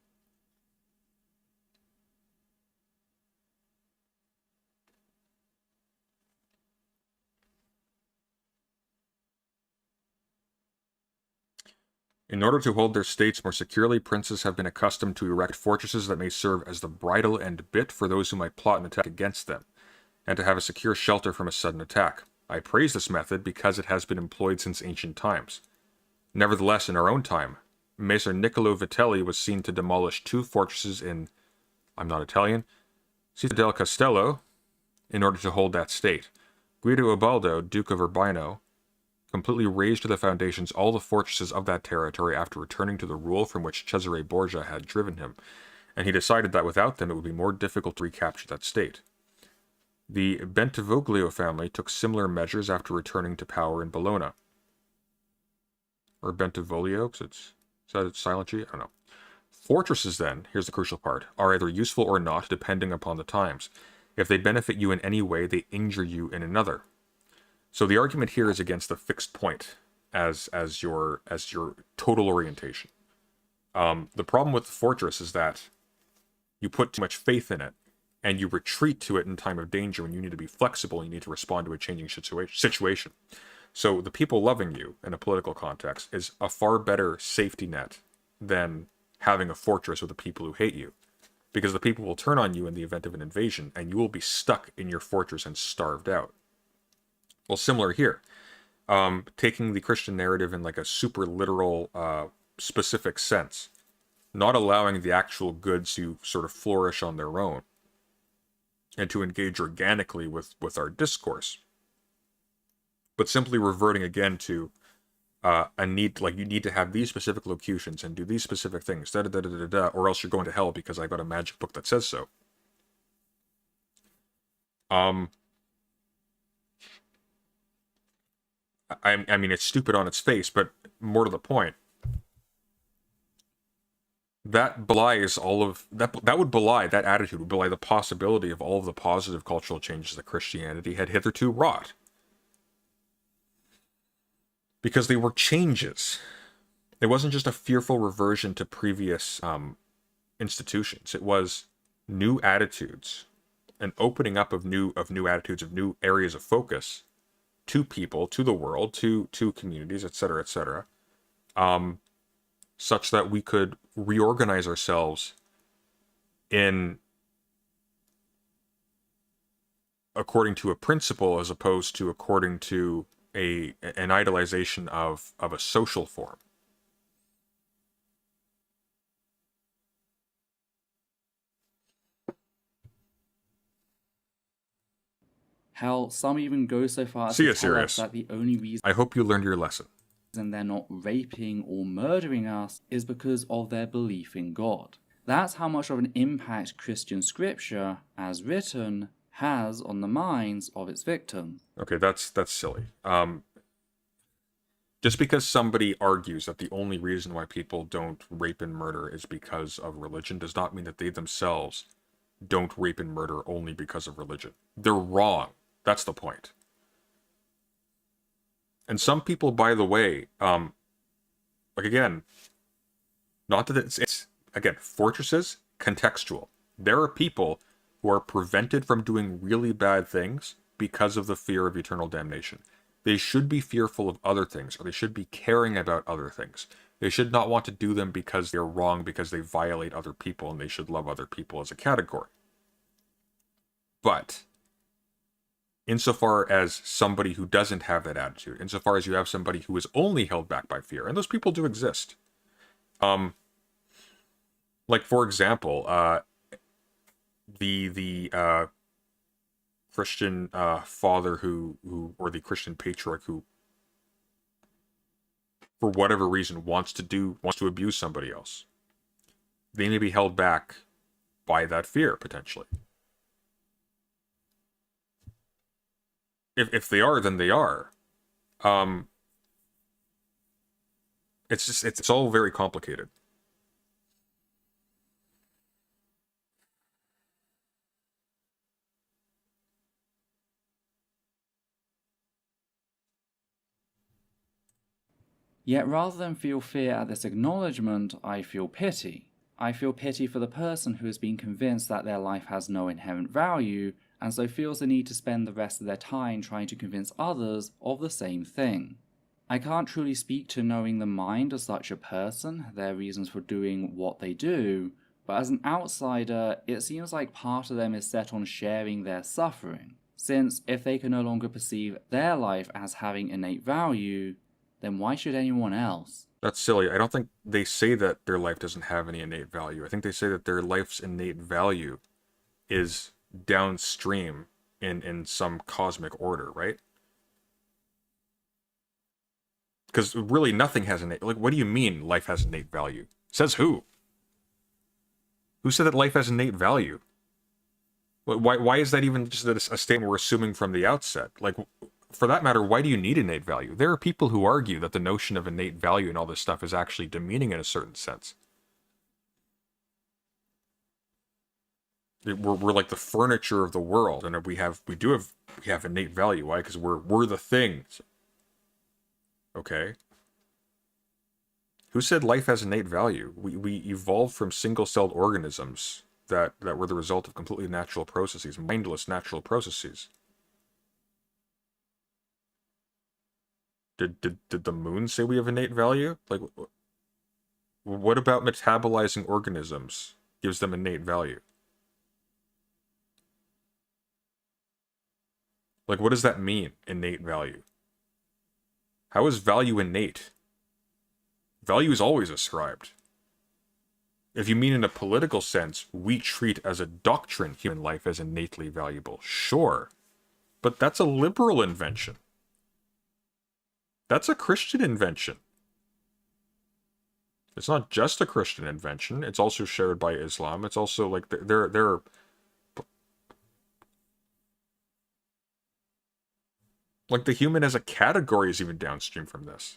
In order to hold their states more securely, princes have been accustomed to erect fortresses that may serve as the bridle and bit for those who might plot an attack against them, and to have a secure shelter from a sudden attack. I praise this method because it has been employed since ancient times. Nevertheless, in our own time, Messer Niccolo Vitelli was seen to demolish 2 fortresses in, I'm not Italian, Città del Castello, in order to hold that state. Guido Ubaldo, Duke of Urbino, completely razed to the foundations all the fortresses of that territory after returning to the rule from which Cesare Borgia had driven him, and he decided that without them it would be more difficult to recapture that state. The Bentivoglio family took similar measures after returning to power in Bologna. Or Bentivoglio, because is that a silent G? I don't know. Fortresses, then, here's the crucial part, are either useful or not, depending upon the times. If they benefit you in any way, they injure you in another. So the argument here is against the fixed point as your total orientation. The problem with the fortress is that you put too much faith in it, and you retreat to it in time of danger when you need to be flexible and you need to respond to a changing situation. So the people loving you in a political context is a far better safety net than having a fortress with the people who hate you. Because the people will turn on you in the event of an invasion, and you will be stuck in your fortress and starved out. Well, similar here. Taking the Christian narrative in like a super literal, specific sense. Not allowing the actual good to sort of flourish on their own. And to engage organically with our discourse. But simply reverting again to a need, like you need to have these specific locutions and do these specific things, da-da-da-da-da-da, or else you're going to hell because I got a magic book that says so. I mean, it's stupid on its face, but more to the point, that belies all of that. That would belie, that attitude would belie the possibility of all of the positive cultural changes that Christianity had hitherto wrought. Because they were changes. It wasn't just a fearful reversion to previous institutions. It was new attitudes, an opening up of new attitudes, of new areas of focus to people, to the world, to communities, etc., etc., such that we could reorganize ourselves in according to a principle as opposed to according to an idolization of a social form. Hell, some even go so far as See to ya, tell Sirius. us that the only reason I hope you learned your lesson. they're not raping or murdering us is because of their belief in God. That's how much of an impact Christian scripture, as written, has on the minds of its victims. Okay, that's silly. Just because somebody argues that the only reason why people don't rape and murder is because of religion does not mean that they themselves don't rape and murder only because of religion. They're wrong. That's the point. And some people, by the way, like again, not that it's again, fortresses, contextual. There are people who are prevented from doing really bad things because of the fear of eternal damnation. They should be fearful of other things, or they should be caring about other things. They should not want to do them because they're wrong, because they violate other people, and they should love other people as a category. But insofar as somebody who doesn't have that attitude, insofar as you have somebody who is only held back by fear, and those people do exist. Like for example, the Christian father who or the Christian patriarch who, for whatever reason, wants to abuse somebody else. They may be held back by that fear, potentially. If they are, then they are. It's all very complicated. Yet rather than feel fear at this acknowledgement, I feel pity. I feel pity for the person who has been convinced that their life has no inherent value, and so feels the need to spend the rest of their time trying to convince others of the same thing. I can't truly speak to knowing the mind of such a person, their reasons for doing what they do, but as an outsider, it seems like part of them is set on sharing their suffering, since if they can no longer perceive their life as having innate value, then why should anyone else? That's silly. I don't think they say that their life doesn't have any innate value. I think they say that their life's innate value is downstream in some cosmic order, right? Because really nothing has innate... Like, what do you mean life has innate value? Says who? Who said that life has innate value? Why is that even just a statement we're assuming from the outset? Like, for that matter, why do you need innate value? There are people who argue that the notion of innate value and all this stuff is actually demeaning in a certain sense. We're like the furniture of the world, and we have innate value. Why? Because we're the things. Okay. Who said life has innate value? We evolved from single-celled organisms that were the result of completely natural processes, mindless natural processes. Did the moon say we have innate value? Like, what about metabolizing organisms gives them innate value? Like, what does that mean, innate value? How is value innate? Value is always ascribed. If you mean in a political sense, we treat as a doctrine human life as innately valuable. Sure. But that's a liberal invention. That's a Christian invention. It's not just a Christian invention. It's also shared by Islam. It's also like there are... Like the human as a category is even downstream from this.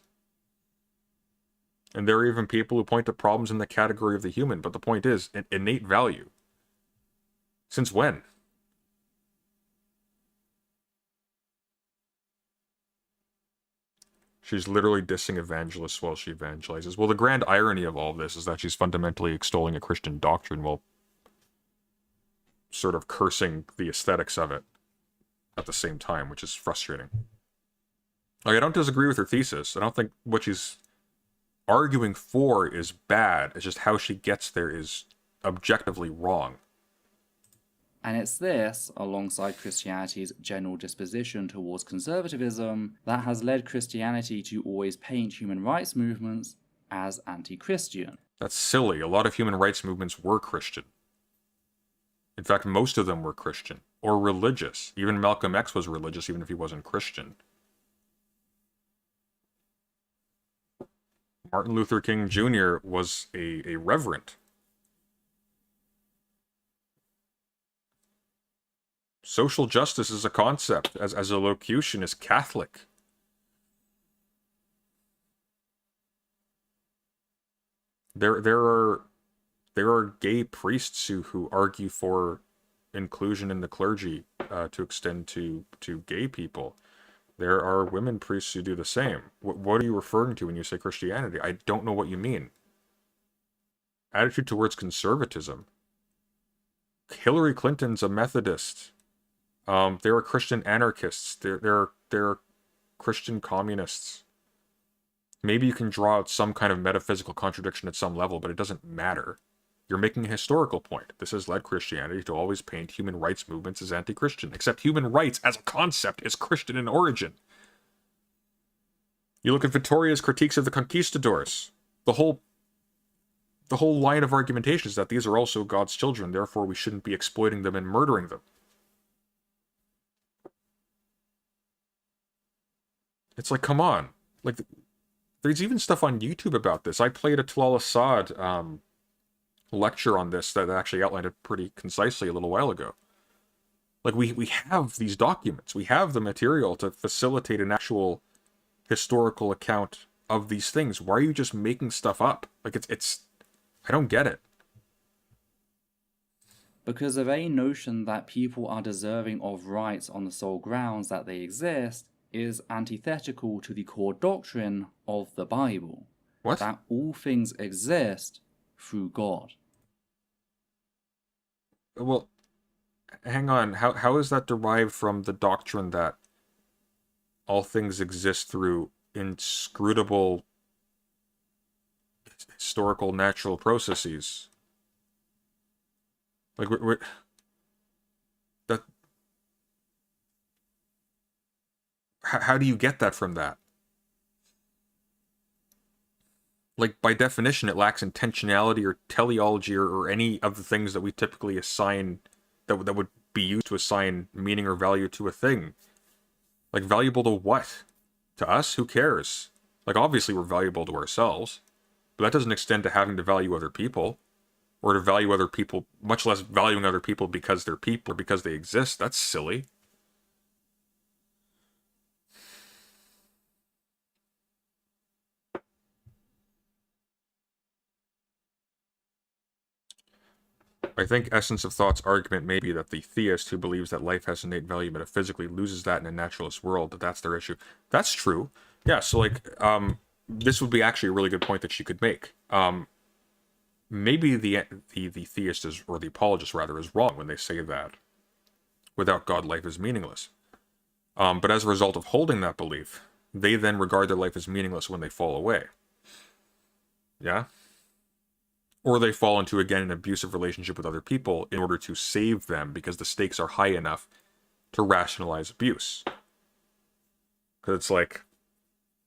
And there are even people who point to problems in the category of the human, but the point is, innate value. Since when? She's literally dissing evangelists while she evangelizes. Well, the grand irony of all this is that she's fundamentally extolling a Christian doctrine while sort of cursing the aesthetics of it at the same time, which is frustrating. Like, I don't disagree with her thesis. I don't think what she's arguing for is bad. It's just how she gets there is objectively wrong. And it's this, alongside Christianity's general disposition towards conservatism, that has led Christianity to always paint human rights movements as anti-Christian. That's silly. A lot of human rights movements were Christian. In fact, most of them were Christian. Or religious. Even Malcolm X was religious, even if he wasn't Christian. Martin Luther King Jr. was a reverend. Social justice is a concept, as a locution is Catholic. There are gay priests who argue for inclusion in the clergy to extend to gay people. There are women priests who do the same. What are you referring to when you say Christianity? I don't know what you mean. Attitude towards conservatism. Hillary Clinton's a Methodist. There are Christian anarchists. There are Christian communists. Maybe you can draw out some kind of metaphysical contradiction at some level, but it doesn't matter. You're making a historical point. This has led Christianity to always paint human rights movements as anti-Christian, except human rights as a concept is Christian in origin. You look at Victoria's critiques of the conquistadors. The whole line of argumentation is that these are also God's children, therefore we shouldn't be exploiting them and murdering them. It's like, come on. Like, there's even stuff on YouTube about this. I played a Talal Assad lecture on this that actually outlined it pretty concisely a little while ago. Like, we have these documents. We have the material to facilitate an actual historical account of these things. Why are you just making stuff up? Like, it's I don't get it. Because of a notion that people are deserving of rights on the sole grounds that they exist is antithetical to the core doctrine of the Bible. What? That all things exist through God. Well, hang on. How is that derived from the doctrine that all things exist through inscrutable historical natural processes? Like, that. How do you get that from that? Like, by definition, it lacks intentionality or teleology or any of the things that we typically assign, that would be used to assign meaning or value to a thing. Like, valuable to what? To us? Who cares? Like, obviously we're valuable to ourselves, but that doesn't extend to having to value other people, or to value other people, much less valuing other people because they're people or because they exist. That's silly. I think Essence of Thought's argument may be that the theist who believes that life has innate value metaphysically loses that in a naturalist world, that that's their issue. That's true. Yeah, so like, this would be actually a really good point that she could make. Maybe the theist is, or the apologist rather, is wrong when they say that without God, life is meaningless. But as a result of holding that belief, they then regard their life as meaningless when they fall away. Yeah? Or they fall into, again, an abusive relationship with other people in order to save them because the stakes are high enough to rationalize abuse. Because it's like,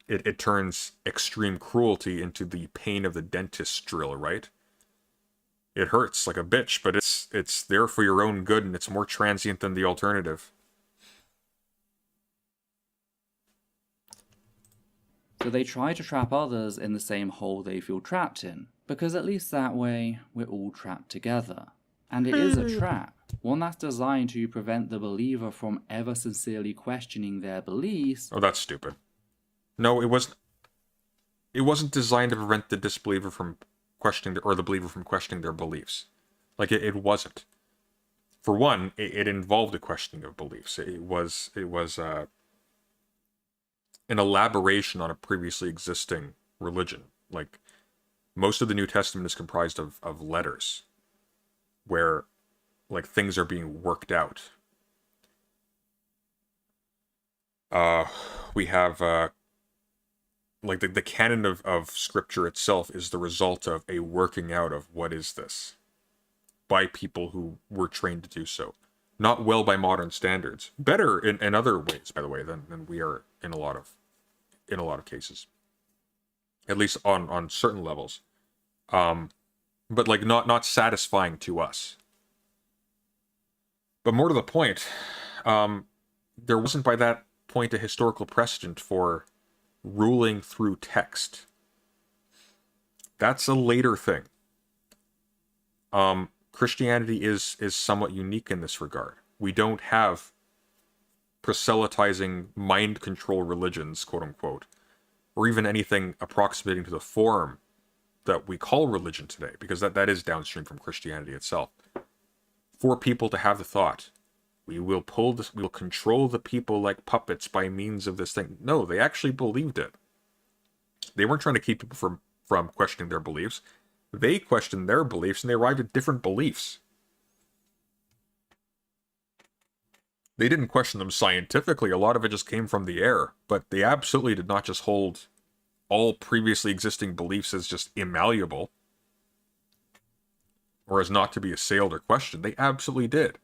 it turns extreme cruelty into the pain of the dentist's drill, right? It hurts like a bitch, but it's there for your own good, and it's more transient than the alternative. So they try to trap others in the same hole they feel trapped in, because at least that way, we're all trapped together. And it is a trap, one that's designed to prevent the believer from ever sincerely questioning their beliefs. Oh, that's stupid. No, it wasn't. It wasn't designed to prevent the disbeliever from questioning, or the believer from questioning their beliefs. Like, it wasn't. For one, it involved a questioning of beliefs. It was an elaboration on a previously existing religion. Like, most of the New Testament is comprised of letters where, like, things are being worked out. We have, like, the canon of Scripture itself is the result of a working out of what is this by people who were trained to do so. Not well by modern standards. Better in other ways, by the way, than we are in a lot of cases. At least on certain levels. But like not satisfying to us. But more to the point, there wasn't by that point a historical precedent for ruling through text. That's a later thing. Christianity is somewhat unique in this regard. We don't have proselytizing mind control religions, quote unquote, or even anything approximating to the form that we call religion today, because that is downstream from Christianity itself. For people to have the thought, we will control the people like puppets by means of this thing. No, they actually believed it. They weren't trying to keep people from questioning their beliefs. They questioned their beliefs and they arrived at different beliefs. They didn't question them scientifically. A lot of it just came from the air. But they absolutely did not just hold all previously existing beliefs as just immalleable or as not to be assailed or questioned. They absolutely did.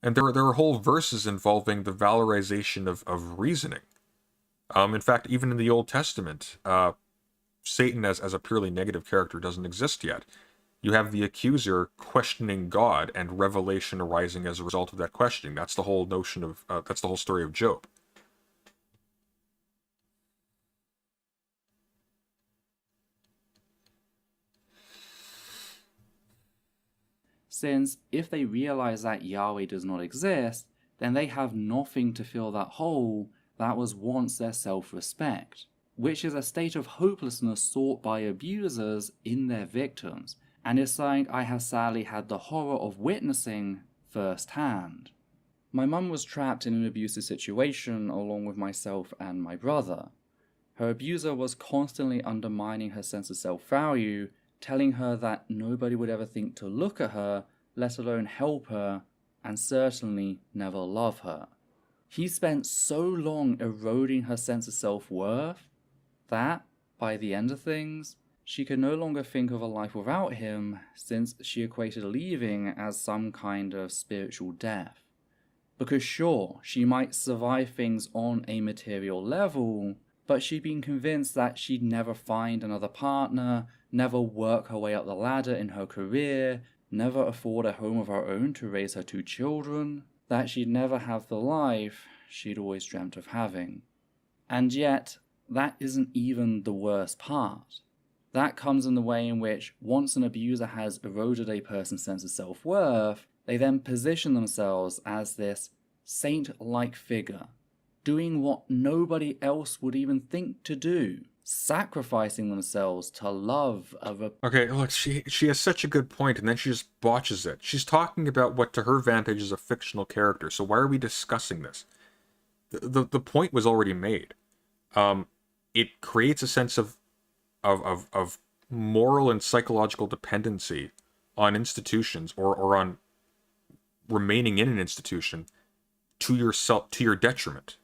And there are whole verses involving the valorization of reasoning. In fact, even in the Old Testament, Satan as a purely negative character doesn't exist yet. You have the accuser questioning God and revelation arising as a result of that questioning. That's the whole notion of, that's the whole story of Job. since if they realize that Yahweh does not exist, then they have nothing to fill that hole that was once their self-respect, which is a state of hopelessness sought by abusers in their victims, and is something I have sadly had the horror of witnessing firsthand. My mum was trapped in an abusive situation along with myself and my brother. Her abuser was constantly undermining her sense of self-value, telling her that nobody would ever think to look at her, let alone help her, and certainly never love her. He spent so long eroding her sense of self-worth that, by the end of things, she could no longer think of a life without him, since she equated leaving as some kind of spiritual death. Because sure, she might survive things on a material level, but she'd been convinced that she'd never find another partner, never work her way up the ladder in her career, never afford a home of her own to raise her 2 children, that she'd never have the life she'd always dreamt of having. And yet, that isn't even the worst part. That comes in the way in which, once an abuser has eroded a person's sense of self-worth, they then position themselves as this saint-like figure, doing what nobody else would even think to do, sacrificing themselves to love a Okay, look, she has such a good point, and then she just botches it. She's talking about what to her vantage is a fictional character, so why are we discussing this? The point was already made. It creates a sense of moral and psychological dependency on institutions or on remaining in an institution to your detriment,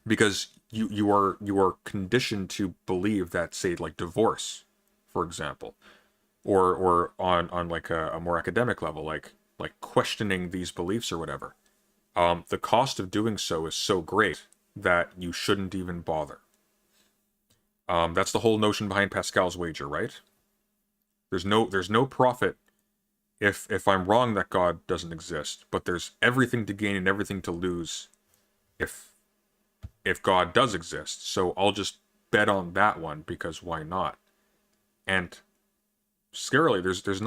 because you are conditioned to believe that, say, like divorce, for example, or on like a more academic level, like questioning these beliefs or whatever. The cost of doing so is so great that you shouldn't even bother. That's the whole notion behind Pascal's wager, right? There's no profit if I'm wrong that God doesn't exist, but there's everything to gain and everything to lose if God does exist. So I'll just bet on that one, because why not? And scarily, there's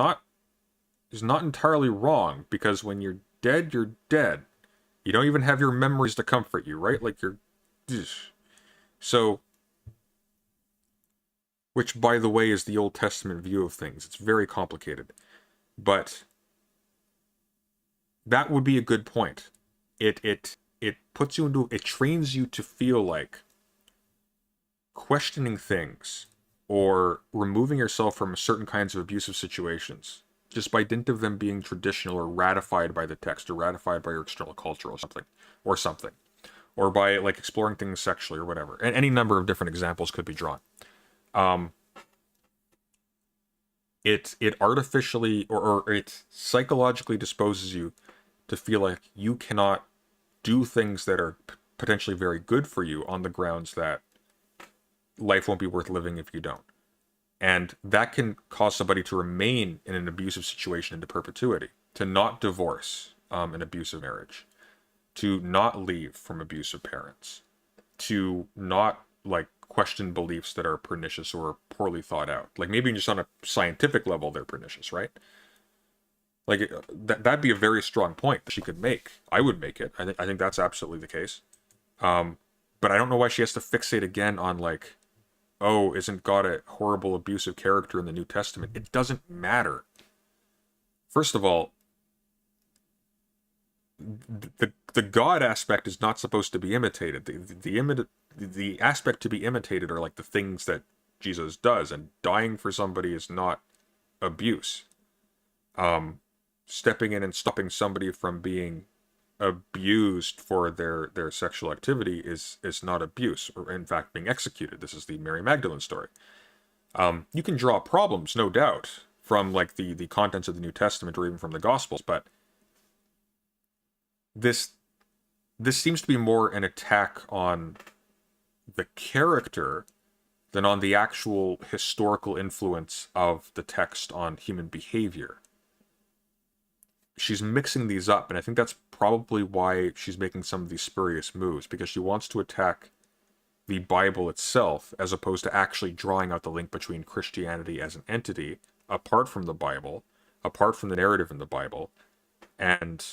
not entirely wrong, because when you're dead, you're dead. You don't even have your memories to comfort you, right? Like you're so, which, by the way, is the Old Testament view of things. It's very complicated. But that would be a good point. It puts you into, it trains you to feel like questioning things or removing yourself from certain kinds of abusive situations just by dint of them being traditional or ratified by the text or ratified by your external culture or something, or by like exploring things sexually or whatever. And any number of different examples could be drawn. It artificially or it psychologically disposes you to feel like you cannot do things that are potentially very good for you on the grounds that life won't be worth living if you don't. And that can cause somebody to remain in an abusive situation into perpetuity, to not divorce an abusive marriage, to not leave from abusive parents, to not like question beliefs that are pernicious or poorly thought out. Like maybe just on a scientific level they're pernicious, right? Like that'd be a very strong point that she could make. I would make it. I think that's absolutely the case. But I don't know why she has to fixate again on like, oh, isn't God a horrible abusive character in the New Testament? It doesn't matter. First of all, the God aspect is not supposed to be imitated. The aspect to be imitated are like the things that Jesus does, and dying for somebody is not abuse. Stepping in and stopping somebody from being abused for their sexual activity is not abuse, or in fact being executed. This is the Mary Magdalene story. You can draw problems, no doubt, from like the contents of the New Testament or even from the Gospels, but this seems to be more an attack on the character than on the actual historical influence of the text on human behavior. She's mixing these up, and I think that's probably why she's making some of these spurious moves, because she wants to attack the Bible itself as opposed to actually drawing out the link between Christianity as an entity apart from the Bible apart from the narrative in the Bible, and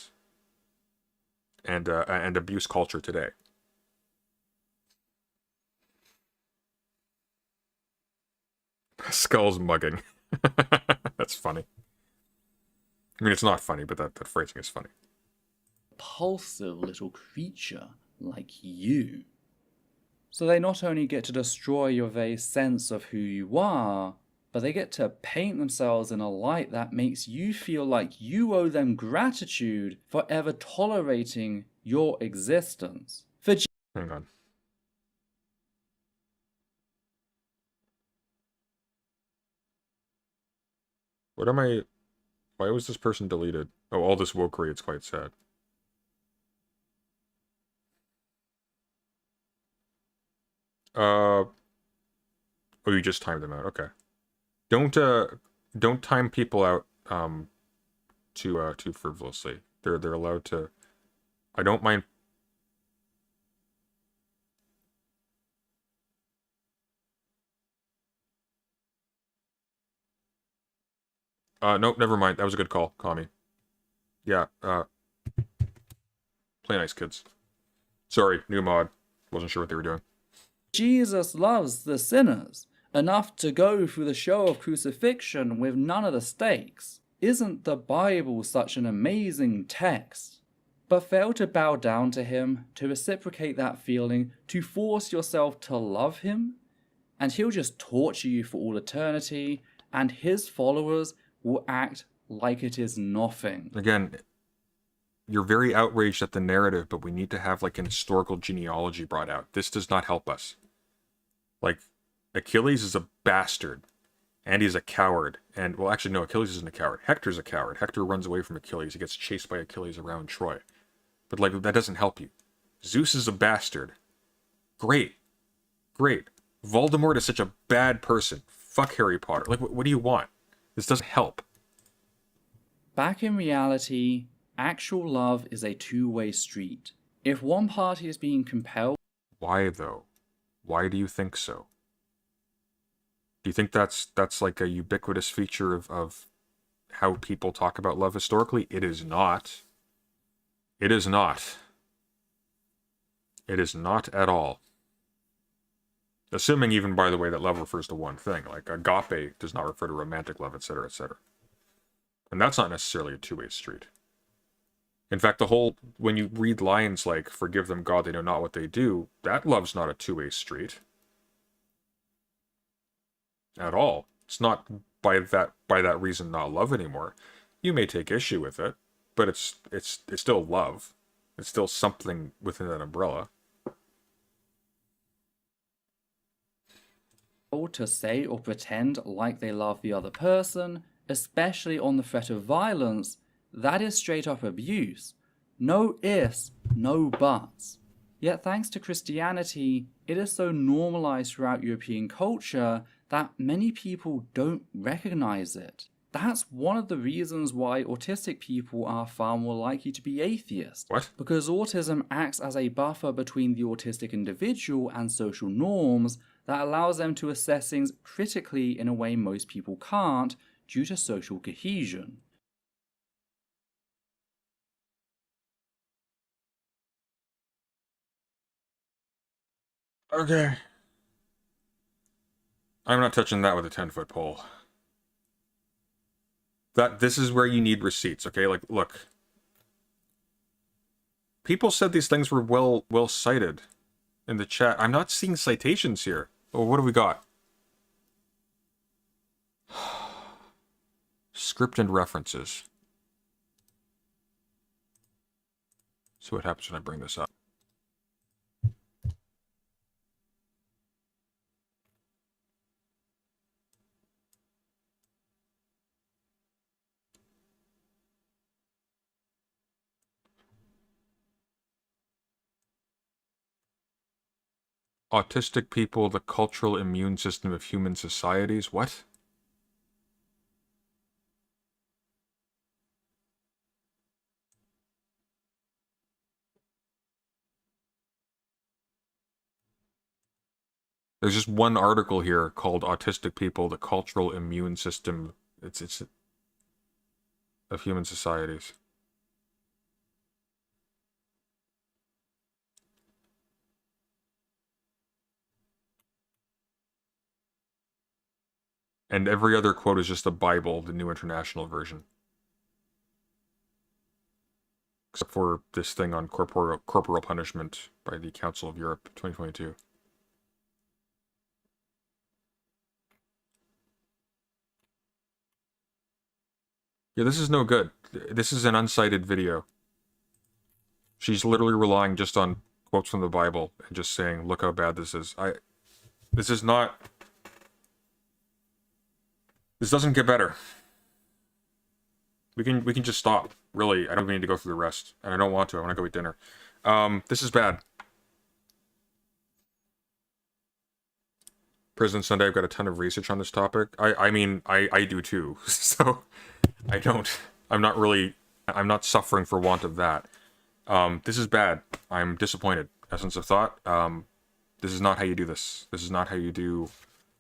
abuse culture today. Skull's mugging. That's funny. I mean, it's not funny, but that phrasing is funny. Repulsive little creature like you. So they not only get to destroy your very sense of who you are, but they get to paint themselves in a light that makes you feel like you owe them gratitude for ever tolerating your existence. For Hang on. What am I... Why was this person deleted? Oh, all this wokery, it's quite sad. Oh, you just timed them out. Okay. Don't time people out too frivolously. They're allowed to. I don't mind. Nope, never mind. That was a good call, Kami. Yeah, play nice, kids. Sorry, new mod. Wasn't sure what they were doing. Jesus loves the sinners enough to go through the show of crucifixion with none of the stakes. Isn't the Bible such an amazing text? But fail to bow down to him, to reciprocate that feeling, to force yourself to love him, and he'll just torture you for all eternity, and his followers will act like it is nothing. Again, you're very outraged at the narrative, but we need to have like an historical genealogy brought out. This does not help us. Like, Achilles is a bastard, and he's a coward. And, well, actually, no, Achilles isn't a coward. Hector's a coward. Hector runs away from Achilles. He gets chased by Achilles around Troy. But, like, that doesn't help you. Zeus is a bastard. Great. Great. Voldemort is such a bad person. Fuck Harry Potter. Like, what do you want? This doesn't help. Back in reality, actual love is a two-way street. If one party is being compelled... Why, though? Why do you think so? Do you think that's like a ubiquitous feature of how people talk about love historically? It is not. It is not. It is not at all. Assuming even, by the way, that love refers to one thing. Like, agape does not refer to romantic love, etc., etc. And that's not necessarily a two-way street. In fact, when you read lines like, forgive them, God, they know not what they do, that love's not a two-way street. At all. It's not by that reason not love anymore. You may take issue with it, but it's still love. It's still something within that umbrella. to say or pretend like they love the other person, especially on the threat of violence, that is straight up abuse. No ifs, no buts. Yet thanks to Christianity, it is so normalized throughout European culture that many people don't recognize it. That's one of the reasons why autistic people are far more likely to be atheists. What? Because autism acts as a buffer between the autistic individual and social norms that allows them to assess things critically in a way most people can't due to social cohesion. Okay. I'm not touching that with a 10-foot pole. This is where you need receipts, okay? Like, look. People said these things were well cited in the chat. I'm not seeing citations here. Oh, what do we got? Script and references. So what happens when I bring this up? Autistic people, the cultural immune system of human societies. What? There's just one article here called Autistic People, the Cultural Immune System. It's of human societies. And every other quote is just the Bible, the New International Version. Except for this thing on corporal punishment by the Council of Europe, 2022. Yeah, this is no good. This is an unsighted video. She's literally relying just on quotes from the Bible and just saying, look how bad this is. This is not... This doesn't get better. We can just stop. Really, I don't need to go through the rest. And I don't want to. I want to go eat dinner. This is bad. Prison Sunday, I've got a ton of research on this topic. I mean, I do too. So, I'm not suffering for want of that. This is bad. I'm disappointed. Essence of thought. This is not how you do this. This is not how you do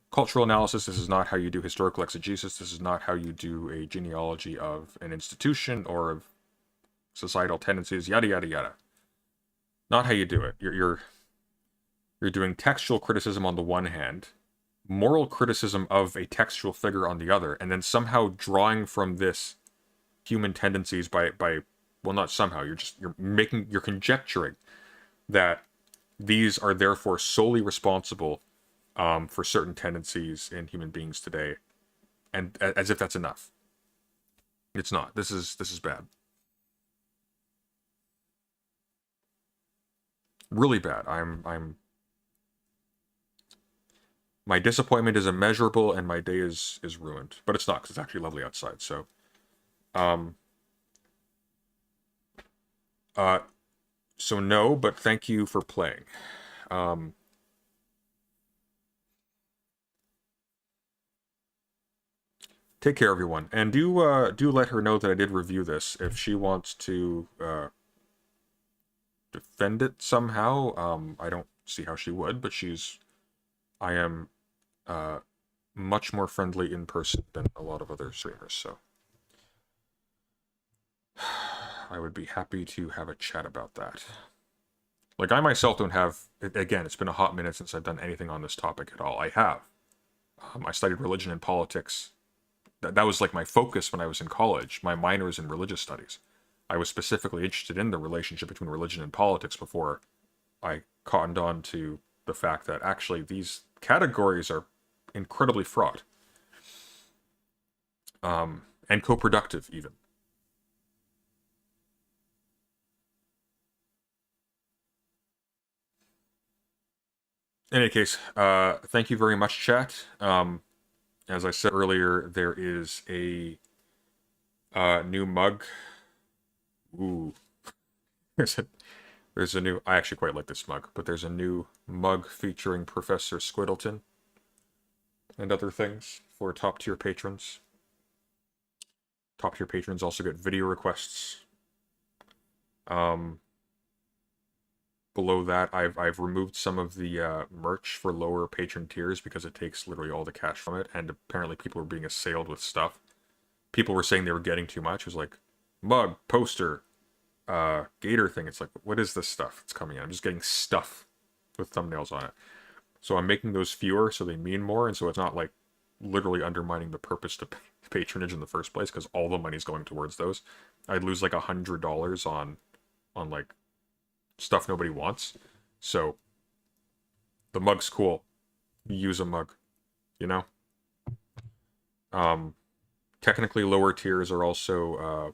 cultural analysis. This is not how you do historical exegesis. This is not how you do a genealogy of an institution or of societal tendencies, yada yada yada. Not how you do it. You're doing textual criticism on the one hand, moral criticism of a textual figure on the other, and then somehow drawing from this human tendencies by well, not somehow, you're conjecturing that these are therefore solely responsible for certain tendencies in human beings today, and as if that's enough. It's not. This is bad. Really bad. My disappointment is immeasurable, and my day is ruined. But it's not, because it's actually lovely outside. So, so no, but thank you for playing. Take care, everyone, and do let her know that I did review this. If she wants to defend it somehow, I don't see how she would, but I am much more friendly in person than a lot of other streamers, so I would be happy to have a chat about that. Like, I myself don't have, again, it's been a hot minute since I've done anything on this topic at all. I have. I studied religion and politics. That was like my focus when I was in college. My minor is in religious studies. I was specifically interested in the relationship between religion and politics before I cottoned on to the fact that actually these categories are incredibly fraught. And co-productive, even. In any case, thank you very much, chat. As I said earlier, there is a new mug. Ooh. There's a new... I actually quite like this mug, but there's a new mug featuring Professor Squiddleton and other things for top-tier patrons. Top-tier patrons also get video requests. Below that, I've removed some of the merch for lower patron tiers because it takes literally all the cash from it, and apparently people were being assailed with stuff. People were saying they were getting too much. It was like, mug, poster, gator thing. It's like, what is this stuff that's coming in? I'm just getting stuff with thumbnails on it. So I'm making those fewer so they mean more, and so it's not like literally undermining the purpose to patronage in the first place, because all the money's going towards those. I'd lose like $100 on like stuff nobody wants. So the mug's cool. Use a mug, you know? Technically lower tiers are also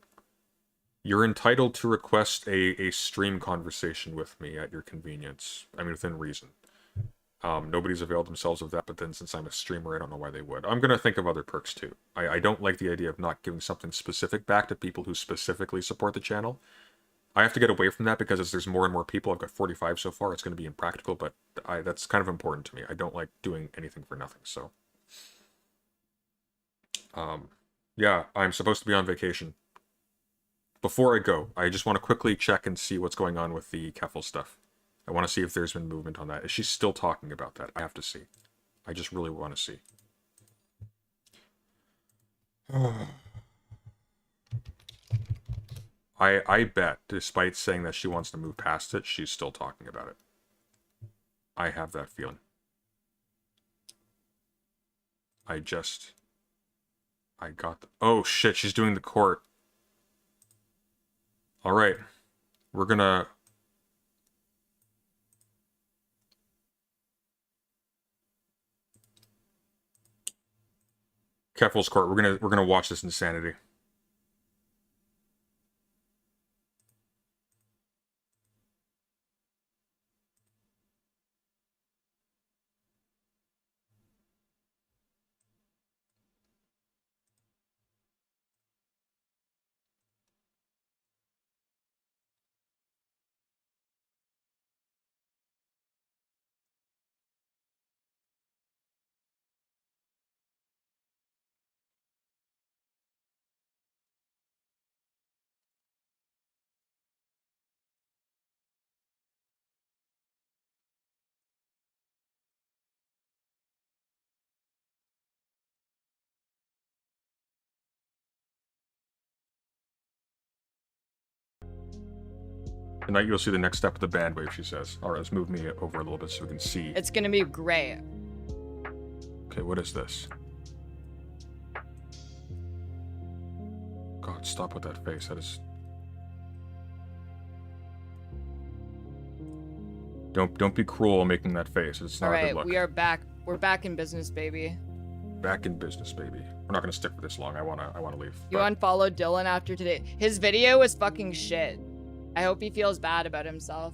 you're entitled to request a stream conversation with me at your convenience. I mean, within reason. Nobody's availed themselves of that, but then since I'm a streamer, I don't know why they would. I'm gonna think of other perks too. I don't like the idea of not giving something specific back to people who specifically support the channel. I have to get away from that because as there's more and more people, I've got 45 so far, it's going to be impractical, but that's kind of important to me. I don't like doing anything for nothing, so. Yeah, I'm supposed to be on vacation. Before I go, I just want to quickly check and see what's going on with the Keffel stuff. I want to see if there's been movement on that. Is she still talking about that? I have to see. I just really want to see. I bet, despite saying that she wants to move past it, she's still talking about it. I have that feeling. I got oh shit, she's doing the court. Alright. We're gonna... Keffel's court. We're gonna watch this insanity. Tonight you'll see the next step of the band wave, she says. Alright, let's move me over a little bit so we can see. It's gonna be great. Okay, what is this? God, stop with that face. That is... Don't be cruel making that face. It's not a good Alright, look. we are back. We're back in business, baby. Back in business, baby. We're not gonna stick for this long. I wanna leave. You but- unfollowed Dylan after today. His video was fucking shit. I hope he feels bad about himself.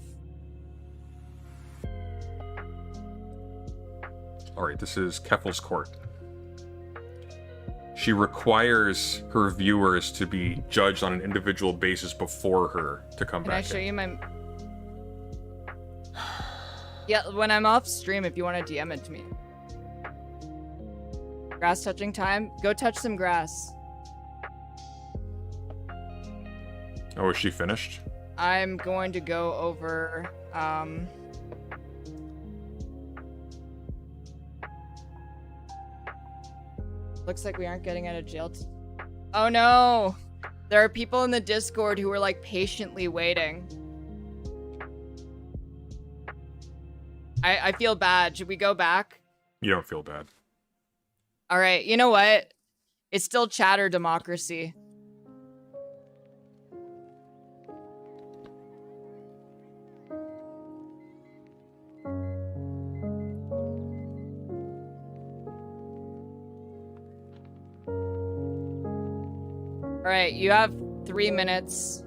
Alright, this is Keffel's court. She requires her viewers to be judged on an individual basis before her to come Can I back show in. you my... Yeah, when I'm off stream, if you want to DM it to me. Grass touching time? Go touch some grass. Oh, is she finished? I'm going to go over, looks like we aren't getting out of jail. Oh no! There are people in the Discord who are like patiently waiting. I feel bad. Should we go back? You don't feel bad. Alright, you know what? It's still chatter democracy. Alright, you have 3 minutes.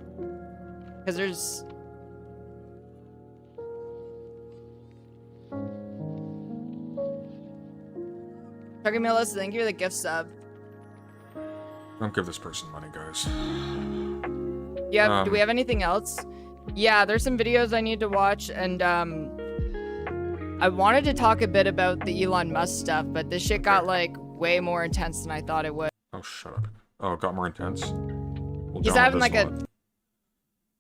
Because there's... Chucky Millis, thank you for the gift sub. Don't give this person money, guys. Yeah, do we have anything else? Yeah, there's some videos I need to watch, and I wanted to talk a bit about the Elon Musk stuff, but this shit got like way more intense than I thought it would. Oh, shut up. Oh, it got more intense? We'll He's download having this like VOD.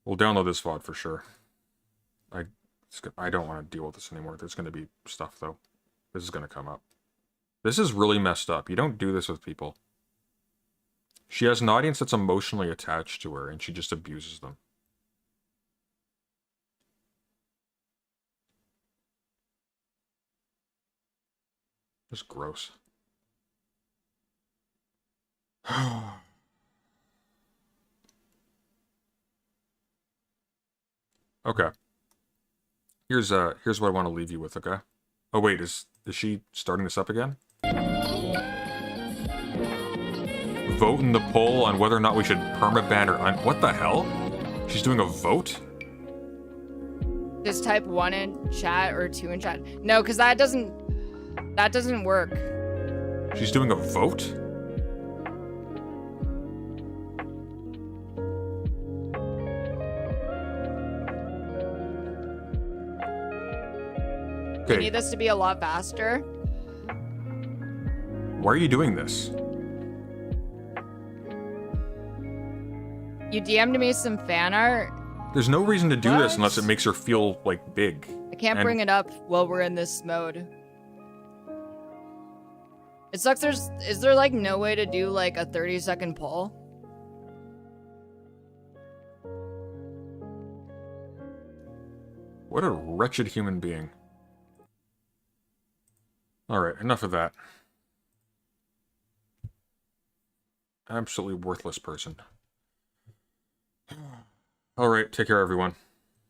We'll download this VOD for sure. I don't want to deal with this anymore. There's going to be stuff, though. This is going to come up. This is really messed up. You don't do this with people. She has an audience that's emotionally attached to her, and she just abuses them. Just gross. Okay. Here's what I want to leave you with, okay? Oh wait, is she starting this up again? Vote in the poll on whether or not we should permaban or what the hell? She's doing a vote? Just type 1 in chat or 2 in chat. No, because that doesn't work. She's doing a vote? We need this to be a lot faster. Why are you doing this? You DM'd me some fan art. There's no reason to do this What? unless it makes her feel, like, big. I can't And- bring it up while we're in this mode. It sucks is there like no way to do like a 30-second poll? What a wretched human being. Alright, enough of that. Absolutely worthless person. Alright, take care everyone.